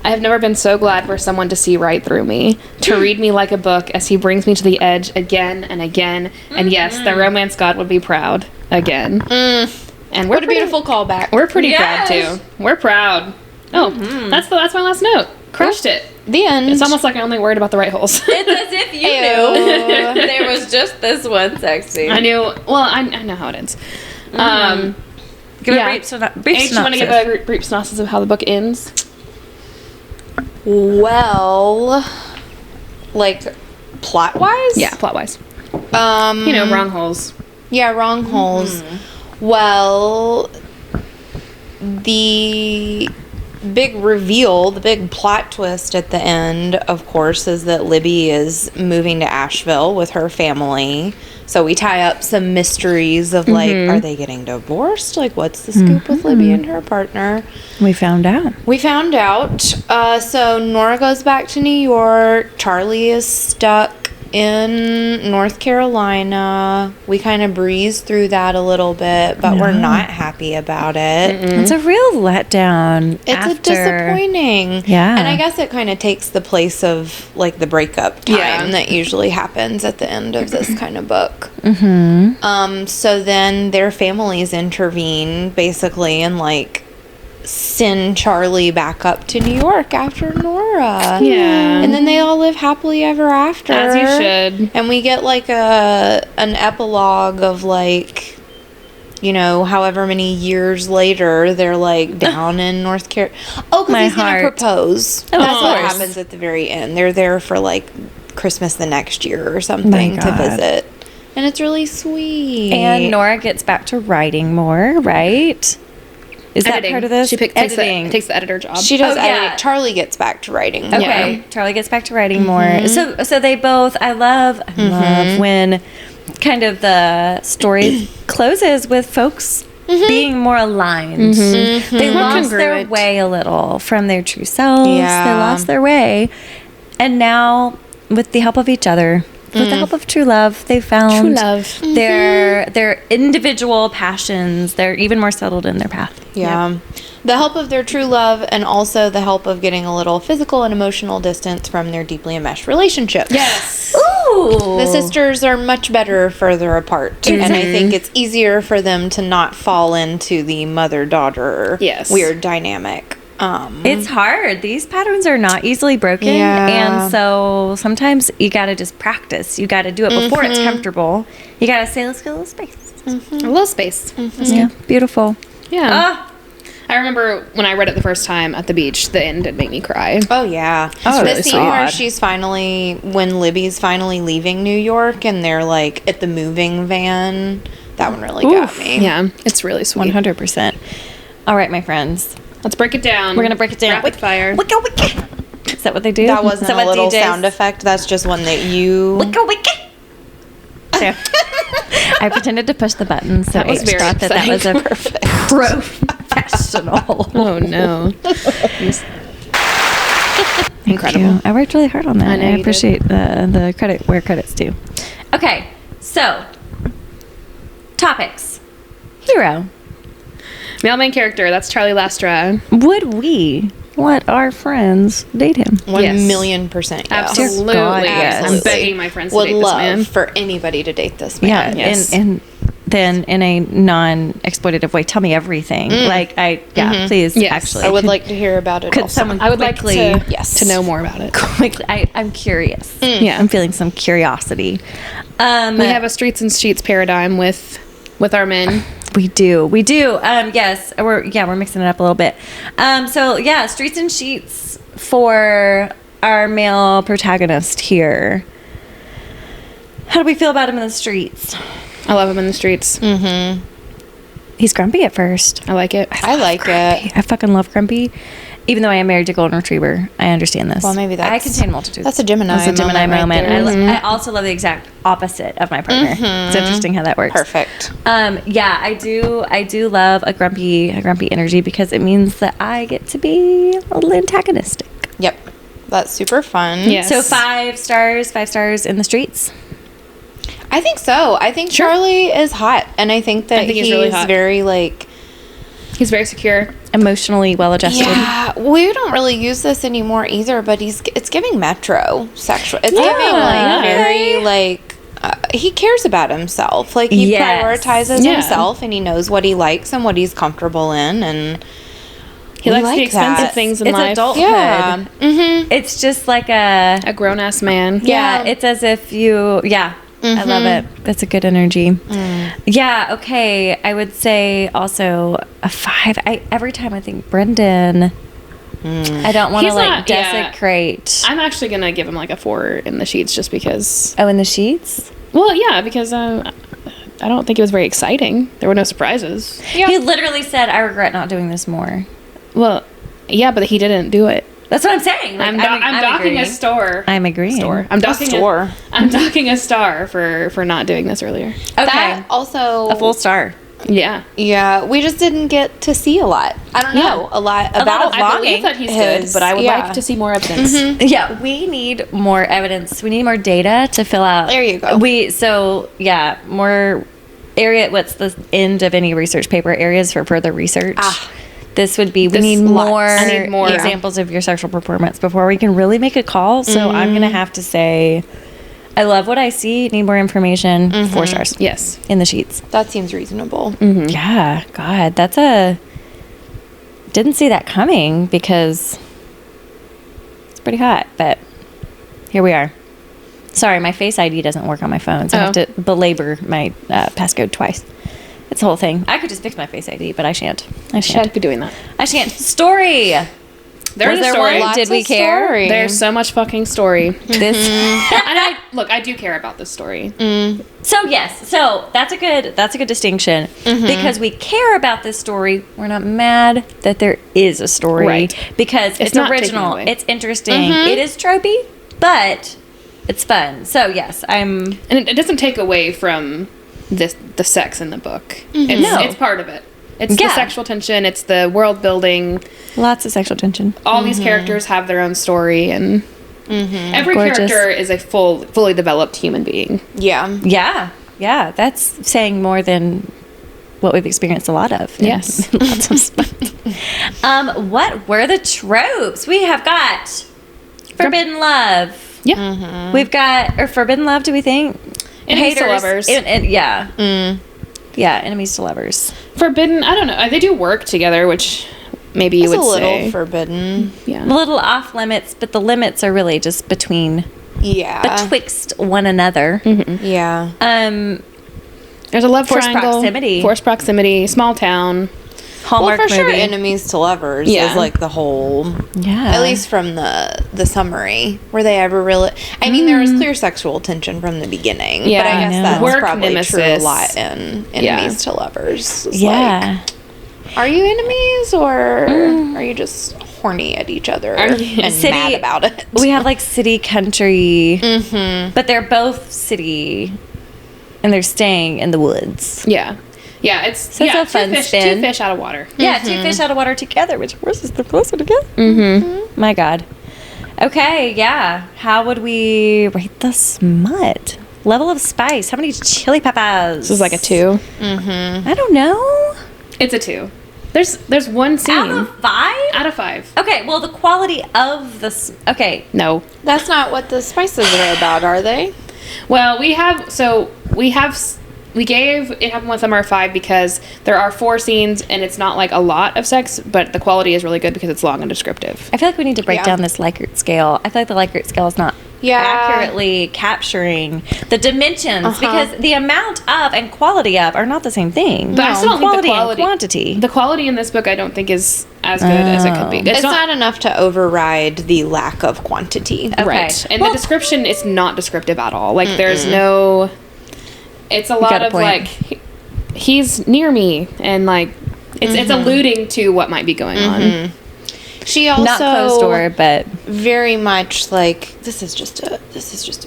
I have never been so glad for someone to see right through me, to read me like a book as he brings me to the edge again and again. And yes, the romance god would be proud again. And What a beautiful callback. We're pretty proud Yes. too. We're proud. Oh, that's my last note. Crushed it. The end. It's almost like I only worried about the right holes. It's as if you Ew. knew there was just this one sex scene. I knew. Well, I know how it ends. Give yeah. a brief H, you want to give a brief synopsis of how the book ends? Well, like plot-wise? Yeah, plot-wise. You know, Wrong holes. Yeah, wrong holes. Well, the big reveal, the big plot twist at the end, of course, is that Libby is moving to Asheville with her family. So we tie up some mysteries of like, are they getting divorced? Like, what's the scoop with Libby and her partner? We found out. We found out. So Nora goes back to New York. Charlie is stuck in North Carolina. We kind of breeze through that a little bit, but we're not happy about it. It's a real letdown. It's disappointing. Yeah. And I guess it kind of takes the place of like the breakup time that usually happens at the end of this kind of book. So then their families intervene basically and like send Charlie back up to New York after Nora. Yeah. And then they all live happily ever after. As you should. And we get like an epilogue of like, you know, however many years later they're like down in North Carolina. Oh, because he's going to propose. That's what course. happens at the very end. They're there for like Christmas the next year or something to God. visit. And it's really sweet. And Nora gets back to writing more, right? Is that part of this? She takes the editor job. She does Oh, editing. yeah. Charlie gets back to writing. Okay. Yeah. Charlie gets back to writing more. So they both. I love when kind of the story closes with folks being more aligned. They lost their congruent. way a little from their true selves. Yeah. They lost their way, and now with the help of each other. With the help of true love, they found True love. their individual passions. They're even more settled in their path. Yeah. The help of their true love and also the help of getting a little physical and emotional distance from their deeply enmeshed relationship. Yes. Ooh, The sisters are much better further apart. And I think it's easier for them to not fall into the mother-daughter Yes. weird dynamic. It's hard. These patterns are not easily broken. Yeah. And so sometimes you got to just practice. You got to do it before it's comfortable. You got to say, let's get a little space. A little space. Yeah. Beautiful. Yeah. Ah, I remember when I read it the first time at the beach, the end did make me cry. Oh, yeah. Oh, the really scene where sad. when Libby's finally leaving New York and they're like at the moving van, that one really got me. Yeah, it's really sweet. 100%. All right, my friends. Let's break it down. We're going to break it down. Rapid fire. Wicka, wicka. Is that what they do? That Is wasn't that a what little DJs sound effect. That's just one that you... Wicka, wicka. So, I pretended to push the button, so That was H very thought that was a Perfect. professional. Oh no. Incredible. Thank you. I worked really hard on that. I know I you did. appreciate the credit where credit's due. Okay, so topics. Hero. Male main character, that's Charlie Lastra. Would we let our friends date him? 1,000,000% yes. Absolutely. God, yes. I'm begging my friends to Would date this man. love for anybody to date this man. Yeah, Yes. and then in a non-exploitative way, tell me everything. Please, Yes. actually. I would like to hear about it Could also. someone I would like quickly, to, Yes. to know more about it. quickly, I'm curious. Yeah. I'm feeling some curiosity. We have a streets and sheets paradigm with our men. We do. Yes, we're mixing it up a little bit. Streets and sheets for our male protagonist here. How do we feel about him in the streets? I love him in the streets. He's grumpy at first. I like it. I like it. I fucking love grumpy. Even though I am married to Golden Retriever, I understand this. Well, maybe I that's... contain multitudes. That's a Gemini That's a Gemini moment. right there. I also love the exact opposite of my partner. It's interesting how that works. Perfect. I do love a grumpy energy because it means that I get to be a little antagonistic. Yep. That's super fun. Yes. So 5 stars in the streets. I think so. I think Charlie is hot. And I think that I think he's he's really hot. very, like... He's very secure. Emotionally well adjusted. Yeah, we don't really use this anymore either, but it's giving metro sexual. It's giving yeah. very like he cares about himself. Like he Yes. prioritizes Yeah. himself and he knows what he likes and what he's comfortable in and He likes the like expensive that. things in It's life. adulthood. Yeah. Mm-hmm. It's just like a A grown ass man. yeah. It's as if you I love it. That's a good energy. Yeah. Okay. I would say also a 5. Every time I think Brendan, I don't want to He's like not- yeah. desecrate. I'm actually gonna give him like a 4 in the sheets just because. Oh, in the sheets. Well, yeah, because I don't think it was very exciting. There were no surprises. He literally said, "I regret not doing this more." Well, yeah, but he didn't do it. That's what I'm saying. Like, I'm docking a agreeing. store. I'm agreeing. Store. I'm docking store. I'm docking a star for not doing this earlier. Okay. That also a full star. Yeah. Yeah, we just didn't get to see a lot. I don't know a lot about of I believe that he's good, his- but I would yeah. like to see more evidence. Yeah, we need more evidence. We need more data to fill out. There you go. More area. What's the end of any research paper? Areas for further research. This would be. We This need lots. more, I need more. examples of your sexual performance before we can really make a call. So I'm gonna have to say, I love what I see. Need more information. 4 stars. Yes. In the sheets. That seems reasonable. Yeah, God, that's a. Didn't see that coming because it's pretty hot, but here we are. Sorry, my Face ID doesn't work on my phone, so I have Oh. to belabor my passcode twice. It's the whole thing. I could just fix my Face ID, but I shan't. I Shan't shan't. be doing that. I shan't. Story. There's Was a there story. one? Did we care? Story. There's so much fucking story. This. And I do care about this story. So yes, so that's a good distinction because we care about this story. We're not mad that there is a story, Right. Because it's not taken original, away. it's interesting, it is tropey, but it's fun. So yes, I'm. And it doesn't take away from the sex in the book. No. It's part of it. It's Yeah. the sexual tension. It's the world building. Lots of sexual tension. All these characters have their own story, and every Gorgeous. character is a fully developed human being. Yeah. Yeah, that's saying more than what we've experienced a lot of. in Yes. lots of spots. What were the tropes? We have got forbidden love. Yeah. We've got forbidden love. Do we think Enemies to lovers. Yeah, yeah, enemies to lovers. Forbidden. I don't know. They do work together, which maybe you It's would a little say. forbidden. A Yeah. little off limits, but the limits are really just between Yeah. betwixt one another. Yeah. There's a love Forced triangle. proximity. Forced proximity. Small town. Hallmark well, for movie. sure, enemies to lovers Yeah. is like the whole. Yeah, At least from the summary, were they ever really? I mean, there was clear sexual tension from the beginning. Yeah, but I I guess know. that's Work probably true a nemesis. lot in enemies to lovers. It's yeah. like, are you enemies or are you just horny at each other and City- mad about it? We have like city, country, but they're both city, and they're staying in the woods. Yeah. Yeah. It's So it's a fun two spin. fish out of water. Yeah, 2 fish out of water together, which horses they're closer together. My God. Okay, yeah. How would we rate the smut? Level of spice. How many chili peppers? This is like a 2. I don't know. It's a 2. There's one scene Out of 5? out of 5. Okay, well, the quality of the. Okay. No. That's not what the spices are about, are they? Well, we gave It Happened One Summer a 5 because there are 4 scenes and it's not like a lot of sex, but the quality is really good because it's long and descriptive. I feel like we need to break Yeah. down this Likert scale. I feel like the Likert scale is not Yeah. accurately capturing the dimensions because the amount of and quality of are not the same thing. But I still don't think the quality and quality- quantity. The quality in this book I don't think is as good as it could be. It's not enough to override the lack of quantity. Okay. Right. And Well- the description is not descriptive at all. Like there's no it's a lot got a of point. like he's near me and like it's alluding to what might be going on. She also not closed door, but very much like this is just a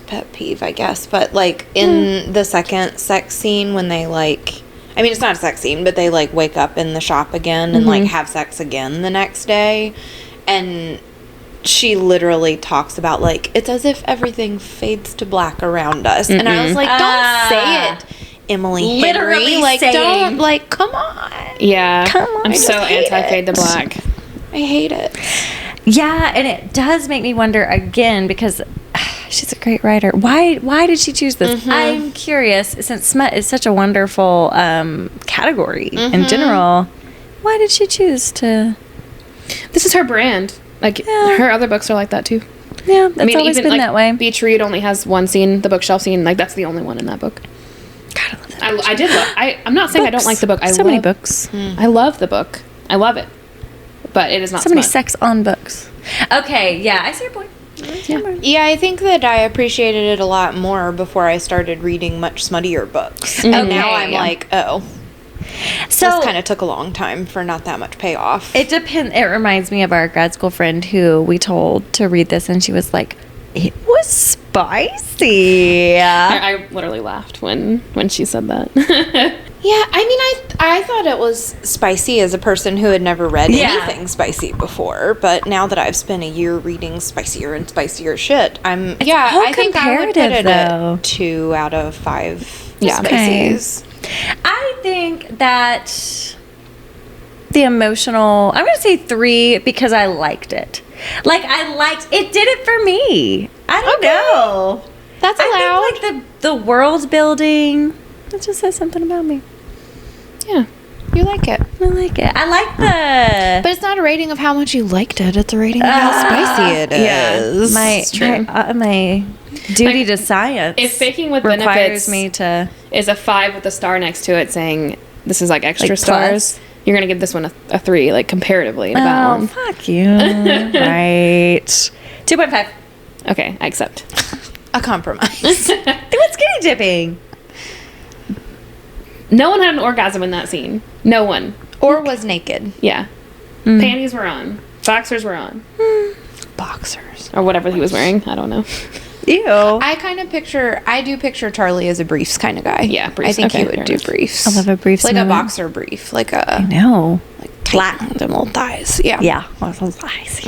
pet peeve, I guess. But like in the second sex scene when they like, I mean, it's not a sex scene, but they like wake up in the shop again and like have sex again the next day, and she literally talks about like it's as if everything fades to black around us, and I was like, don't say it, Emily. Literally Henry. Like saying- don't like come on. Yeah. Come on. I'm I so just hate anti fade to it. black. I hate it. yeah, and it does make me wonder again because she's a great writer. Why did she choose this? I'm curious since smut is such a wonderful category in general. Why did she choose to? This is her brand. Like, Yeah. her other books are like that, too. Yeah, that's always been that way. Beach Read only has one scene, the bookshelf scene. Like, that's the only one in that book. God, I love that. I did love... I'm not saying I don't like the book. So many books. I love the book. I love it. But it is not So many smut. sex on books. Okay, yeah, I see your point. Yeah, I think that I appreciated it a lot more before I started reading much smuttier books. And now I'm yeah. like, oh, So this kind of took a long time for not that much payoff. it depends. It reminds me of our grad school friend who we told to read this, and she was like, "It was spicy." I literally laughed when she said that. Yeah, I mean, I thought it was spicy as a person who had never read Yeah. anything spicy before, but now that I've spent a year reading spicier and spicier shit, I think I would put comparative, it though. at 2 out of 5 Yeah. spices. I think that the emotional, I'm going to say 3 because I liked it. Like, it did it for me. I don't know. That's allowed. I think, like, the world building, it just says something about me. Yeah. You like it. I like it. I like the... But it's not a rating of how much you liked it. It's a rating of how spicy it is. yeah. My duty to science If Baking with requires Benefits me to... is a 5 with a star next to it saying this is like extra Like stars, plus? you're going to give this one a 3, like comparatively to that Oh, one. fuck you. Right. 2.5. Okay, I accept. A compromise. What's skinny dipping? No one had an orgasm in that scene. No one. Or was naked. Yeah. Panties were on. Boxers were on. Boxers. Or whatever he was wearing. I don't know. Ew. I do picture Charlie as a briefs kind of guy. Yeah, briefs. I think Okay, he would fair do enough. briefs. I love a briefs Like moment. a boxer brief. Like a No. tight them old thighs. Yeah. Yeah. Well, those eyes.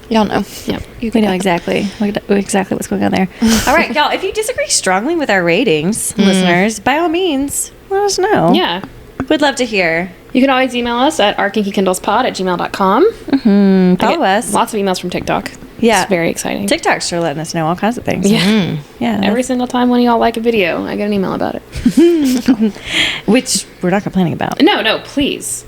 Y'all know. Yep. We know exactly what's going on there. All right, y'all. If you disagree strongly with our ratings, listeners, by all means, let us know. Yeah. We'd love to hear. You can always email us at ourkinkykindlespod@gmail.com. Follow us. Lots of emails from TikTok. Yeah. It's very exciting. TikTok's sure letting us know all kinds of things. Yeah. Yeah. Every single time one of y'all like a video, I get an email about it. which we're not complaining about. No, please.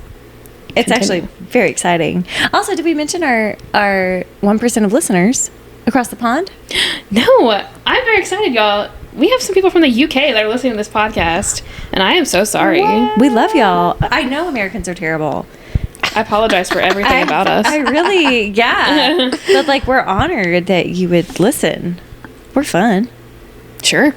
It's actually very exciting. Also, did we mention our 1% of listeners across the pond? No, I'm very excited, y'all. We have some people from the UK that are listening to this podcast, and I am so sorry. We love y'all. I know Americans are terrible. I apologize for everything about us. I really, yeah. But like, we're honored that you would listen. We're fun. Sure.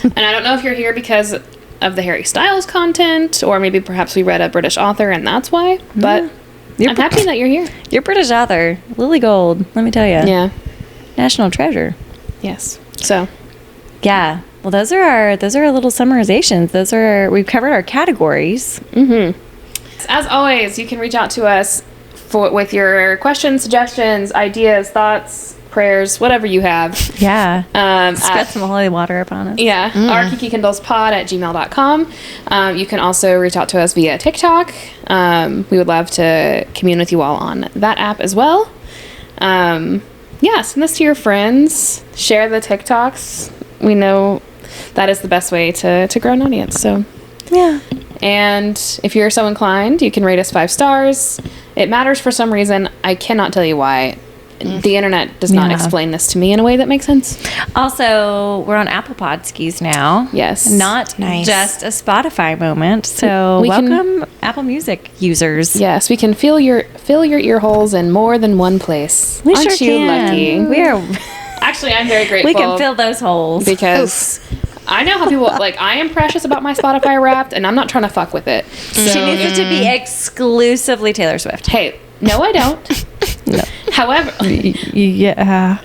And I don't know if you're here because of the Harry Styles content, or maybe perhaps we read a British author and that's why, but You're I'm happy that you're here. You're British author, Lily Gold. Let me tell you. Yeah. National treasure. Yes. So, Yeah. Well, those are our little summarizations. We've covered our categories. as always, you can reach out to us with your questions, suggestions, ideas, thoughts, prayers, whatever you have. Yeah. At- Spread some holy water upon us. Yeah, ourkinkykindlespod@gmail.com. You can also reach out to us via TikTok. We would love to commune with you all on that app as well. Send this to your friends. Share the TikToks. We know that is the best way to grow an audience. So, Yeah. and if you're so inclined, you can rate us 5 stars. It matters for some reason. I cannot tell you why. The internet does not Yeah. explain this to me in a way that makes sense. Also, we're on Apple Podskis now. Yes. Not Nice. just a Spotify moment. So We can- welcome Apple Music users. Yes, we can fill your ear holes in more than one place. We Aren't sure you can. lucky? We are. Actually, I'm very grateful. We can fill those holes. because I know how people like. I am precious about my Spotify Wrapped, and I'm not trying to fuck with it. So, She needs it to be exclusively Taylor Swift. hey, no, I don't. No. However, Yeah.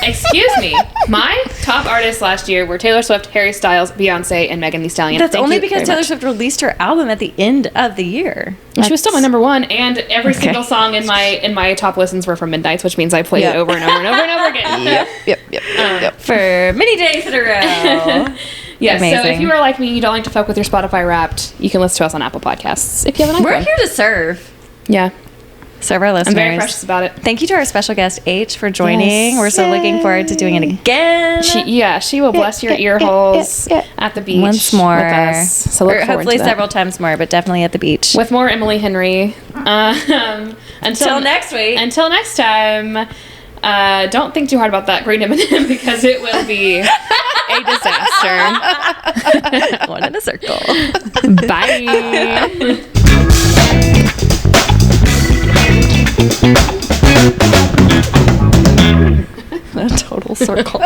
excuse me, my top artists last year were Taylor Swift, Harry Styles, Beyonce, and Megan Thee Stallion. That's Thank only you because very Taylor much. Swift released her album at the end of the year. She was still my number one, and every Okay. single song in my top listens were from Midnights, which means I played Yep. it over and over and over and over again. Yep. For many days in a row. Yes, so if Amazing. you are like me, you don't like to fuck with your Spotify Wrapped, you can listen to us on Apple Podcasts if you have an iPhone. We're here to serve. Yeah. serve our listeners. I'm very precious about it. Thank you to our special guest, H, for joining. Yes. We're so looking forward to doing it again. She will bless your ear holes at the beach Once more. with us. So look or forward hopefully to that. several times more, but definitely at the beach. With more Emily Henry. Until next week. Until next time. Don't think too hard about that green M&M because it will be a disaster. One in a circle. Bye. A total circle.